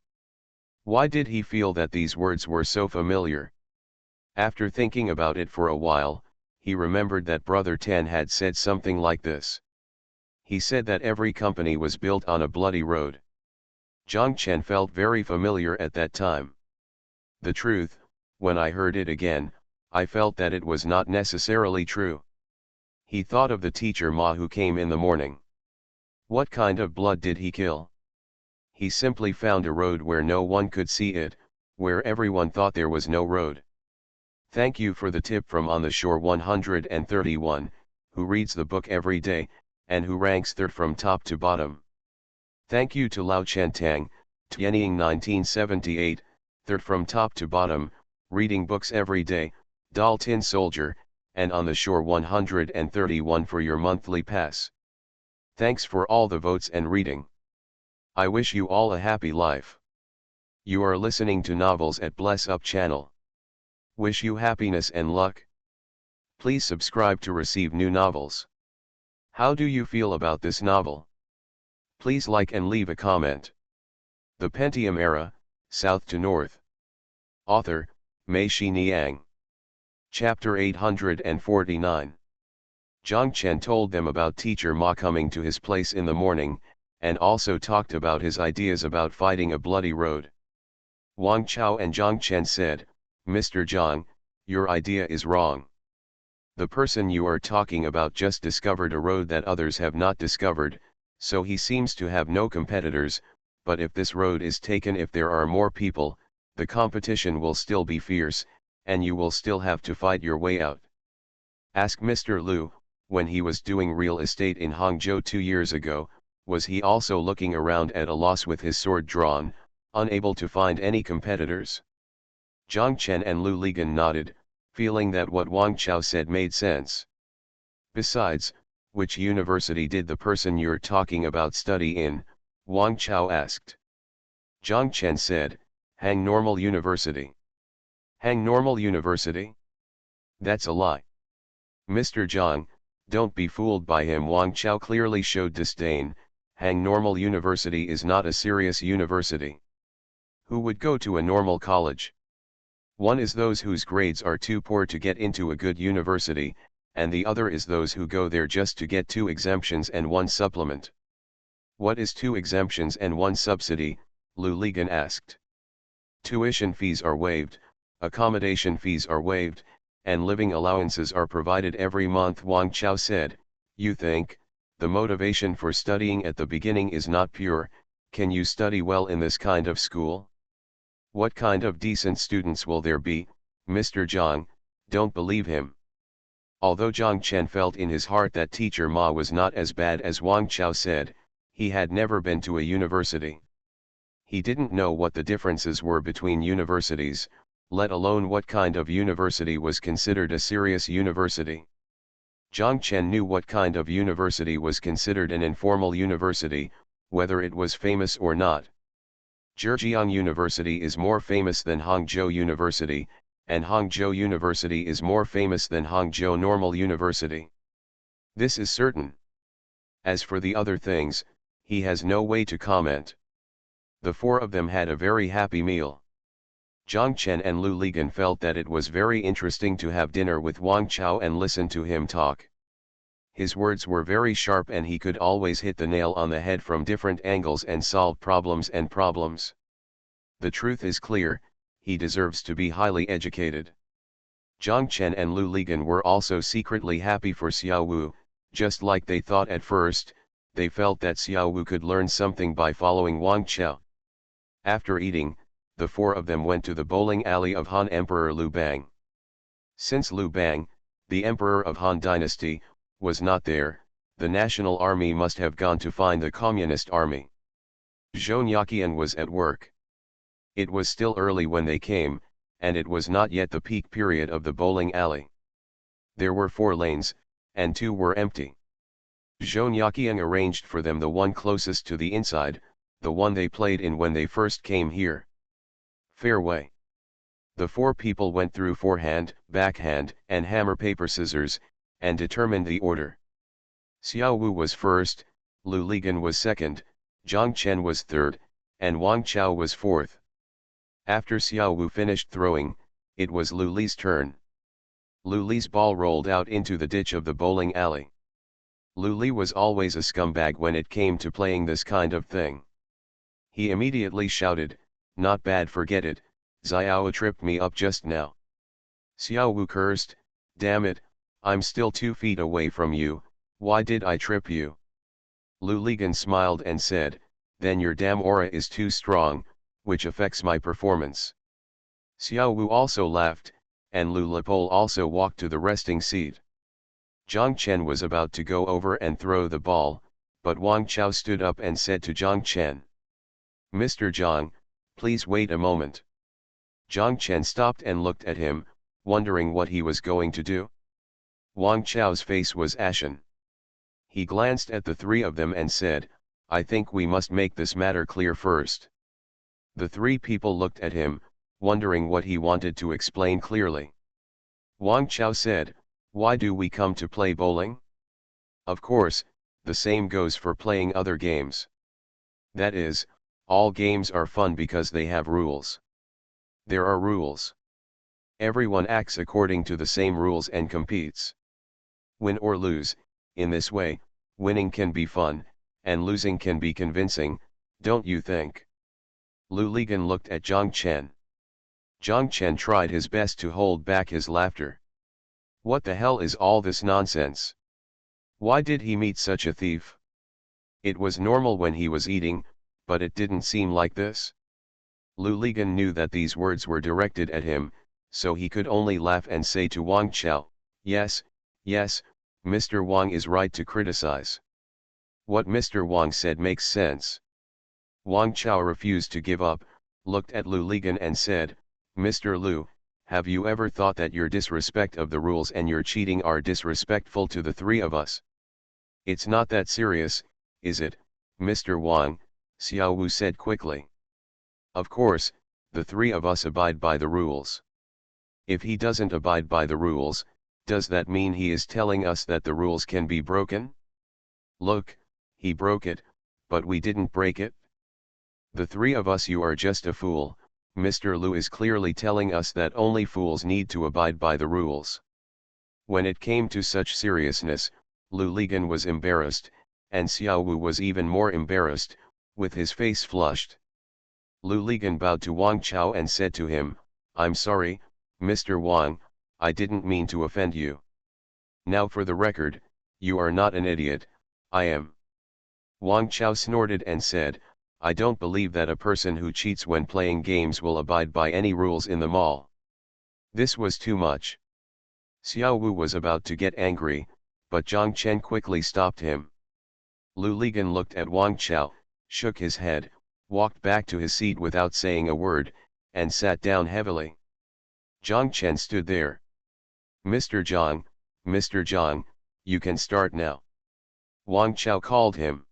Why did he feel that these words were so familiar? After thinking about it for a while, he remembered that Brother Tan had said something like this. He said that every company was built on a bloody road. Zhang Chen felt very familiar at that time. The truth, when I heard it again, I felt that it was not necessarily true. He thought of the teacher Ma who came in the morning. What kind of blood did he kill? He simply found a road where no one could see it, where everyone thought there was no road. Thank you for the tip from On the Shore 131, who reads the book every day, and who ranks third from top to bottom. Thank you to Lao Chentang, Tianying 1978, third from top to bottom, reading books every day, Dal Tin Soldier, and On the Shore 131 for your monthly pass. Thanks for all the votes and reading. I wish you all a happy life. You are listening to Novels at Bless Up channel. Wish you happiness and luck. Please subscribe to receive new novels. How do you feel about this novel? Please like and leave a comment. The Pentium Era, South to North. Author, Mei Xiniang. Chapter 849. Zhang Chen told them about teacher Ma coming to his place in the morning, and also talked about his ideas about fighting a bloody road. Wang Chao and Zhang Chen said, Mr. Zhang, your idea is wrong. The person you are talking about just discovered a road that others have not discovered, so he seems to have no competitors, but if this road is taken, if there are more people, the competition will still be fierce, and you will still have to fight your way out. Ask Mr. Liu, when he was doing real estate in Hangzhou 2 years ago, was he also looking around at a loss with his sword drawn, unable to find any competitors? Zhang Chen and Lu Ligan nodded, feeling that what Wang Chao said made sense. Besides, which university did the person you're talking about study in? Wang Chao asked. Zhang Chen said, Hang Normal University. Hang Normal University? That's a lie. Mr. Zhang, don't be fooled by him. Wang Chao clearly showed disdain. Hang Normal University is not a serious university. Who would go to a normal college? One is those whose grades are too poor to get into a good university, and the other is those who go there just to get 2 exemptions and 1 supplement. What is 2 exemptions and 1 subsidy? Lu Ligan asked. Tuition fees are waived, accommodation fees are waived, and living allowances are provided every month. Wang Chao said, You think the motivation for studying at the beginning is not pure? Can you study well in this kind of school? What kind of decent students will there be? Mr. Zhang, don't believe him. Although Zhang Chen felt in his heart that teacher Ma was not as bad as Wang Chao said, he had never been to a university. He didn't know what the differences were between universities, let alone what kind of university was considered a serious university. Zhang Chen knew what kind of university was considered an informal university, whether it was famous or not. Zhejiang University is more famous than Hangzhou University, and Hangzhou University is more famous than Hangzhou Normal University. This is certain. As for the other things, he has no way to comment. The 4 of them had a very happy meal. Zhang Chen and Lu Ligan felt that it was very interesting to have dinner with Wang Chao and listen to him talk. His words were very sharp and he could always hit the nail on the head from different angles and solve problems. The truth is clear, he deserves to be highly educated. Zhang Chen and Lu Ligan were also secretly happy for Xiao Wu, just like they thought at first. They felt that Xiao Wu could learn something by following Wang Chao. After eating, the 4 of them went to the bowling alley of Han Emperor Liu Bang. Since Liu Bang, the emperor of Han Dynasty, was not there, the national army must have gone to find the communist army. Zhou Nyaqian was at work. It was still early when they came, and it was not yet the peak period of the bowling alley. There were 4 lanes, and 2 were empty. Zhou Nyaqian arranged for them the one closest to the inside, the one they played in when they first came here. Fairway. The 4 people went through forehand, backhand, and hammer paper scissors, and determined the order. Xiao Wu was first, Lu Ligan was second, Zhang Chen was third, and Wang Chao was fourth. After Xiao Wu finished throwing, it was Lu Li's turn. Lu Li's ball rolled out into the ditch of the bowling alley. Lu Li was always a scumbag when it came to playing this kind of thing. He immediately shouted, Not bad, forget it, Xiao tripped me up just now. Xiao Wu cursed, Damn it, I'm still 2 feet away from you, why did I trip you? Lu Ligan smiled and said, Then your damn aura is too strong, which affects my performance. Xiao Wu also laughed, and Lu Lipol also walked to the resting seat. Zhang Chen was about to go over and throw the ball, but Wang Chao stood up and said to Zhang Chen, Mr. Zhang, please wait a moment. Zhang Chen stopped and looked at him, wondering what he was going to do. Wang Chao's face was ashen. He glanced at the 3 of them and said, I think we must make this matter clear first. The 3 people looked at him, wondering what he wanted to explain clearly. Wang Chao said, Why do we come to play bowling? Of course, the same goes for playing other games. That is, all games are fun because they have rules. There are rules. Everyone acts according to the same rules and competes. Win or lose, in this way, winning can be fun, and losing can be convincing, don't you think? Lu Ligan looked at Zhang Chen. Zhang Chen tried his best to hold back his laughter. What the hell is all this nonsense? Why did he meet such a thief? It was normal when he was eating, but it didn't seem like this. Lu Ligan knew that these words were directed at him, so he could only laugh and say to Wang Chao, "Yes, yes, Mr. Wang is right to criticize. What Mr. Wang said makes sense." Wang Chao refused to give up, looked at Lu Ligan and said, "Mr. Lu, have you ever thought that your disrespect of the rules and your cheating are disrespectful to the three of us? It's not that serious, is it, Mr. Wang?" Xiao Wu said quickly. "Of course, the three of us abide by the rules. If he doesn't abide by the rules, does that mean he is telling us that the rules can be broken? Look, he broke it, but we didn't break it. The three of us, you are just a fool." Mr. Lu is clearly telling us that only fools need to abide by the rules. When it came to such seriousness, Lu Ligan was embarrassed, and Xiao Wu was even more embarrassed, with his face flushed. Lu Ligan bowed to Wang Chao and said to him, "I'm sorry, Mr. Wang, I didn't mean to offend you. Now for the record, you are not an idiot, I am." Wang Chao snorted and said, "I don't believe that a person who cheats when playing games will abide by any rules in the mall." This was too much. Xiao Wu was about to get angry, but Zhang Chen quickly stopped him. Lu Ligan looked at Wang Chao, shook his head, walked back to his seat without saying a word, and sat down heavily. Zhang Chen stood there. Mr. Zhang, you can start now." Wang Chao called him.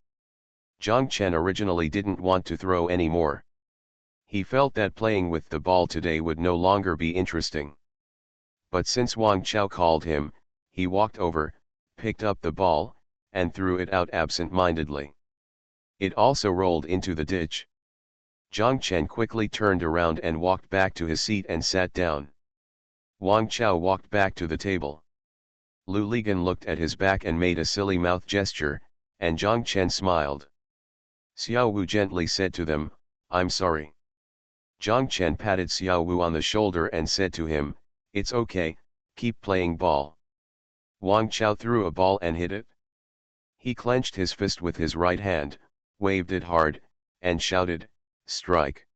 Zhang Chen originally didn't want to throw any more. He felt that playing with the ball today would no longer be interesting. But since Wang Chao called him, he walked over, picked up the ball, and threw it out absent-mindedly. It also rolled into the ditch. Zhang Chen quickly turned around and walked back to his seat and sat down. Wang Chao walked back to the table. Lu Ligan looked at his back and made a silly mouth gesture, and Zhang Chen smiled. Xiao Wu gently said to them, "I'm sorry." Zhang Chen patted Xiao Wu on the shoulder and said to him, "It's okay, keep playing ball." Wang Chao threw a ball and hit it. He clenched his fist with his right hand, waved it hard, and shouted, "Strike."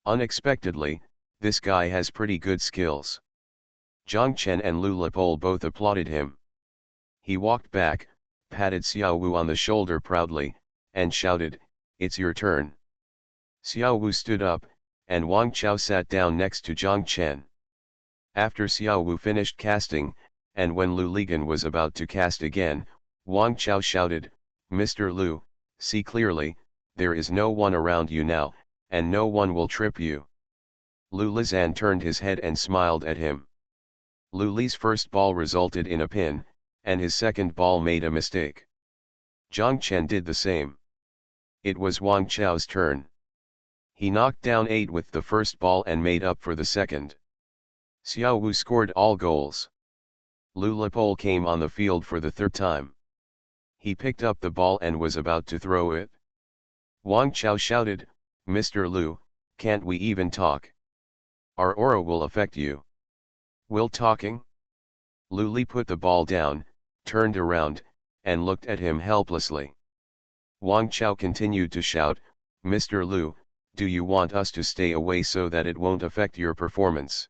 Unexpectedly, this guy has pretty good skills. Zhang Chen and Lu Lipol both applauded him. He walked back, patted Xiao Wu on the shoulder proudly, and shouted, "It's your turn." Xiao Wu stood up, and Wang Chao sat down next to Zhang Chen. After Xiao Wu finished casting, and when Lu Ligan was about to cast again, Wang Chao shouted, "Mr. Lu, see clearly, there is no one around you now, and no one will trip you." Lu Lizan turned his head and smiled at him. Lu Li's first ball resulted in a pin, and his second ball made a mistake. Zhang Chen did the same. It was Wang Chao's turn. He knocked down 8 with the first ball and made up for the second. Xiao Wu scored all goals. Lu Lipol came on the field for the third time. He picked up the ball and was about to throw it. Wang Chao shouted, "Mr. Lu, can't we even talk? Our aura will affect you. Will talking?" Lu Li put the ball down, turned around, and looked at him helplessly. Wang Chao continued to shout, "Mr. Lu, do you want us to stay away so that it won't affect your performance?"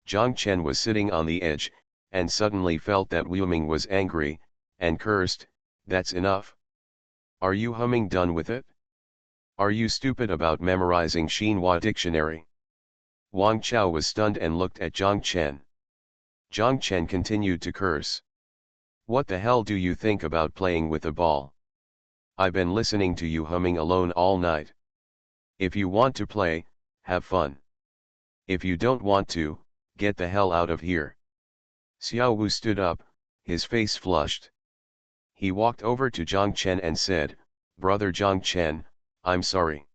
Zhang Chen was sitting on the edge, and suddenly felt that Wu Ming was angry, and cursed, "That's enough. Are you humming done with it? Are you stupid about memorizing Xinhua dictionary?" Wang Chao was stunned and looked at Zhang Chen. Zhang Chen continued to curse. "What the hell do you think about playing with a ball? I've been listening to you humming alone all night. If you want to play, have fun. If you don't want to, get the hell out of here." Xiao Wu stood up, his face flushed. He walked over to Zhang Chen and said, "Brother Zhang Chen, I'm sorry."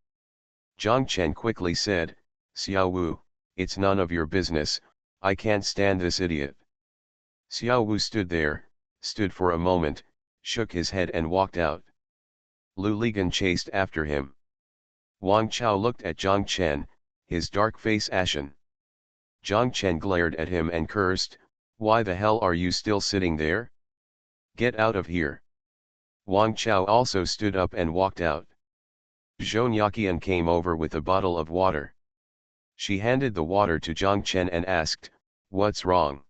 Zhang Chen quickly said, "Xiao Wu, it's none of your business, I can't stand this idiot." Xiao Wu stood for a moment, shook his head and walked out. Lu Ligan chased after him. Wang Chao looked at Zhang Chen, his dark face ashen. Zhang Chen glared at him and cursed, "Why the hell are you still sitting there? Get out of here." Wang Chao also stood up and walked out. Zhou Nyaqian came over with a bottle of water. She handed the water to Zhang Chen and asked, "What's wrong?"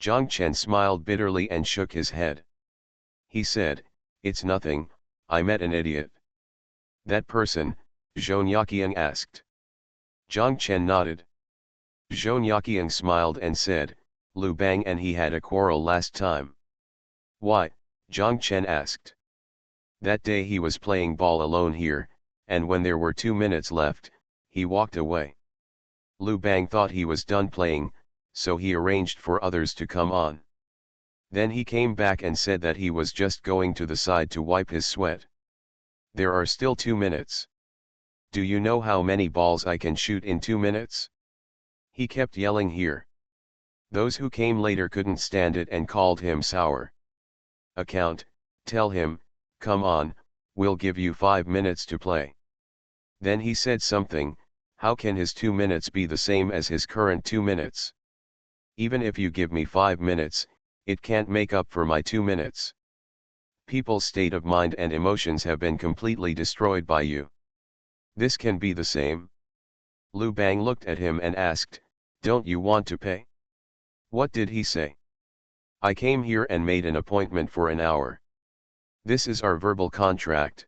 Zhang Chen smiled bitterly and shook his head. He said, "It's nothing, I met an idiot." "That person?" Zhou Yaqiang asked. Zhang Chen nodded. Zhou Yaqiang smiled and said, "Lu Bang and he had a quarrel last time." "Why?" Zhang Chen asked. "That day he was playing ball alone here, and when there were 2 minutes left, he walked away. Lu Bang thought he was done playing, so he arranged for others to come on. Then he came back and said that he was just going to the side to wipe his sweat. There are still 2 minutes. Do you know how many balls I can shoot in 2 minutes?" He kept yelling here. Those who came later couldn't stand it and called him sour. "Account, tell him, come on, we'll give you 5 minutes to play." Then he said something, "How can his 2 minutes be the same as his current 2 minutes? Even if you give me 5 minutes, it can't make up for my 2 minutes. People's state of mind and emotions have been completely destroyed by you. This can be the same." Lu Bang looked at him and asked, "Don't you want to pay?" "What did he say?" "I came here and made an appointment for an hour. This is our verbal contract.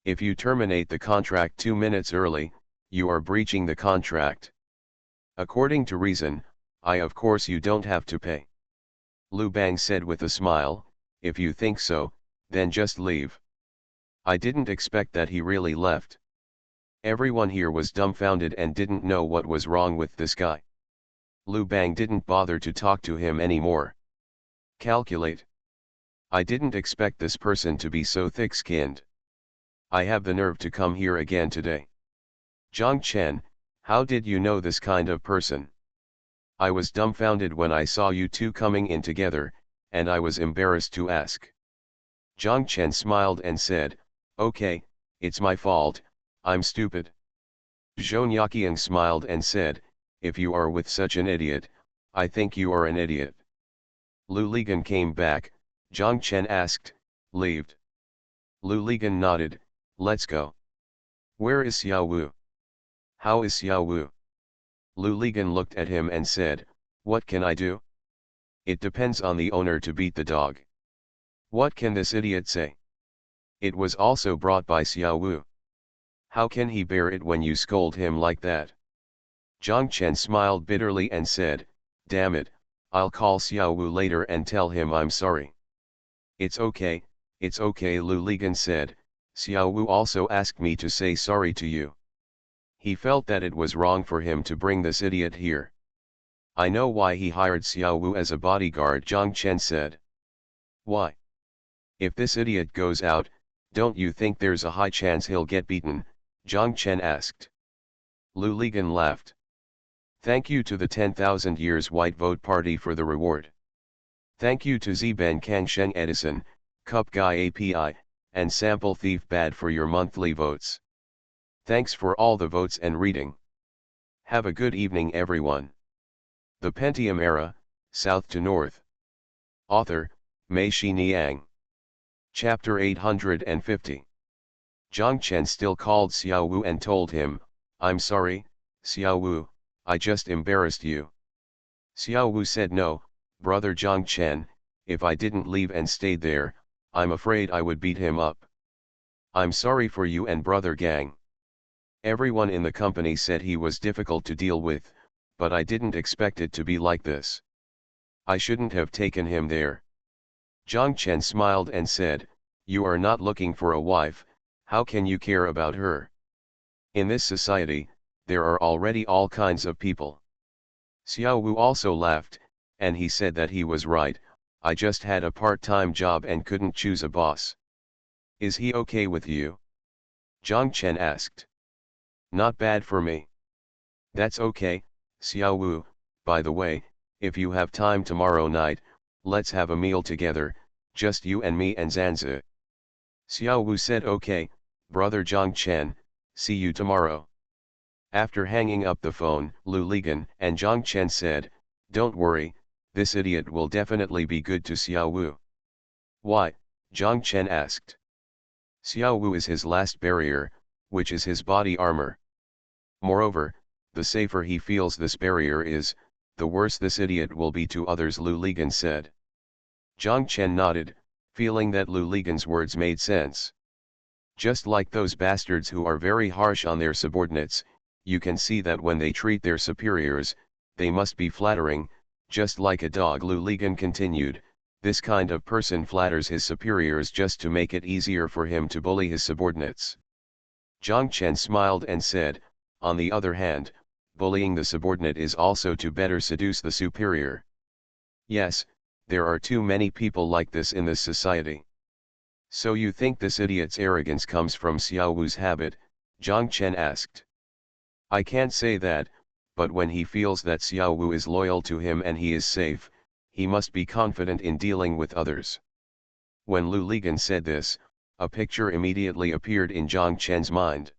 If you terminate the contract 2 minutes early, you are breaching the contract. According to reason, of course you don't have to pay." Lu Bang said with a smile, "If you think so, then just leave." I didn't expect that he really left. Everyone here was dumbfounded and didn't know what was wrong with this guy. Lu Bang didn't bother to talk to him anymore. Calculate. I didn't expect this person to be so thick-skinned. I have the nerve to come here again today. "Zhang Chen, how did you know this kind of person?" "I was dumbfounded when I saw you two coming in together, and I was embarrassed to ask." Zhang Chen smiled and said, "Okay, it's my fault, I'm stupid." Zhou Yaqiang smiled and said, "If you are with such an idiot, I think you are an idiot." Lu Ligan came back. Zhang Chen asked, "Leaved?" Lu Ligan nodded, "Let's go." "Where is Xiao Wu?" "How is Xiao Wu?" Lu Ligan looked at him and said, "What can I do? It depends on the owner to beat the dog." "What can this idiot say?" "It was also brought by Xiao Wu." "How can he bear it when you scold him like that?" Zhang Chen smiled bitterly and said, "Damn it, I'll call Xiao Wu later and tell him I'm sorry." It's okay, Lu Ligan said, "Xiao Wu also asked me to say sorry to you. He felt that it was wrong for him to bring this idiot here." "I know why he hired Xiao Wu as a bodyguard," Zhang Chen said. "Why?" "If this idiot goes out, don't you think there's a high chance he'll get beaten?" Zhang Chen asked. Lu Ligan laughed. "Thank you to the 10,000 Years White Vote Party for the reward. Thank you to Ziben Kangsheng Edison, Cup Guy API, and Sample Thief Bad for your monthly votes. Thanks for all the votes and reading. Have a good evening everyone." The Pentium Era, South to North. Author, Mei Xiniang. Chapter 850. Zhang Chen still called Xiao Wu and told him, "I'm sorry, Xiao Wu, I just embarrassed you." Xiao Wu said, "No, brother Zhang Chen, if I didn't leave and stayed there, I'm afraid I would beat him up. I'm sorry for you and brother Gang. Everyone in the company said he was difficult to deal with, but I didn't expect it to be like this. I shouldn't have taken him there." Zhang Chen smiled and said, "You are not looking for a wife, how can you care about her? In this society, there are already all kinds of people." Xiao Wu also laughed, and he said that he was right, "I just had a part-time job and couldn't choose a boss." "Is he okay with you?" Zhang Chen asked. "Not bad for me." "That's okay, Xiao Wu, by the way, if you have time tomorrow night, let's have a meal together, just you and me and Zanzi." Xiao Wu said, "Okay, brother Zhang Chen, see you tomorrow." After hanging up the phone, Lu Ligan and Zhang Chen said, "Don't worry, this idiot will definitely be good to Xiao Wu." "Why?" Zhang Chen asked. "Xiao Wu is his last barrier, which is his body armor. Moreover, the safer he feels this barrier is, the worse this idiot will be to others, Lu Ligan said. Zhang Chen nodded, feeling that Lu Ligan's words made sense. Just like those bastards who are very harsh on their subordinates, you can see that when they treat their superiors, they must be flattering, just like a dog, Lu Ligan continued. This kind of person flatters his superiors just to make it easier for him to bully his subordinates. Zhang Chen smiled and said, on the other hand, bullying the subordinate is also to better seduce the superior. Yes, there are too many people like this in this society. So you think this idiot's arrogance comes from Xiao Wu's habit? Zhang Chen asked. I can't say that, but when he feels that Xiao Wu is loyal to him and he is safe, he must be confident in dealing with others. When Lu Ligan said this, a picture immediately appeared in Zhang Chen's mind.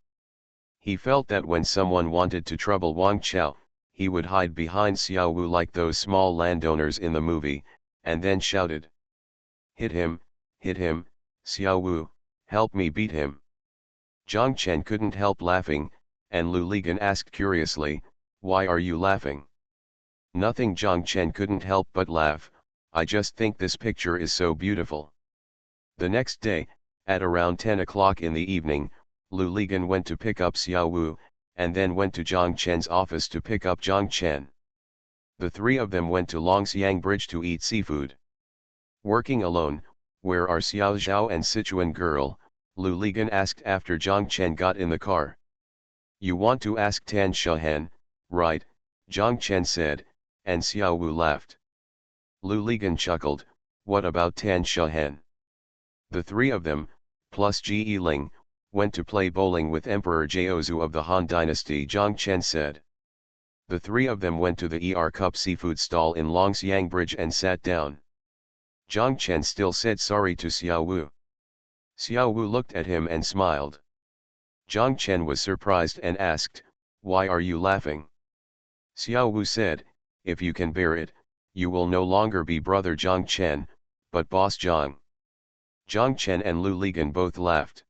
He felt that when someone wanted to trouble Wang Chao, he would hide behind Xiao Wu like those small landowners in the movie, and then shouted, hit him, Xiao Wu, help me beat him. Zhang Chen couldn't help laughing, and Lu Ligan asked curiously, why are you laughing? Nothing. Zhang Chen couldn't help but laugh, I just think this picture is so beautiful. The next day, at around 10 o'clock in the evening, Lu Ligan went to pick up Xiao Wu, and then went to Zhang Chen's office to pick up Zhang Chen. The three of them went to Longxiang Bridge to eat seafood. Working alone, where are Xiao Zhao and Sichuan girl? Lu Ligan asked after Zhang Chen got in the car. You want to ask Tan Shahen, right? Zhang Chen said, and Xiao Wu laughed. Lu Ligan chuckled, what about Tan Shahen? The three of them, plus Ji Ling, went to play bowling with Emperor Jiaozu of the Han Dynasty, Zhang Chen said. The three of them went to the Cup seafood stall in Longxiang Bridge and sat down. Zhang Chen still said sorry to Xiao Wu. Xiao Wu looked at him and smiled. Zhang Chen was surprised and asked, why are you laughing? Xiao Wu said, if you can bear it, you will no longer be brother Zhang Chen, but boss Zhang. Zhang Chen and Lu Ligan both laughed.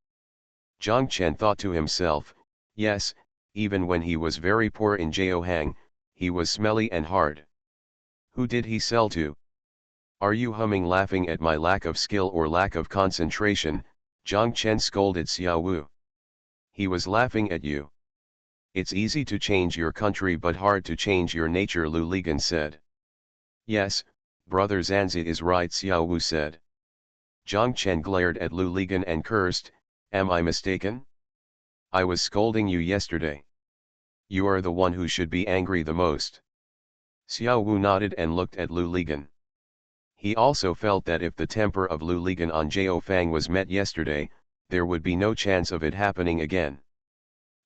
Zhang Chen thought to himself, yes, even when he was very poor in Jiaohang, he was smelly and hard. Who did he sell to? Are you humming laughing at my lack of skill or lack of concentration? Zhang Chen scolded Xiao Wu. He was laughing at you. It's easy to change your country but hard to change your nature, Lu Ligan said. Yes, brother Zanzi is right, Xiao Wu said. Zhang Chen glared at Lu Ligan and cursed, am I mistaken? I was scolding you yesterday. You are the one who should be angry the most. Xiao Wu nodded and looked at Lu Ligan. He also felt that if the temper of Lu Ligan on Jiao Fang was met yesterday, there would be no chance of it happening again.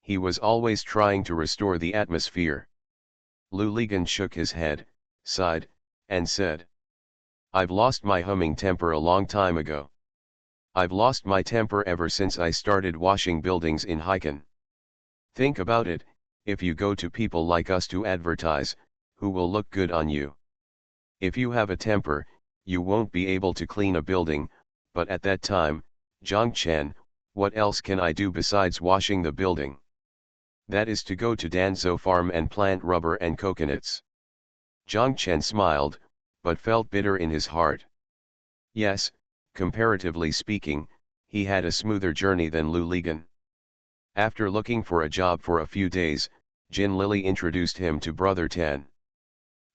He was always trying to restore the atmosphere. Lu Ligan shook his head, sighed, and said, I've lost my humming temper a long time ago. I've lost my temper ever since I started washing buildings in Haikan. Think about it, if you go to people like us to advertise, who will look good on you? If you have a temper, you won't be able to clean a building, but at that time, Zhang Chen, what else can I do besides washing the building? That is to go to Danzhou farm and plant rubber and coconuts. Zhang Chen smiled, but felt bitter in his heart. Yes, comparatively speaking, he had a smoother journey than Lu Ligan. After looking for a job for a few days, Jin Lily introduced him to Brother Tan.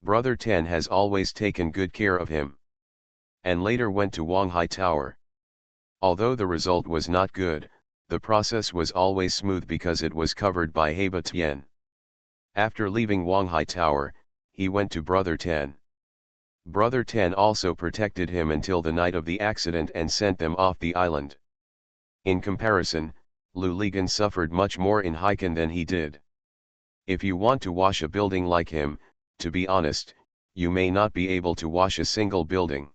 Brother Tan has always taken good care of him. And later went to Wanghai Tower. Although the result was not good, the process was always smooth because it was covered by Heba Tian. After leaving Wanghai Tower, he went to Brother Tan. Brother Tan also protected him until the night of the accident and sent them off the island. In comparison, Lu Ligan suffered much more in Haikan than he did. If you want to wash a building like him, to be honest, you may not be able to wash a single building.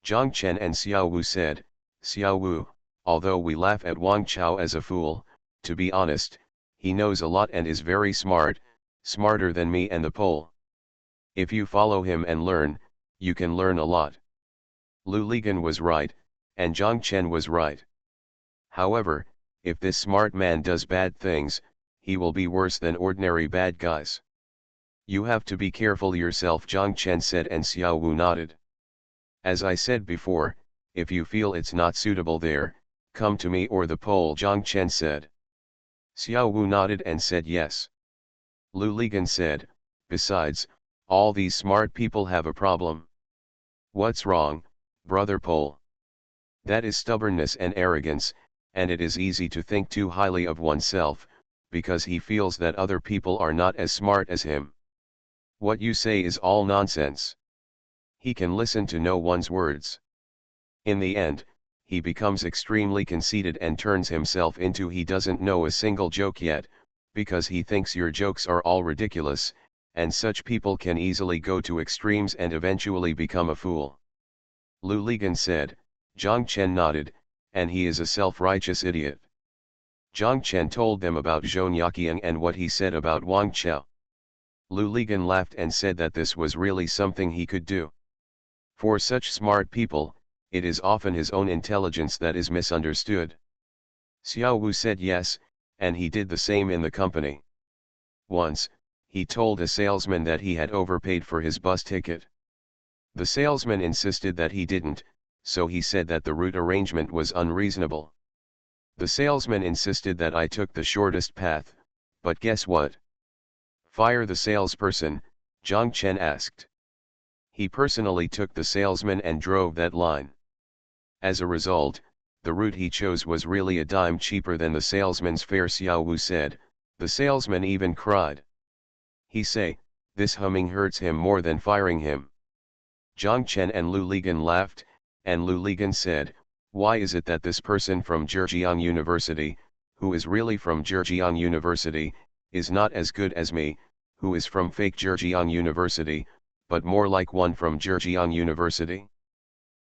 Zhang Chen and Xiao Wu said, Xiao Wu, although we laugh at Wang Chao as a fool, to be honest, he knows a lot and is very smart, smarter than me and the Pole. If you follow him and learn, you can learn a lot. Lu Ligan was right, and Zhang Chen was right. However, if this smart man does bad things, he will be worse than ordinary bad guys. You have to be careful yourself, Zhang Chen said, and Xiao Wu nodded. As I said before, if you feel it's not suitable there, come to me or the pole, Zhang Chen said. Xiao Wu nodded and said yes. Lu Ligan said, besides, all these smart people have a problem. What's wrong, brother Pole? That is stubbornness and arrogance, and it is easy to think too highly of oneself, because he feels that other people are not as smart as him. What you say is all nonsense. He can listen to no one's words. In the end, he becomes extremely conceited and turns himself into he doesn't know a single joke yet, because he thinks your jokes are all ridiculous, and such people can easily go to extremes and eventually become a fool. Lu Ligan said. Zhang Chen nodded, and he is a self-righteous idiot. Zhang Chen told them about Zhou Yaqiang and what he said about Wang Chao. Lu Ligan laughed and said that this was really something he could do. For such smart people, it is often his own intelligence that is misunderstood. Xiao Wu said yes, and he did the same in the company. Once, he told a salesman that he had overpaid for his bus ticket. The salesman insisted that he didn't, so he said that the route arrangement was unreasonable. The salesman insisted that I took the shortest path, but guess what? Fire the salesperson, Zhang Chen asked. He personally took the salesman and drove that line. As a result, the route he chose was really a dime cheaper than the salesman's fare, Xiao Wu said. The salesman even cried. He say, this humming hurts him more than firing him. Zhang Chen and Lu Ligan laughed, and Lu Ligan said, why is it that this person from Zhejiang University, who is really from Zhejiang University, is not as good as me, who is from fake Zhejiang University, but more like one from Zhejiang University?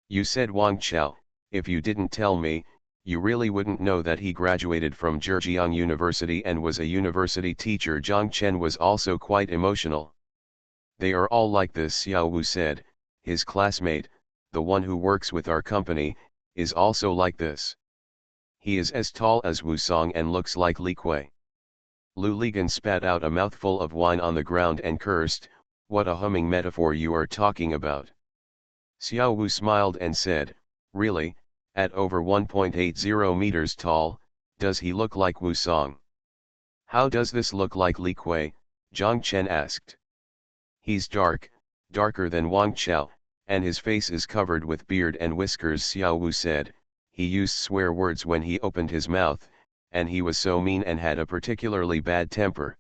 You said Wang Chao, if you didn't tell me, you really wouldn't know that he graduated from Zhejiang University and was a university teacher. Zhang Chen was also quite emotional. They are all like this, Xiao Wu said. His classmate, the one who works with our company, is also like this. He is as tall as Wu Song and looks like Li Kuei. Lu Ligan spat out a mouthful of wine on the ground and cursed, what a humming metaphor you are talking about. Xiao Wu smiled and said, really, at over 1.80 meters tall, does he look like Wu Song? How does this look like Li Kuei? Zhang Chen asked. He's dark, darker than Wang Chao, and his face is covered with beard and whiskers, Xiao Wu said. He used swear words when he opened his mouth, and he was so mean and had a particularly bad temper.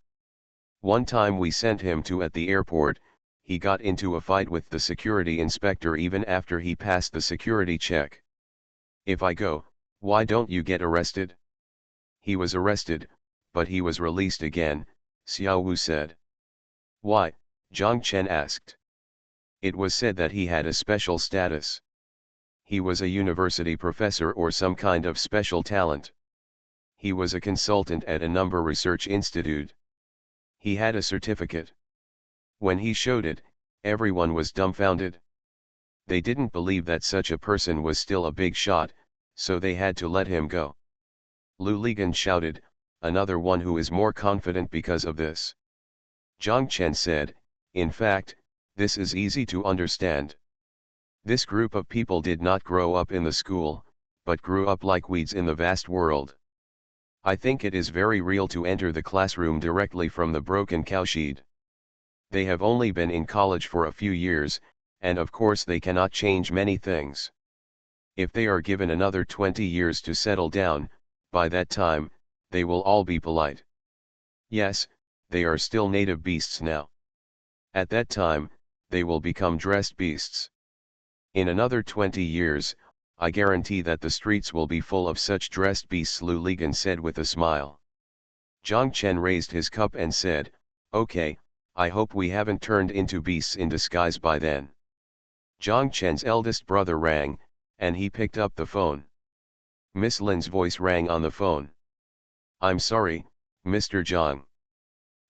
One time we sent him to at the airport, he got into a fight with the security inspector even after he passed the security check. If I go, why don't you get arrested? He was arrested, but he was released again, Xiao Wu said. Why? Zhang Chen asked. It was said that he had a special status. He was a university professor or some kind of special talent. He was a consultant at a number research institute. He had a certificate. When he showed it, everyone was dumbfounded. They didn't believe that such a person was still a big shot, so they had to let him go. Lu Ligan shouted, another one who is more confident because of this. Zhang Chen said, in fact, this is easy to understand. This group of people did not grow up in the school, but grew up like weeds in the vast world. I think it is very real to enter the classroom directly from the broken cowshed. They have only been in college for a few years, and of course they cannot change many things. If they are given another 20 years to settle down, by that time, they will all be polite. Yes, they are still native beasts now. At that time, they will become dressed beasts. In another 20 years, I guarantee that the streets will be full of such dressed beasts, Lu Ligan said with a smile. Zhang Chen raised his cup and said, okay, I hope we haven't turned into beasts in disguise by then. Zhang Chen's eldest brother rang, and he picked up the phone. Miss Lin's voice rang on the phone. I'm sorry, Mr. Zhang.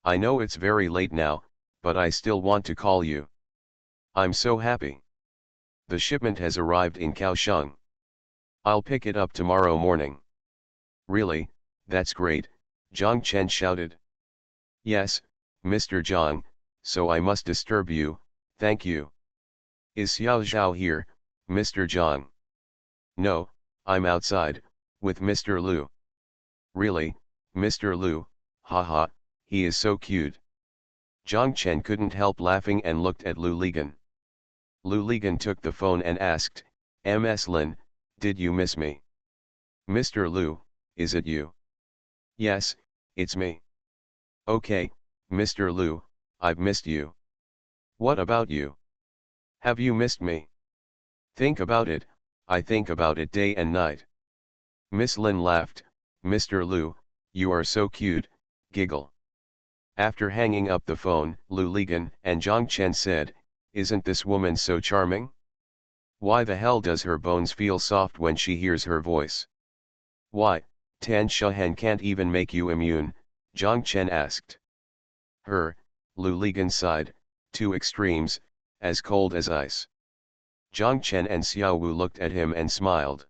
I know it's very late now, but I still want to call you. I'm so happy. The shipment has arrived in Kaohsiung. I'll pick it up tomorrow morning. Really, that's great, Zhang Chen shouted. Yes, Mr. Zhang, so I must disturb you, thank you. Is Xiao Zhao here, Mr. Zhang? No, I'm outside, with Mr. Lu. Really, Mr. Lu, haha, he is so cute. Zhang Chen couldn't help laughing and looked at Lu Ligan. Lu Ligan took the phone and asked, Ms. Lin, did you miss me? Mr. Lu, is it you? Yes, it's me. Okay, Mr. Lu, I've missed you. What about you? Have you missed me? Think about it, I think about it day and night. Miss Lin laughed, Mr. Lu, you are so cute, giggle. After hanging up the phone, Lu Ligan and Zhang Chen said, isn't this woman so charming? Why the hell does her bones feel soft when she hears her voice? Why, Tan Shahan can't even make you immune, Zhang Chen asked. Her, Lu Ligan sighed, two extremes, as cold as ice. Zhang Chen and Xiao Wu looked at him and smiled.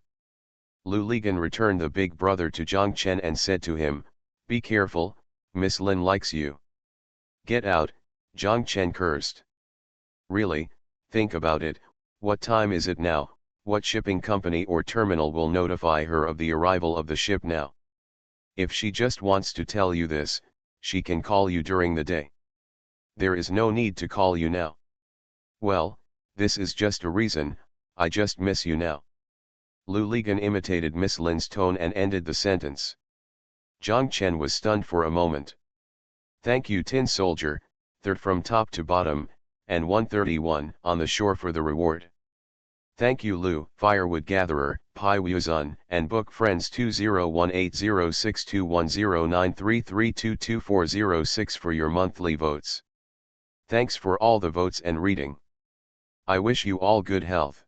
Lu Ligan returned the big brother to Zhang Chen and said to him, be careful, Miss Lin likes you. Get out, Zhang Chen cursed. Really, think about it, what time is it now, what shipping company or terminal will notify her of the arrival of the ship now? If she just wants to tell you this, she can call you during the day. There is no need to call you now. Well, this is just a reason, I just miss you now. Lu Ligan imitated Miss Lin's tone and ended the sentence. Zhang Chen was stunned for a moment. Thank you Tin Soldier, third from top to bottom, and 131 on the shore for the reward. Thank you Lu, Firewood Gatherer, Pai Wuzun, and Book Friends 20180621093322406 for your monthly votes. Thanks for all the votes and reading. I wish you all good health.